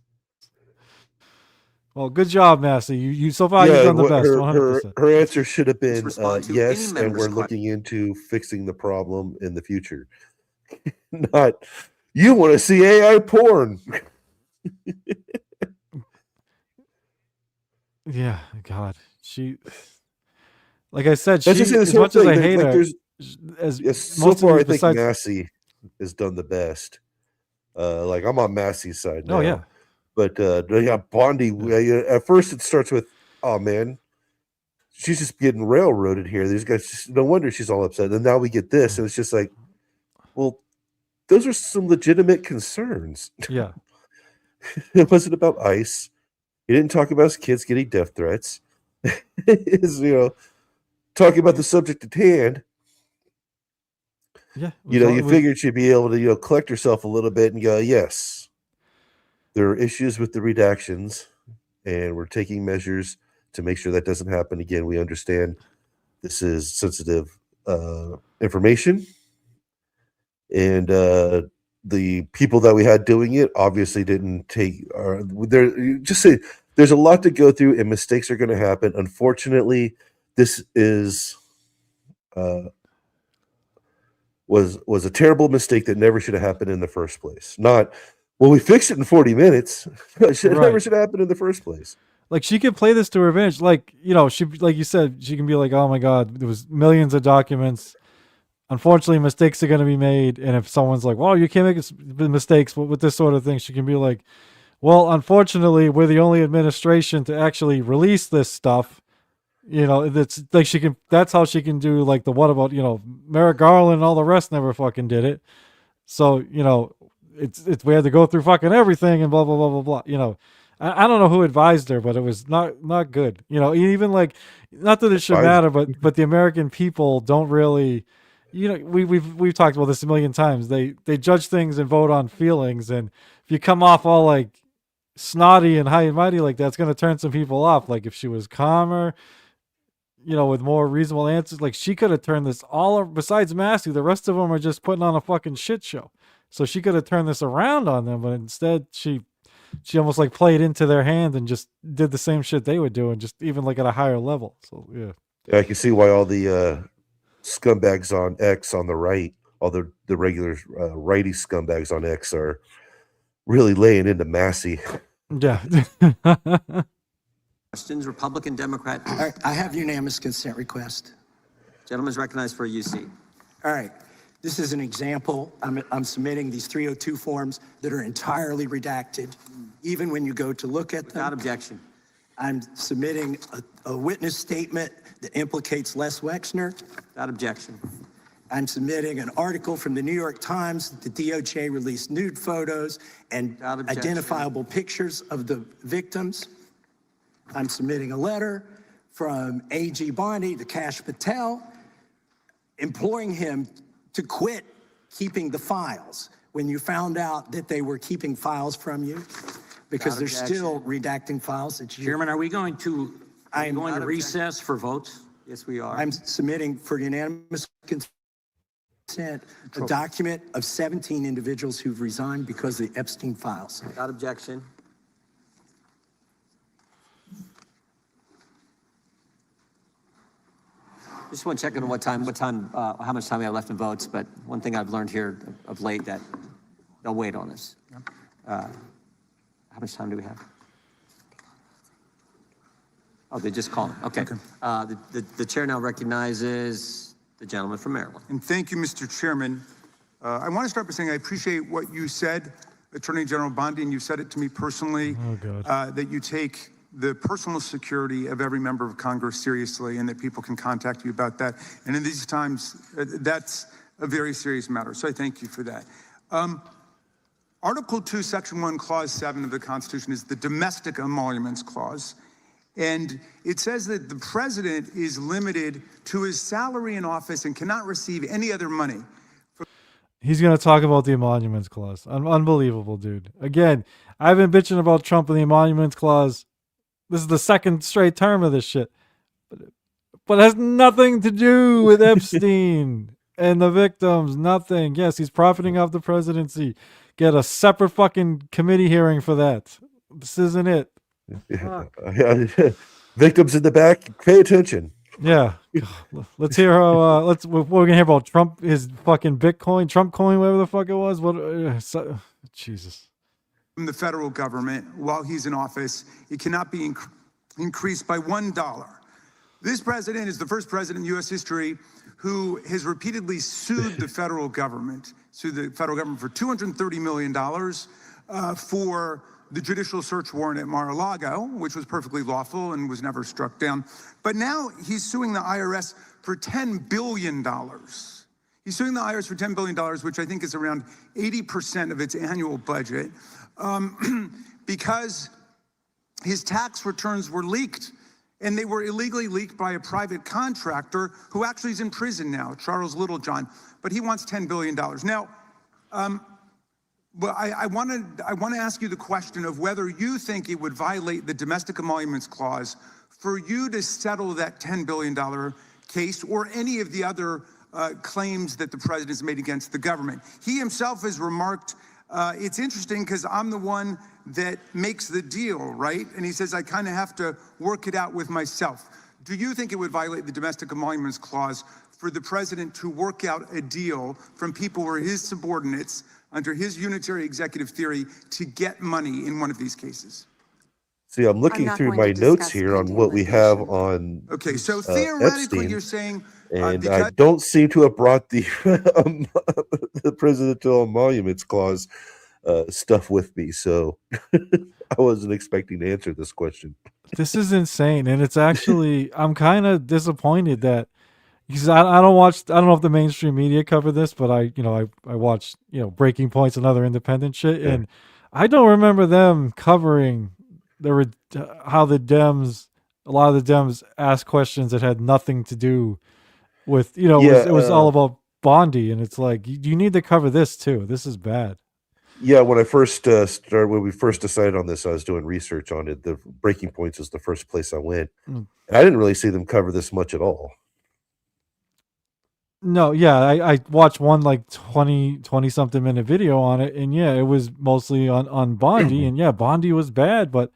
Speaker 2: Well, good job, Massey. You so far you've done the best, 100%.
Speaker 3: Her answer should have been
Speaker 9: respond to
Speaker 3: yes,
Speaker 9: any
Speaker 3: and we're
Speaker 9: member's
Speaker 3: looking into fixing the problem in the future. Not you want to see AI porn.
Speaker 2: Yeah, God. Like I said,
Speaker 3: Let's just say this
Speaker 2: as
Speaker 3: whole
Speaker 2: much as
Speaker 3: thing.
Speaker 2: I hate her,
Speaker 3: Yes, so
Speaker 2: most of
Speaker 3: far I
Speaker 2: these
Speaker 3: think
Speaker 2: besides,
Speaker 3: Massey has done the best. Like I'm on Massey's side now.
Speaker 2: oh yeah.
Speaker 3: But yeah, Bondi. At first, it starts with, "Oh man, she's just getting railroaded here." These guys, no wonder she's all upset. And now we get this, and it's just like, well, those are some legitimate concerns.
Speaker 2: Yeah.
Speaker 3: It wasn't about ICE. He didn't talk about his kids getting death threats. Is talking about the subject at hand.
Speaker 2: Yeah.
Speaker 3: You figured she'd be able to collect herself a little bit and go, yes, there are issues with the redactions, and we're taking measures to make sure that doesn't happen again. We understand this is sensitive information, and the people that we had doing it obviously didn't take. Just say there's a lot to go through, and mistakes are going to happen. Unfortunately, this is was a terrible mistake that never should have happened in the first place. Not, well, we fixed it in 40 minutes. It never should have happened in the first place.
Speaker 2: Like she could play this to her advantage. Like, she, like you said, she can be like, oh my God, there was millions of documents. Unfortunately, mistakes are going to be made. And if someone's like, well, you can't make mistakes with this sort of thing, she can be like, well, unfortunately, we're the only administration to actually release this stuff. It's like that's how she can do like the what about, Merrick Garland and all the rest never fucking did it. So, it's we had to go through fucking everything and blah, blah, blah, blah, blah. I don't know who advised her, but it was not good. Even like, not that it should matter, but the American people don't really, we've talked about this a million times. They judge things and vote on feelings. And if you come off all like snotty and high and mighty like that, it's going to turn some people off. Like if she was calmer, with more reasonable answers, like she could have turned this all, besides Massey, the rest of them are just putting on a fucking shit show. So she could have turned this around on them, but instead she almost like played into their hand and just did the same shit they would do, and just even like at a higher level. So yeah,
Speaker 3: I can see why all the scumbags on X on the right, all the regular righty scumbags on X are really laying into Massey.
Speaker 2: Yeah.
Speaker 9: Questions, Republican, Democrat?
Speaker 15: All right, I have unanimous consent request.
Speaker 9: Gentleman's recognized for a UC.
Speaker 15: All right, this is an example. I'm submitting these 302 forms that are entirely redacted, even when you go to look at them.
Speaker 9: Without objection.
Speaker 15: I'm submitting a witness statement that implicates Les Wexner.
Speaker 9: Without objection.
Speaker 15: I'm submitting an article from the New York Times that the DOJ released nude photos and identifiable pictures of the victims. I'm submitting a letter from AG Bondi to Kash Patel, imploring him to quit keeping the files when you found out that they were keeping files from you, because they're still redacting files.
Speaker 17: Chairman, are we going to recess for votes?
Speaker 9: Yes, we are.
Speaker 15: I'm submitting for unanimous consent a document of 17 individuals who've resigned because of the Epstein files.
Speaker 9: Without objection. Just want to check on how much time we have left in votes, but one thing I've learned here of late that they'll wait on us. How much time do we have? Oh, they just called. Okay. The chair now recognizes the gentleman from Maryland.
Speaker 16: And thank you, Mr. Chairman. I want to start by saying I appreciate what you said, Attorney General Bondi, and you said it to me personally, that you take the personal security of every member of Congress seriously, and that people can contact you about that. And in these times, that's a very serious matter. So I thank you for that. Article 2, Section 1, Clause 7 of the Constitution is the Domestic Emoluments Clause. And it says that the president is limited to his salary in office and cannot receive any other money.
Speaker 2: He's going to talk about the emoluments clause. Unbelievable, dude. Again, I've been bitching about Trump and the emoluments clause. This is the second straight term of this shit. But it has nothing to do with Epstein and the victims. Nothing. Yes, he's profiting off the presidency. Get a separate fucking committee hearing for that. This isn't it.
Speaker 3: Victims in the back, pay attention.
Speaker 2: Yeah. Let's hear how we're gonna hear about Trump, his fucking Bitcoin, Trump coin, whatever the fuck it was. Jesus.
Speaker 16: From the federal government while he's in office, it cannot be increased by $1. This president is the first president in U.S. history who has repeatedly sued the federal government for $230 million for the judicial search warrant at Mar-a-Lago, which was perfectly lawful and was never struck down. But now he's suing the IRS for $10 billion. He's suing the IRS for $10 billion, which I think is around 80% of its annual budget, because his tax returns were leaked. And they were illegally leaked by a private contractor who actually is in prison now, Charles Littlejohn. But he wants $10 billion. Now, well, I want to ask you the question of whether you think it would violate the Domestic Emoluments Clause for you to settle that $10 billion case or any of the other claims that the president has made against the government. He himself has remarked, it's interesting because I'm the one that makes the deal, right? And he says, I kind of have to work it out with myself. Do you think it would violate the Domestic Emoluments Clause for the president to work out a deal from people who are his subordinates under his unitary executive theory to get money in one of these cases?
Speaker 3: See, I'm looking through my notes here on what we have on
Speaker 16: Okay, so theoretically
Speaker 3: Epstein,
Speaker 16: you're saying
Speaker 3: and I don't seem to have brought the the presidential emoluments clause stuff with me, so I wasn't expecting to answer this question.
Speaker 2: This is insane, and it's actually I'm kind of disappointed that because I don't watch. I don't know if the mainstream media covered this, but I watch Breaking Points and other independent shit, and I don't remember them covering how the Dems. A lot of the Dems asked questions that had nothing to do with it was all about Bondi, and it's like you need to cover this too. This is bad.
Speaker 3: Yeah, when I first when we first decided on this, I was doing research on it. The Breaking Points is the first place I went. And I didn't really see them cover this much at all.
Speaker 2: No, yeah, I watched one like 20 something minute video on it, and yeah, it was mostly on Bondi, and yeah, Bondi was bad, but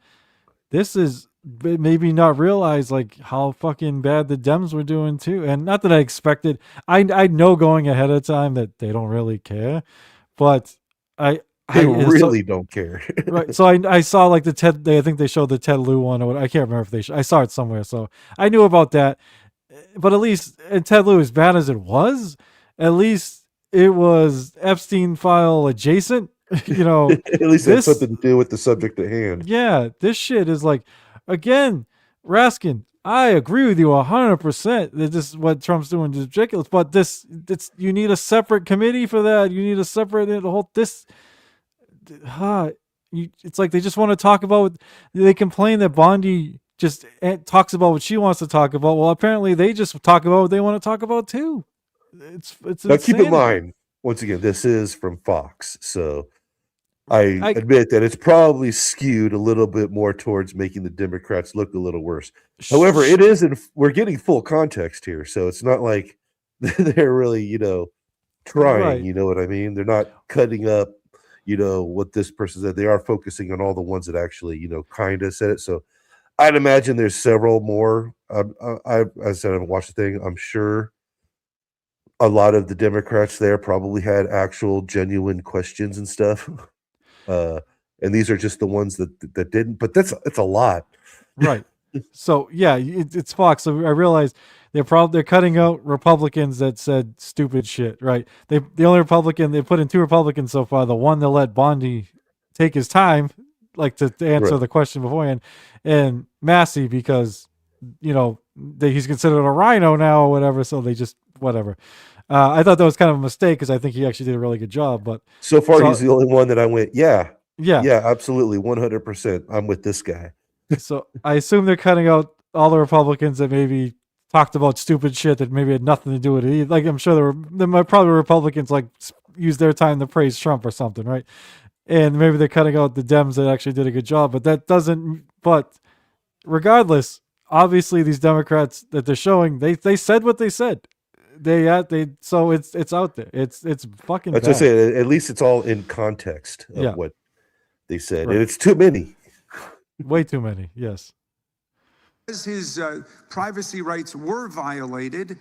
Speaker 2: this is maybe not realize like how fucking bad the Dems were doing too. And not that I expected, I know going ahead of time that they don't really care, but
Speaker 3: They really don't care.
Speaker 2: Right. So I saw like I think they showed the Ted Lieu one, or I can't remember if I saw it somewhere. So I knew about that. But at least Ted Lieu, as bad as it was, at least it was Epstein file adjacent.
Speaker 3: At least it had something to do with the subject at hand.
Speaker 2: Yeah, this shit is like, again, Raskin, I agree with you 100% that this is what Trump's doing is ridiculous. But you need a separate committee for that. You need a separate it's like they just want to talk about. They complain that Bondi just talks about what she wants to talk about. Well, apparently they just talk about what they want to talk about too. It's
Speaker 3: now keep in mind, once again, this is from Fox, so I admit that it's probably skewed a little bit more towards making the Democrats look a little worse. However, it is we're getting full context here, so it's not like they're really trying.
Speaker 2: Right.
Speaker 3: You know what I mean? They're not cutting up what this person said. They are focusing on all the ones that actually kind of said it. So I'd imagine there's several more. I said I haven't watched the thing. I'm sure a lot of the Democrats there probably had actual genuine questions and stuff. And these are just the ones that didn't. But it's a lot,
Speaker 2: right? So yeah, it's Fox. So I realized they're cutting out Republicans that said stupid shit. Right? The only Republican they put in 2 Republicans so far. The one that let Bondi take his time, like to answer the question beforehand, and Massey because he's considered a rhino now or whatever. So they just whatever. I thought that was kind of a mistake because I think he actually did a really good job. But
Speaker 3: So far, he's the only one that I went, yeah,
Speaker 2: yeah,
Speaker 3: absolutely, 100%. I'm with this guy.
Speaker 2: So I assume they're cutting out all the Republicans that maybe talked about stupid shit that maybe had nothing to do with it. Like I'm sure there might probably Republicans like use their time to praise Trump or something, right? And maybe they're cutting out the Dems that actually did a good job, but that doesn't. But regardless, obviously these Democrats that they're showing, they said what they said. So it's out there. It's fucking.
Speaker 3: That's
Speaker 2: bad.
Speaker 3: what I say. At least it's all in context of what they said,
Speaker 2: Right.
Speaker 3: and it's too many.
Speaker 2: Way too many. Yes.
Speaker 16: His privacy rights were violated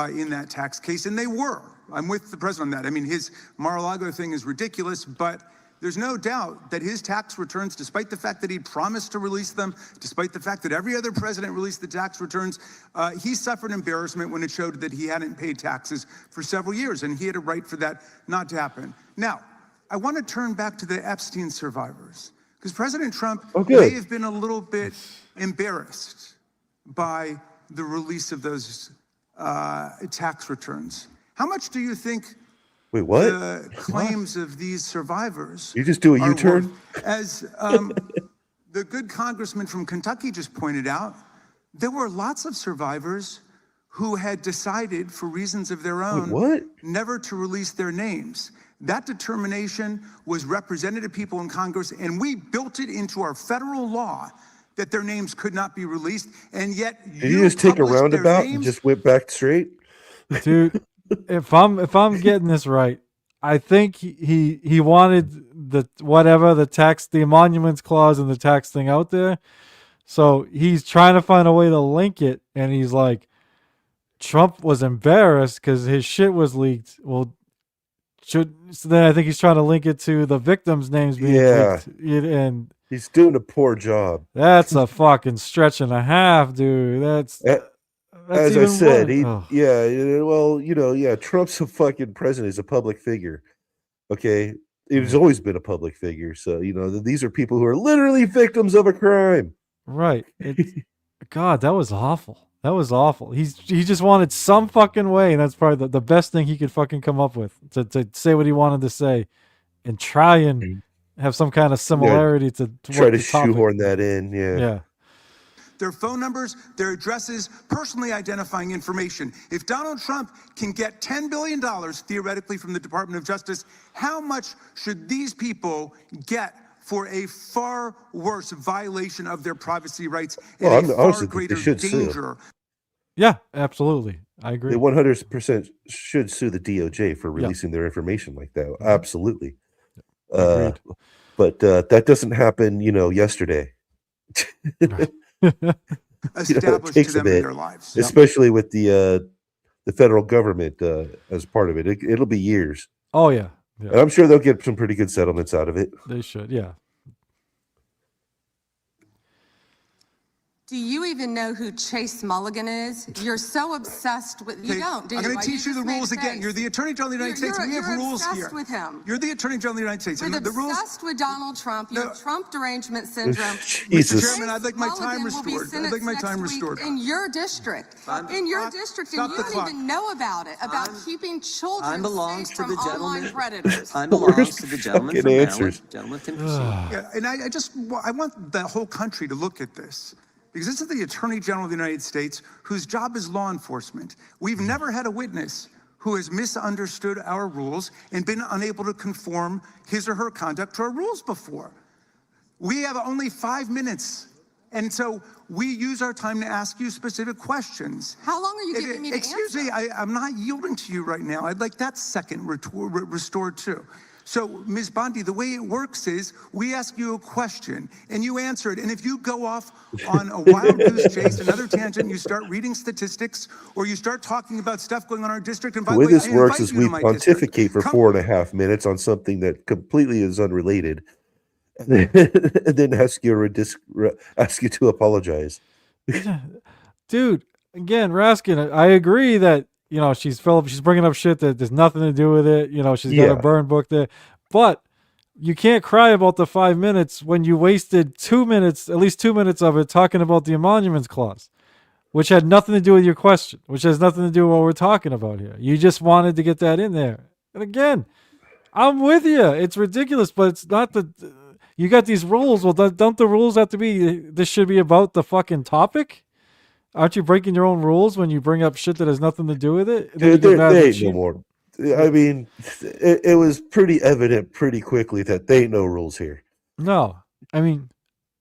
Speaker 16: in that tax case, and they were. I'm with the president on that. I mean, his Mar-a-Lago thing is ridiculous, but there's no doubt that his tax returns, despite the fact that he promised to release them, despite the fact that every other president released the tax returns, he suffered embarrassment when it showed that he hadn't paid taxes for several years, and he had a right for that not to happen. Now, I want to turn back to the Epstein survivors, because President Trump may have been a little bit embarrassed by the release of those tax returns. How much do you think
Speaker 3: Wait, what?
Speaker 16: the claims of these survivors
Speaker 3: You just do a
Speaker 16: are
Speaker 3: U-turn?
Speaker 16: worth? As the good congressman from Kentucky just pointed out, there were lots of survivors who had decided, for reasons of their own, never to release their names. That determination was represented to people in Congress, and we built it into our federal law that their names could not be released, and yet
Speaker 3: Did you just take a
Speaker 16: published their
Speaker 3: roundabout and
Speaker 16: names?
Speaker 3: just went back straight?
Speaker 2: Dude, if I'm getting this right, I think he wanted the emoluments clause and the tax thing out there. So he's trying to find a way to link it, and he's like, Trump was embarrassed because his shit was leaked. Well, so then I think he's trying to link it to the victims' names being leaked. And
Speaker 3: he's doing a poor job.
Speaker 2: That's a fucking stretch and a half, dude. That's
Speaker 3: As I said,
Speaker 2: worse.
Speaker 3: Trump's a fucking president. He's a public figure. Okay. He's always been a public figure. So, these are people who are literally victims of a crime.
Speaker 2: Right. God, that was awful. That was awful. He just wanted some fucking way, and that's probably the best thing he could fucking come up with to say what he wanted to say and try and have some kind of similarity to
Speaker 3: try
Speaker 2: what
Speaker 3: to
Speaker 2: the topic.
Speaker 3: shoehorn that in. Yeah.
Speaker 16: Their phone numbers, their addresses, personally identifying information. If Donald Trump can get $10 billion theoretically from the Department of Justice, how much should these people get for a far worse violation of their privacy rights and a far greater danger?
Speaker 2: Yeah, absolutely. I agree.
Speaker 3: They 100% should sue the DOJ for releasing their information like that. Absolutely. But that doesn't happen, yesterday.
Speaker 16: Established to them in their lives.
Speaker 3: Especially with the federal government as part of it. It'll be years.
Speaker 2: Oh, yeah.
Speaker 3: And I'm sure they'll get some pretty good settlements out of it.
Speaker 2: They should, yeah.
Speaker 8: Do you even know who Chase Mulligan is? You're so obsessed with you don't. Do
Speaker 16: I'm
Speaker 8: you?
Speaker 16: going to teach you the rules again. You're the Attorney General of the United States. We have rules here.
Speaker 8: You're obsessed with him.
Speaker 16: You're the Attorney General of the United States.
Speaker 8: You're
Speaker 16: And the rules.
Speaker 8: obsessed with Donald Trump. You have Trump derangement syndrome.
Speaker 3: Jesus.
Speaker 16: Mr. Chairman, I'd like my time restored. I'd like my time restored.
Speaker 8: In your district. In your district, and you don't even know about it, about keeping children safe from online predators.
Speaker 9: Time belongs to the gentleman from Maryland. Gentleman can proceed.
Speaker 16: Yeah, and I want the whole country to look at this. Because this is the Attorney General of the United States, whose job is law enforcement. We've never had a witness who has misunderstood our rules and been unable to conform his or her conduct to our rules before. We have only 5 minutes. And so we use our time to ask you specific questions.
Speaker 8: How long are you giving me to
Speaker 16: Excuse me, I'm not yielding to you right now. I'd like that second restored too. So, Ms. Bondi, the way it works is we ask you a question and you answer it. And if you go off on a wild goose chase, another tangent, you start reading statistics or you start talking about stuff going on in our district. And by
Speaker 3: The way
Speaker 16: way,
Speaker 3: this
Speaker 16: I
Speaker 3: works
Speaker 16: invite
Speaker 3: is
Speaker 16: you
Speaker 3: we
Speaker 16: to my district.
Speaker 3: pontificate for 4.5 minutes on something that completely is unrelated, and then ask you to apologize.
Speaker 2: Dude, again, Raskin, I agree that she's bringing up shit that there's nothing to do with it. She's got a burn book there, but you can't cry about the 5 minutes when you wasted 2 minutes, at least 2 minutes of it, talking about the emoluments clause. which had nothing to do with your question, which has nothing to do with what we're talking about here. You just wanted to get that in there. And again, I'm with you. It's ridiculous, but it's not the. You got these rules. Well, don't the rules have to be? This should be about the fucking topic. Aren't you breaking your own rules when you bring up shit that has nothing to do with it?
Speaker 3: They ain't no more. I mean, it was pretty evident pretty quickly that they ain't no rules here.
Speaker 2: No, I mean,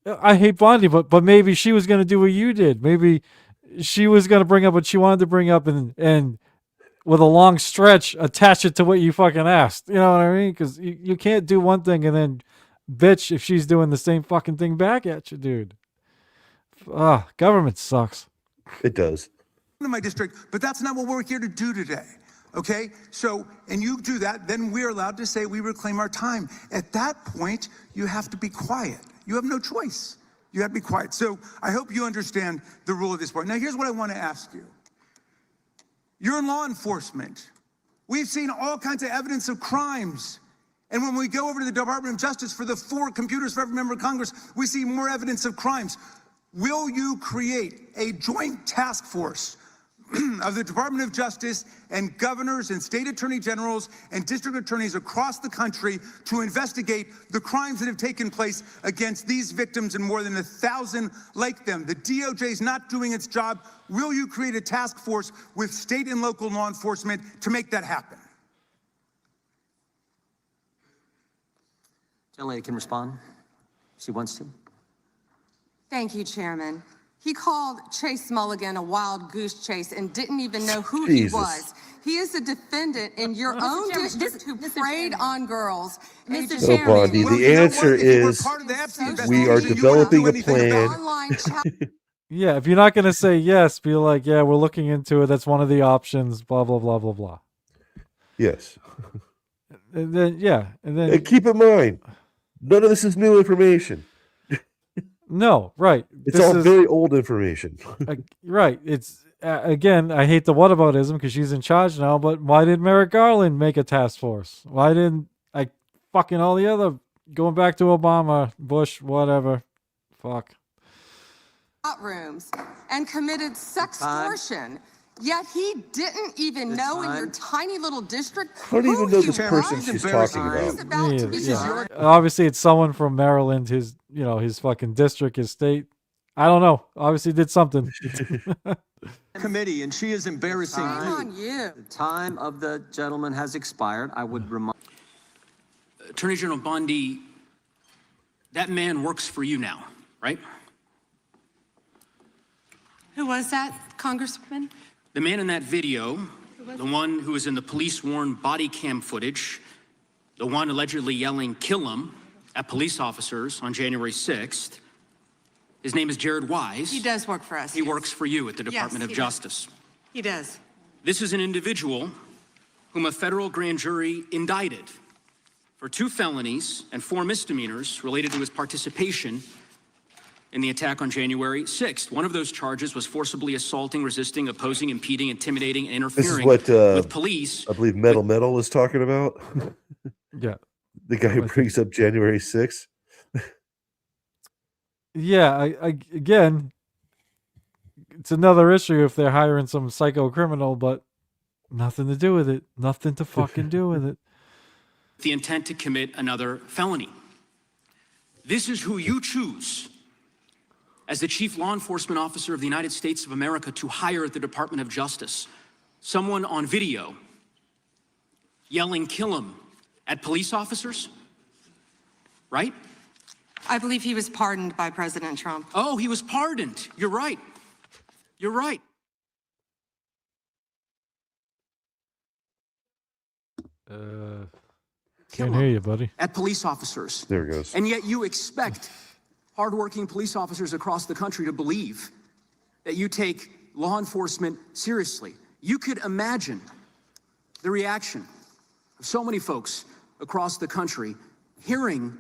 Speaker 2: I hate Bondi, but maybe she was going to do what you did. Maybe she was going to bring up what she wanted to bring up, and with a long stretch, attach it to what you fucking asked. You know what I mean? Because you can't do one thing and then bitch if she's doing the same fucking thing back at you, dude. Government sucks.
Speaker 3: It does.
Speaker 16: In my district, but that's not what we're here to do today. Okay, so, and you do that, then we're allowed to say we reclaim our time. At that point, you have to be quiet. You have no choice. You have to be quiet. So I hope you understand the rule at this point. Now, here's what I want to ask you. You're in law enforcement. We've seen all kinds of evidence of crimes. And when we go over to the Department of Justice for the 4 computers for every member of Congress, we see more evidence of crimes. Will you create a joint task force of the Department of Justice and governors and state attorney generals and district attorneys across the country to investigate the crimes that have taken place against these victims and more than 1,000 like them? The DOJ is not doing its job. Will you create a task force with state and local law enforcement to make that happen?
Speaker 9: Gentlelady can respond. She wants to.
Speaker 8: Thank you, Chairman. He called Chase Mulligan a wild goose chase and didn't even know who he was. He is a defendant in your own district who preyed on girls.
Speaker 3: So, Bondi, the answer is we are developing a plan.
Speaker 2: Yeah, if you're not going to say yes, be like, yeah, we're looking into it. That's one of the options, blah, blah, blah, blah, blah.
Speaker 3: Yes.
Speaker 2: And then, yeah.
Speaker 3: And keep in mind, none of this is new information.
Speaker 2: No, right.
Speaker 3: It's all very old information.
Speaker 2: Right. It's, again, I hate the whataboutism because she's in charge now, but why did Merrick Garland make a task force? Why didn't fucking all the other, going back to Obama, Bush, whatever. Fuck.
Speaker 8: Rooms and committed sextortion. Yet he didn't even know in your tiny little district.
Speaker 3: I don't even know this person she's talking about.
Speaker 2: Yeah. Obviously, it's someone from Maryland. His fucking district, his state. I don't know. Obviously, did something.
Speaker 15: Committee, and she is embarrassing
Speaker 9: The time of the gentleman has expired. I would remind
Speaker 17: Attorney General Bondi, that man works for you now, right?
Speaker 8: Who was that, Congressman?
Speaker 17: The man in that video, the one who was in the police-worn body cam footage, the one allegedly yelling, "Kill him," at police officers on January 6th, his name is Jared Wise.
Speaker 8: He does work for us.
Speaker 17: He works for you at the Department of
Speaker 8: he
Speaker 17: Justice.
Speaker 8: He does.
Speaker 17: This is an individual whom a federal grand jury indicted for 2 felonies and 4 misdemeanors related to his participation in the attack on January 6th. One of those charges was forcibly assaulting, resisting, opposing, impeding, intimidating, and interfering with police.
Speaker 3: I believe Metal was talking about.
Speaker 2: Yeah.
Speaker 3: The guy who brings up January 6th.
Speaker 2: Yeah, again, it's another issue if they're hiring some psycho criminal, but nothing to do with it. Nothing to fucking do with it.
Speaker 17: The intent to commit another felony. This is who you choose as the Chief Law Enforcement Officer of the United States of America to hire at the Department of Justice. Someone on video yelling, "Kill him," at police officers, right?
Speaker 8: I believe he was pardoned by President Trump.
Speaker 17: Oh, he was pardoned. You're right. You're right.
Speaker 2: Can't hear you, buddy.
Speaker 17: At police officers.
Speaker 3: There it goes.
Speaker 17: And yet you expect hardworking police officers across the country to believe that you take law enforcement seriously. You could imagine the reaction of so many folks across the country hearing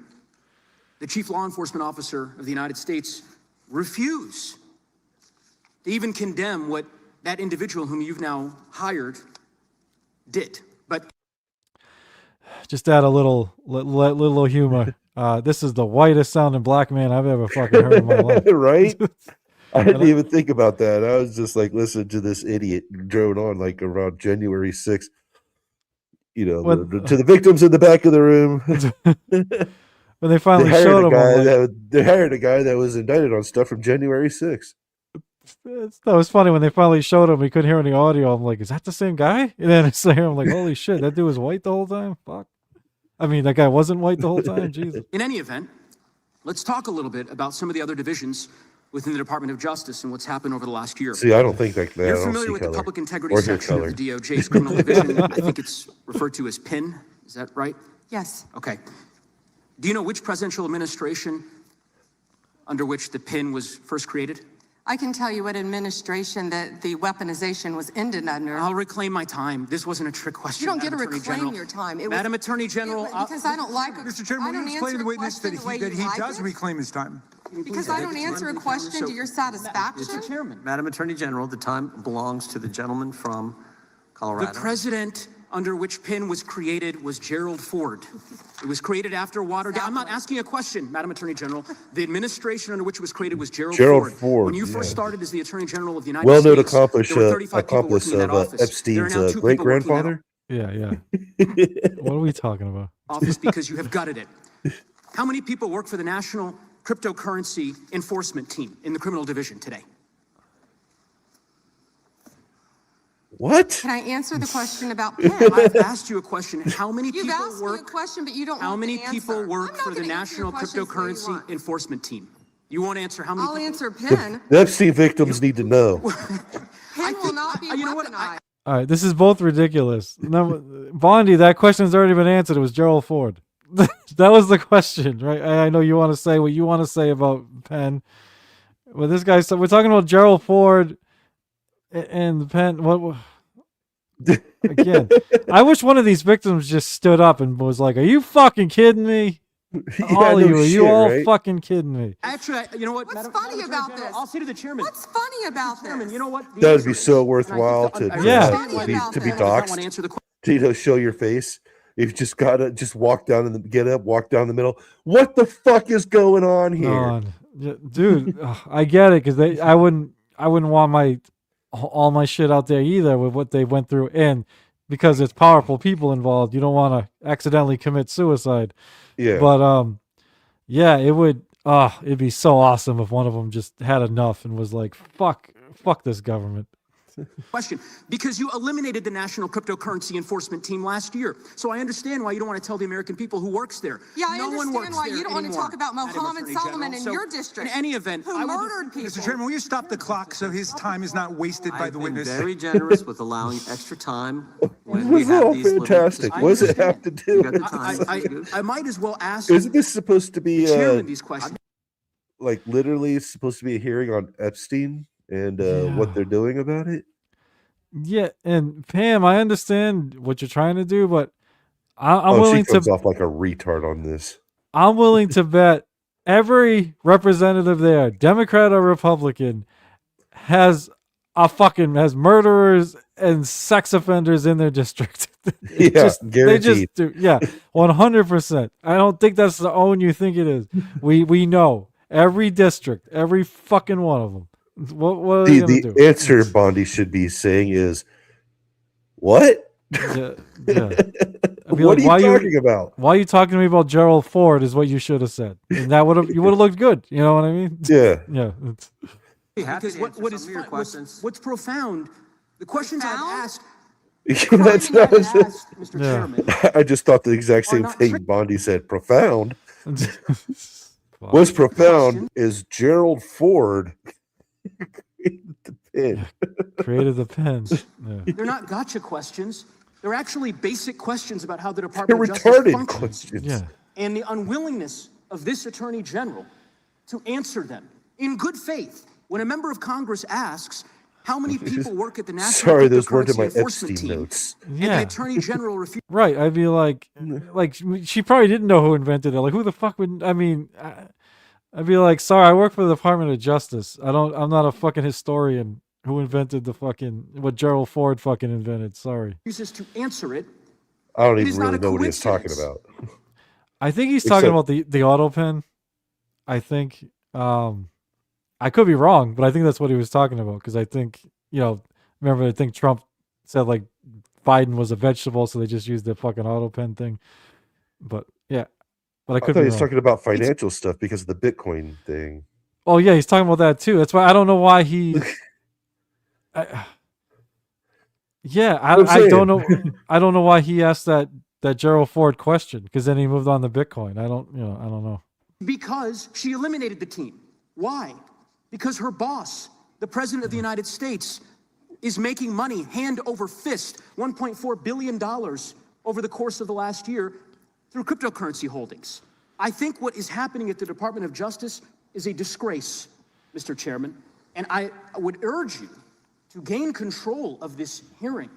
Speaker 17: the Chief Law Enforcement Officer of the United States refuse to even condemn what that individual whom you've now hired did. But
Speaker 2: just add a little humor. This is the whitest sounding black man I've ever fucking heard in my life.
Speaker 3: Right? I didn't even think about that. I was just like listening to this idiot drone on like around January 6th. You know, to the victims in the back of the room.
Speaker 2: When they finally showed him,
Speaker 3: they hired a guy that was indicted on stuff from January 6th.
Speaker 2: That was funny when they finally showed him. We couldn't hear any audio. I'm like, is that the same guy? And then I saw him. I'm like, holy shit, that dude was white the whole time. Fuck. I mean, that guy wasn't white the whole time. Jesus.
Speaker 17: In any event, let's talk a little bit about some of the other divisions within the Department of Justice and what's happened over the last year.
Speaker 3: See, I don't think that.
Speaker 17: You're familiar with the Public Integrity section of the DOJ's criminal division. I think it's referred to as PIN. Is that right?
Speaker 8: Yes.
Speaker 17: Okay. Do you know which presidential administration under which the PIN was first created?
Speaker 8: I can tell you what administration that the weaponization was ended under.
Speaker 17: I'll reclaim my time. This wasn't a trick question.
Speaker 8: You don't get to
Speaker 17: Madam Attorney
Speaker 8: reclaim
Speaker 17: General.
Speaker 8: your time. It was,
Speaker 17: Madam Attorney General.
Speaker 8: because I don't like
Speaker 16: Mr. Chairman, will you explain to the witness that he does reclaim his time?
Speaker 8: Because I don't answer a question to your satisfaction.
Speaker 17: Mr. Chairman.
Speaker 9: Madam Attorney General, the time belongs to the gentleman from Colorado.
Speaker 17: The president under which PIN was created was Gerald Ford. It was created after Watergate. I'm not asking a question, Madam Attorney General. The administration under which it was created was Gerald Ford. When you first started as the Attorney General of the United States,
Speaker 3: accomplice
Speaker 17: there were 35 people working in that office.
Speaker 3: Epstein's
Speaker 17: There are now 2
Speaker 3: great
Speaker 17: people working in that
Speaker 3: grandfather.
Speaker 2: Yeah. What are we talking about?
Speaker 17: office because you have gutted it. How many people work for the National Cryptocurrency Enforcement Team in the criminal division today?
Speaker 3: What?
Speaker 8: Can I answer the question about PIN?
Speaker 17: I've asked you a question. How many
Speaker 8: You've
Speaker 17: people
Speaker 8: asked
Speaker 17: work?
Speaker 8: me a question, but you don't
Speaker 17: How
Speaker 8: want
Speaker 17: many
Speaker 8: the
Speaker 17: people
Speaker 8: answer.
Speaker 17: work
Speaker 8: I'm not
Speaker 17: for the
Speaker 8: gonna answer your
Speaker 17: National
Speaker 8: questions the way you
Speaker 17: Cryptocurrency
Speaker 8: want.
Speaker 17: Enforcement Team? You won't answer how many
Speaker 8: I'll
Speaker 17: people?
Speaker 8: answer PIN.
Speaker 3: The Epstein victims need to know.
Speaker 8: PIN will not be weaponized.
Speaker 2: All right, this is both ridiculous. No, Bondi, that question's already been answered. It was Gerald Ford. That was the question, right? I know you want to say what you want to say about Penn. Well, this guy said we're talking about Gerald Ford and the Penn. What? Again, I wish one of these victims just stood up and was like, "Are you fucking kidding me? All of you, are you all fucking kidding me?"
Speaker 17: Actually, you know what?
Speaker 8: What's funny about this?
Speaker 17: I'll say to the chairman.
Speaker 8: What's funny about this?
Speaker 17: You know what?
Speaker 3: That would be so worthwhile to be doxxed.
Speaker 17: Answer the question.
Speaker 3: To show your face. You've just gotta walk down and get up, walk down the middle. What the fuck is going on here,
Speaker 2: dude? I get it because I wouldn't want all my shit out there either with what they went through, and because it's powerful people involved, you don't want to accidentally commit suicide.
Speaker 3: Yeah,
Speaker 2: but yeah, it would. It'd be so awesome if one of them just had enough and was like, fuck this government.
Speaker 17: Question, because you eliminated the National Cryptocurrency Enforcement Team last year. So I understand why you don't want to tell the American people who works there.
Speaker 8: Yeah, I
Speaker 17: no one
Speaker 8: understand
Speaker 17: works
Speaker 8: why
Speaker 17: there
Speaker 8: you don't want to
Speaker 17: anymore,
Speaker 8: talk about
Speaker 17: Madam
Speaker 8: Mohammed
Speaker 17: Attorney
Speaker 8: Solomon
Speaker 17: General.
Speaker 8: in
Speaker 17: So,
Speaker 8: your district.
Speaker 17: In any event,
Speaker 8: who murdered people.
Speaker 16: Mr. Chairman, will you stop the clock so his time is not wasted by the witness?
Speaker 9: Very generous with allowing extra time when
Speaker 3: This
Speaker 9: we
Speaker 3: was
Speaker 9: have
Speaker 3: all
Speaker 9: these little
Speaker 3: fantastic. What does it have to do?
Speaker 9: You got the time.
Speaker 17: I might as well ask
Speaker 3: Isn't this supposed to be
Speaker 17: the chairman these questions.
Speaker 3: like literally it's supposed to be a hearing on Epstein and what they're doing about it?
Speaker 2: Yeah, and Pam, I understand what you're trying to do, but I'm willing
Speaker 3: she comes
Speaker 2: to
Speaker 3: off like a retard on this.
Speaker 2: I'm willing to bet every representative there, Democrat or Republican, has murderers and sex offenders in their district.
Speaker 3: Yeah,
Speaker 2: They
Speaker 3: guaranteed.
Speaker 2: just do. Yeah, 100%. I don't think that's the own you think it is. We know every district, every fucking one of them. What are they gonna do?
Speaker 3: The answer Bondi should be saying is, what?
Speaker 2: Yeah.
Speaker 3: What are you talking about?
Speaker 2: Why are you talking to me about Gerald Ford? Is what you should have said, and that you would have looked good. You know what I mean?
Speaker 3: Yeah.
Speaker 2: Yeah.
Speaker 17: Because what's profound, the questions I've asked,
Speaker 3: That's not
Speaker 17: Mr. Chairman,
Speaker 3: I just thought the exact same thing Bondi said. Profound. What's profound is Gerald Ford
Speaker 2: created the pen. Yeah.
Speaker 17: they're not gotcha questions. They're actually basic questions about how the
Speaker 3: They're
Speaker 17: Department of Justice
Speaker 3: retarded
Speaker 17: functions.
Speaker 3: questions.
Speaker 2: Yeah.
Speaker 17: And the unwillingness of this Attorney General to answer them in good faith. When a member of Congress asks, how many people work at the National
Speaker 3: Sorry, those weren't in my
Speaker 17: Cryptocurrency Enforcement
Speaker 3: Epstein
Speaker 17: Team?
Speaker 3: notes.
Speaker 17: And
Speaker 2: Yeah.
Speaker 17: the Attorney General refuses.
Speaker 2: Right. I'd be like she probably didn't know who invented it. Like, who the fuck would? I mean, I'd be like, sorry, I work for the Department of Justice. I'm not a fucking historian who invented what Gerald Ford fucking invented. Sorry.
Speaker 17: Refuses to answer it.
Speaker 3: I don't
Speaker 17: It
Speaker 3: even
Speaker 17: is not
Speaker 3: really
Speaker 17: a
Speaker 3: know what he's talking
Speaker 17: coincidence.
Speaker 3: about.
Speaker 2: I think he's talking about the auto pen. I think. I could be wrong, but I think that's what he was talking about because I think remember I think Trump said like Biden was a vegetable, so they just used the fucking auto pen thing. But yeah, but I
Speaker 3: I
Speaker 2: could
Speaker 3: thought
Speaker 2: be
Speaker 3: he was
Speaker 2: wrong.
Speaker 3: talking about financial stuff because of the Bitcoin thing.
Speaker 2: Oh yeah, he's talking about that too. That's why I don't know why he. Yeah,
Speaker 3: I'm
Speaker 2: I don't
Speaker 3: saying.
Speaker 2: know. I don't know why he asked that Gerald Ford question because then he moved on to Bitcoin. I don't know.
Speaker 17: Because she eliminated the team. Why? Because her boss, the President of the United States, is making money hand over fist, $1.4 billion over the course of the last year through cryptocurrency holdings. I think what is happening at the Department of Justice is a disgrace, Mr. Chairman, and I would urge you to gain control of this hearing.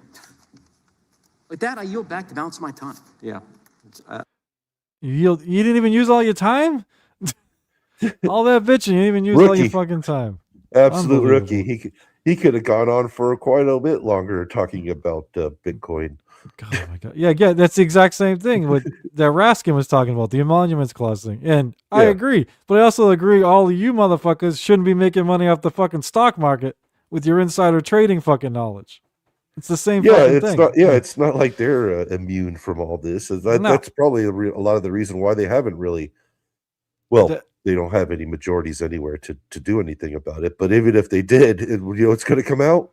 Speaker 17: With that, I yield back to balance my time.
Speaker 9: Yeah.
Speaker 2: You didn't even use all your time? All that bitching, you didn't even use all your
Speaker 3: Rookie.
Speaker 2: fucking time.
Speaker 3: Absolute
Speaker 2: Unbelievable.
Speaker 3: rookie. He could have gone on for quite a bit longer talking about Bitcoin.
Speaker 2: Oh my god. Yeah, that's the exact same thing what that Raskin was talking about, the emoluments clause thing. And I
Speaker 3: Yeah.
Speaker 2: agree. But I also agree all of you motherfuckers shouldn't be making money off the fucking stock market with your insider trading fucking knowledge. It's the same
Speaker 3: Yeah,
Speaker 2: fucking
Speaker 3: it's
Speaker 2: thing.
Speaker 3: not. Yeah, it's not like they're immune from all this.
Speaker 2: No.
Speaker 3: That's probably a lot of the reason why they haven't really. Well, they don't have any majorities anywhere to do anything about it. But even if they did, it's going to come out.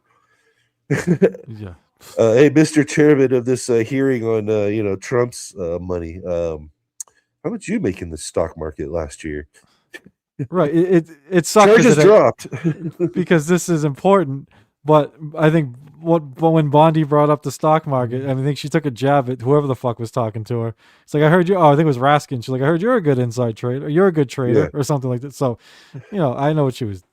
Speaker 2: Yeah.
Speaker 3: Hey, Mr. Chairman of this hearing on Trump's money, how much you make in the stock market last year?
Speaker 2: Right. It sucks
Speaker 3: Charges dropped
Speaker 2: because this is important. But I think when Bondi brought up the stock market, I think she took a jab at whoever the fuck was talking to her. It's like I heard you. Oh, I think it was Raskin. She's like, I heard you're a good inside trader. You're a good trader, or something like that. So, I know what she was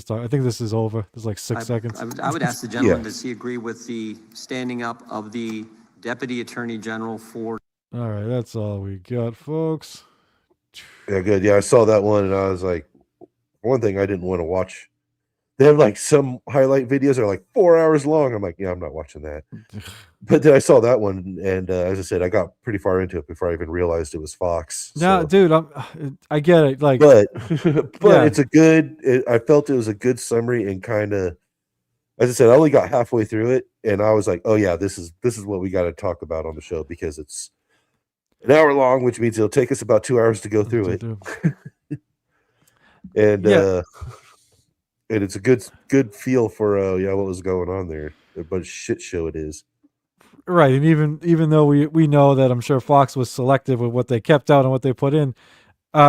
Speaker 2: talking. I think this is over. There's like 6 seconds.
Speaker 9: I would ask the gentleman, does he agree with the standing up of the Deputy Attorney General for...
Speaker 2: All right, that's all we got, folks.
Speaker 3: Yeah, good. Yeah, I saw that one, and I was like, one thing I didn't want to watch. They have like some highlight videos that are like 4 hours long. I'm like, yeah, I'm not watching that. But then I saw that one, and as I said, I got pretty far into it before I even realized it was Fox.
Speaker 2: No, dude, I get it. Like,
Speaker 3: but
Speaker 2: yeah.
Speaker 3: it's a good. I felt it was a good summary and kind of, as I said, I only got halfway through it, and I was like, oh yeah, this is what we got to talk about on the show because it's an hour long, which means it'll take us about 2 hours to go through it. And and it's a good feel for what was going on there. But shit show it is.
Speaker 2: Right, and even though we know that I'm sure Fox was selective with what they kept out and what they put in,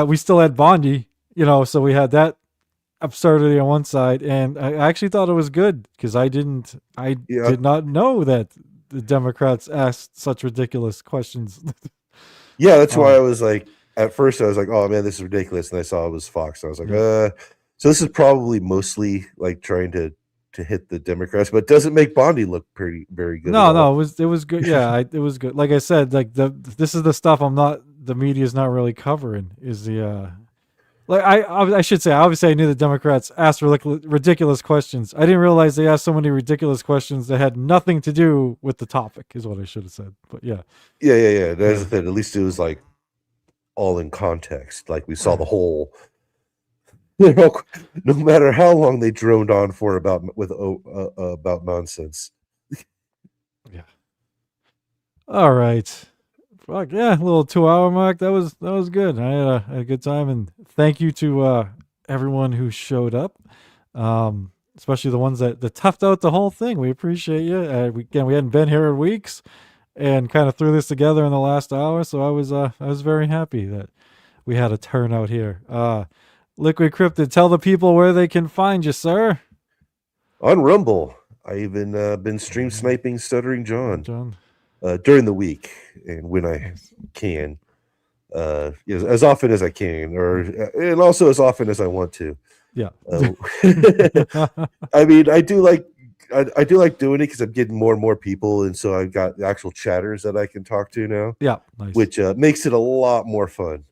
Speaker 2: we still had Bondi, so we had that absurdity on one side, and I actually thought it was good because I did not know that the Democrats asked such ridiculous questions.
Speaker 3: Yeah, that's why I was like, at first I was like, oh man, this is ridiculous, and I saw it was Fox. And I was like, so this is probably mostly like trying to hit the Democrats, but it doesn't make Bondi look very good.
Speaker 2: No, it was good. Yeah, it was good. Like I said, like this is the stuff the media's not really covering is the like I should say, obviously I knew the Democrats asked ridiculous questions. I didn't realize they asked so many ridiculous questions that had nothing to do with the topic is what I should have said. But yeah.
Speaker 3: That's the thing. At least it was like all in context. Like we saw the whole, no matter how long they droned on for about nonsense.
Speaker 2: Yeah. All right. Fuck yeah, a little 2 hour mark. That was good. I had a good time, and thank you to everyone who showed up, especially the ones that toughed out the whole thing. We appreciate you. We hadn't been here in weeks, and kind of threw this together in the last hour. So I was very happy that we had a turnout here. Liquid Cryptid, tell the people where they can find you, sir.
Speaker 3: On Rumble, I even been stream sniping Stuttering John. During the week and when I can, as often as I can, and also as often as I want to.
Speaker 2: Yeah.
Speaker 3: I mean, I do like doing it because I'm getting more and more people, and so I've got actual chatters that I can talk to now.
Speaker 2: Yeah, nice.
Speaker 3: Which makes it a lot more fun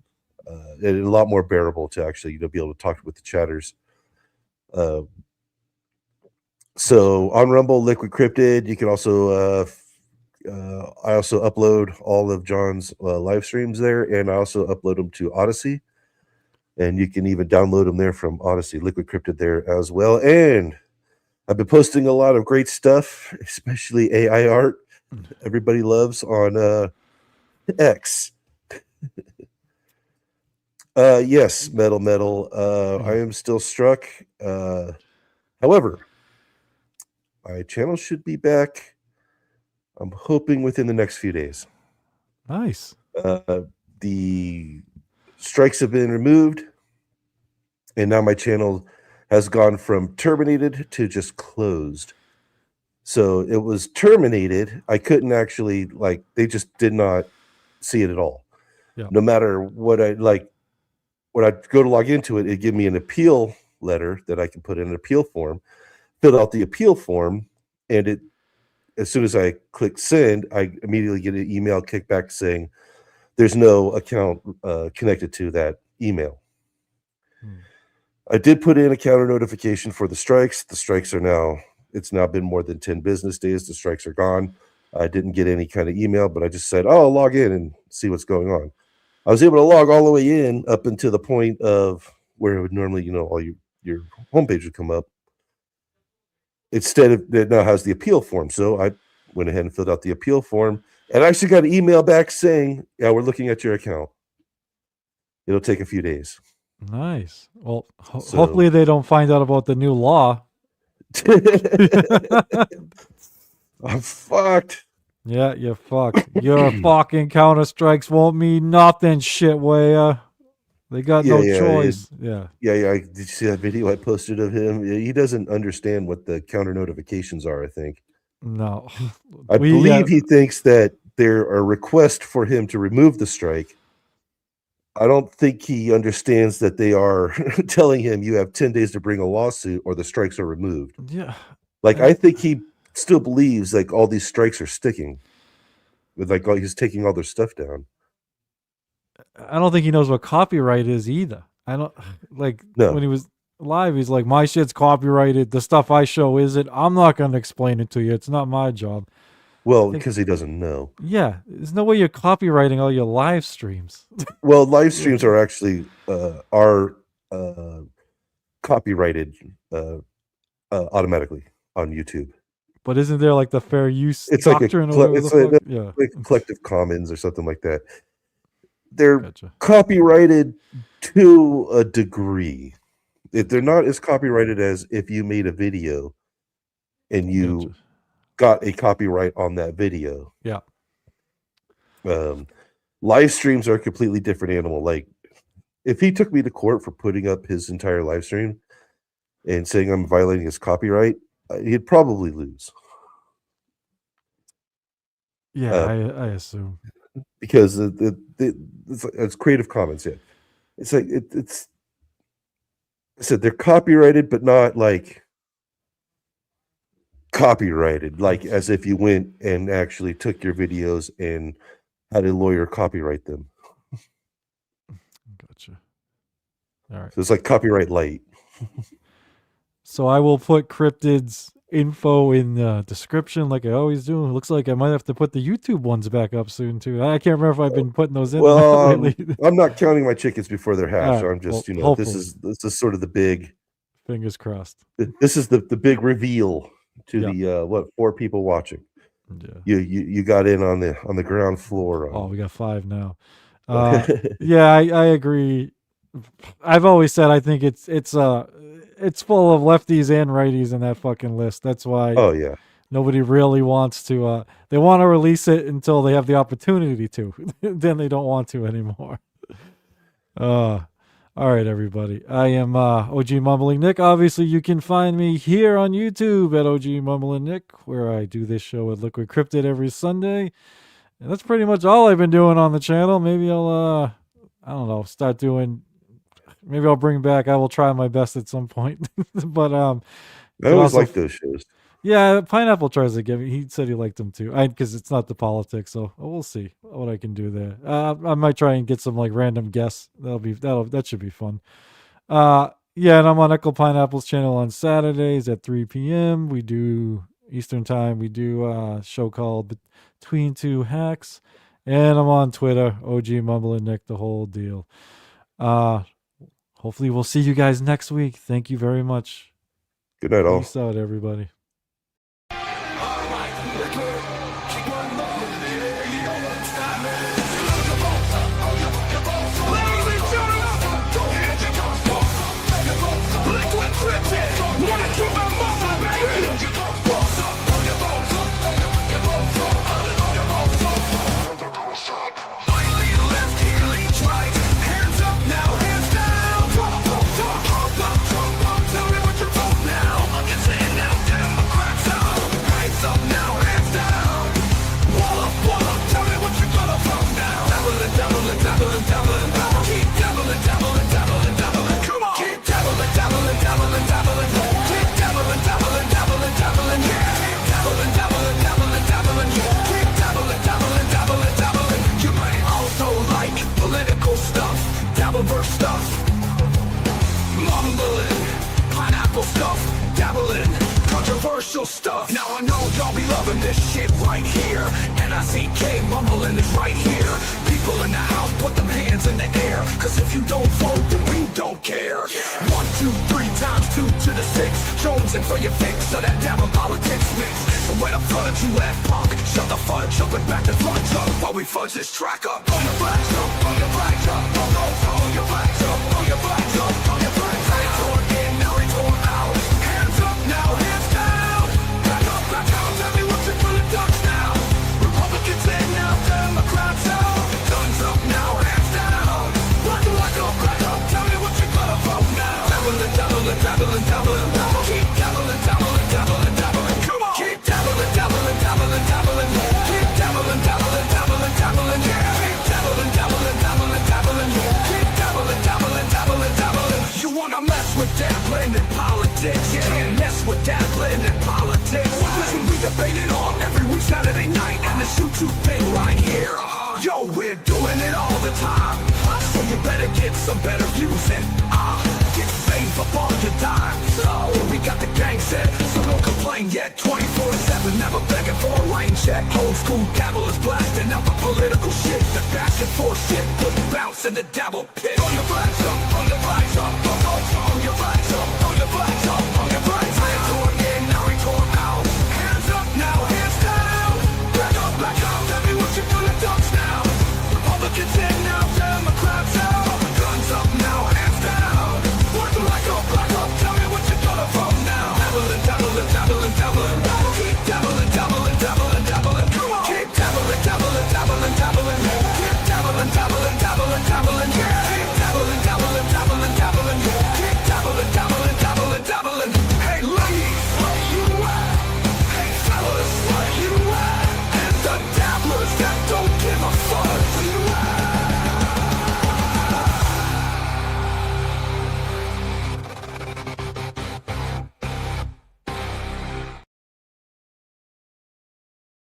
Speaker 3: and a lot more bearable to actually be able to talk with the chatters. So on Rumble, Liquid Cryptid, you can also. I also upload all of John's live streams there, and I also upload them to Odyssey. and you can even download them there from Odyssey. Liquid Cryptid there as well. And I've been posting a lot of great stuff, especially AI art. Everybody loves on X. Yes, metal. I am still struck. However, my channel should be back. I'm hoping within the next few days.
Speaker 2: Nice.
Speaker 3: The strikes have been removed, and now my channel has gone from terminated to just closed. So it was terminated. I couldn't actually, like, they just did not see it at all.
Speaker 2: Yeah.
Speaker 3: No matter what I like, when I go to log into it, it give me an appeal letter that I can put in an appeal form, fill out the appeal form, and it, as soon as I click send, I immediately get an email kickback saying there's no account connected to that email. I did put in a counter notification for the strikes. The strikes are now, it's now been more than 10 business days. The strikes are gone. I didn't get any kind of email, but I just said, oh, I'll log in and see what's going on. I was able to log all the way in up until the point of where it would normally, you know, all your homepage would come up. Instead of, it now has the appeal form. So I went ahead and filled out the appeal form, and I actually got an email back saying, yeah, we're looking at your account. It'll take a few days.
Speaker 2: Nice. Well,
Speaker 3: So-
Speaker 2: hopefully they don't find out about the new law.
Speaker 3: I'm fucked.
Speaker 2: Yeah, you're fucked. Your fucking counter strikes won't mean nothing, shitwaya. They got no choice. Yeah.
Speaker 3: Did you see that video I posted of him? Yeah, he doesn't understand what the counter notifications are, I think.
Speaker 2: No.
Speaker 3: I believe he thinks that there are requests for him to remove the strike. I don't think he understands that they are telling him you have 10 days to bring a lawsuit or the strikes are removed.
Speaker 2: Yeah.
Speaker 3: Like, I think he still believes like all these strikes are sticking with like he's taking all their stuff down.
Speaker 2: I don't think he knows what copyright is either. I don't like
Speaker 3: No.
Speaker 2: when he was live, he's like, my shit's copyrighted. The stuff I show isn't. I'm not going to explain it to you. It's not my job.
Speaker 3: Well, because he doesn't know.
Speaker 2: Yeah. There's no way you're copywriting all your live streams.
Speaker 3: Well, live streams are actually copyrighted automatically on YouTube.
Speaker 2: But isn't there like the fair use
Speaker 3: It's like
Speaker 2: doctrine? Or
Speaker 3: it's
Speaker 2: whatever the
Speaker 3: like,
Speaker 2: fuck? Yeah.
Speaker 3: like Collective Commons or something like that. They're
Speaker 2: Gotcha.
Speaker 3: copyrighted to a degree. They're not as copyrighted as if you made a video and you
Speaker 2: Gotcha.
Speaker 3: got a copyright on that video.
Speaker 2: Yeah.
Speaker 3: Live streams are a completely different animal. Like, if he took me to court for putting up his entire live stream and saying I'm violating his copyright, he'd probably lose.
Speaker 2: Yeah, I assume.
Speaker 3: Because it's Creative Commons. Yeah, it's like it's. I said they're copyrighted, but not like copyrighted, like as if you went and actually took your videos and had a lawyer copyright them.
Speaker 2: Gotcha. All right.
Speaker 3: So it's like copyright light.
Speaker 2: So I will put Cryptid's info in the description like I always do. It looks like I might have to put the YouTube ones back up soon too. I can't remember if I've been putting those in lately.
Speaker 3: I'm not counting my chickens before they're hatched.
Speaker 2: All right,
Speaker 3: I'm just,
Speaker 2: well,
Speaker 3: this is sort of the big.
Speaker 2: Fingers crossed.
Speaker 3: This is the big reveal to
Speaker 2: Yeah.
Speaker 3: the 4 people watching.
Speaker 2: Yeah.
Speaker 3: You got in on the ground floor.
Speaker 2: Oh, we got 5 now. Yeah, I agree. I've always said I think it's full of lefties and righties in that fucking list. That's why.
Speaker 3: Oh yeah.
Speaker 2: Nobody really wants to. They want to release it until they have the opportunity to. Then they don't want to anymore. All right, everybody. I am OG Mumbling Nick. Obviously, you can find me here on YouTube at OG Mumbling Nick, where I do this show with Liquid Cryptid every Sunday. And that's pretty much all I've been doing on the channel. Maybe I'll, I don't know, start doing. Maybe I'll bring back. I will try my best at some point. But
Speaker 3: I always like those shows.
Speaker 2: Yeah, Pineapple tries to give me. He said he liked them too. Because it's not the politics, so we'll see what I can do there. I might try and get some like random guests. That should be fun. Yeah, and I'm on Echo Pineapple's channel on Saturdays at 3 p.m. We do Eastern time. We do a show called Between Two Hacks, and I'm on Twitter, OG Mumbling Nick, the whole deal. hopefully we'll see you guys next week. Thank you very much.
Speaker 3: Good night, all.
Speaker 2: Peace out, everybody.
Speaker 1: Stuff, mumbling, pineapple stuff, dabbling, controversial stuff. Now I know y'all be loving this shit right here. N-I-C-K, mumbling is right here. People in the house, put them hands in the air. Cause if you don't vote, then we don't care. 1, 2, 3 times 2 to the 6. Jonesing for your fix of that dabble politics mix. So where the fudge you at, punk? Shut the fudge up and back the fudge up while we fudge this track up. On your flags up, on your flags up, on your flags up, on your flags up, on your flags up. Retort in, now retort out. Hands up now, hands down. Back up, tell me what you feeling ducks now. Republicans in now, Democrats out. Guns up now, hands down. Back up, tell me what you gonna vote now. Dabbling, dabbling, dabbling, dabbling. Keep dabbling, dabbling, dabbling, dabbling. Come on. Keep dabbling, dabbling, dabbling, dabbling. Keep dabbling, dabbling, dabbling, dabbling. Keep dabbling, dabbling, dabbling, dabbling. Keep dabbling, dabbling, dabbling, dabbling. You wanna mess with dabbling in politics? You can't mess with dabbling in politics. Listen, we debate it on every week Saturday night, and it's YouTube thing right here. Yo, we're doing it all the time, so you better get some better views and get saved up on your dime. So we got the gang set, so don't complain yet. 24/7, never begging for a rain check. Old school dabblers blasting out the political shit. The back and forth shit, put bounce in the dabble pit. On your flags up.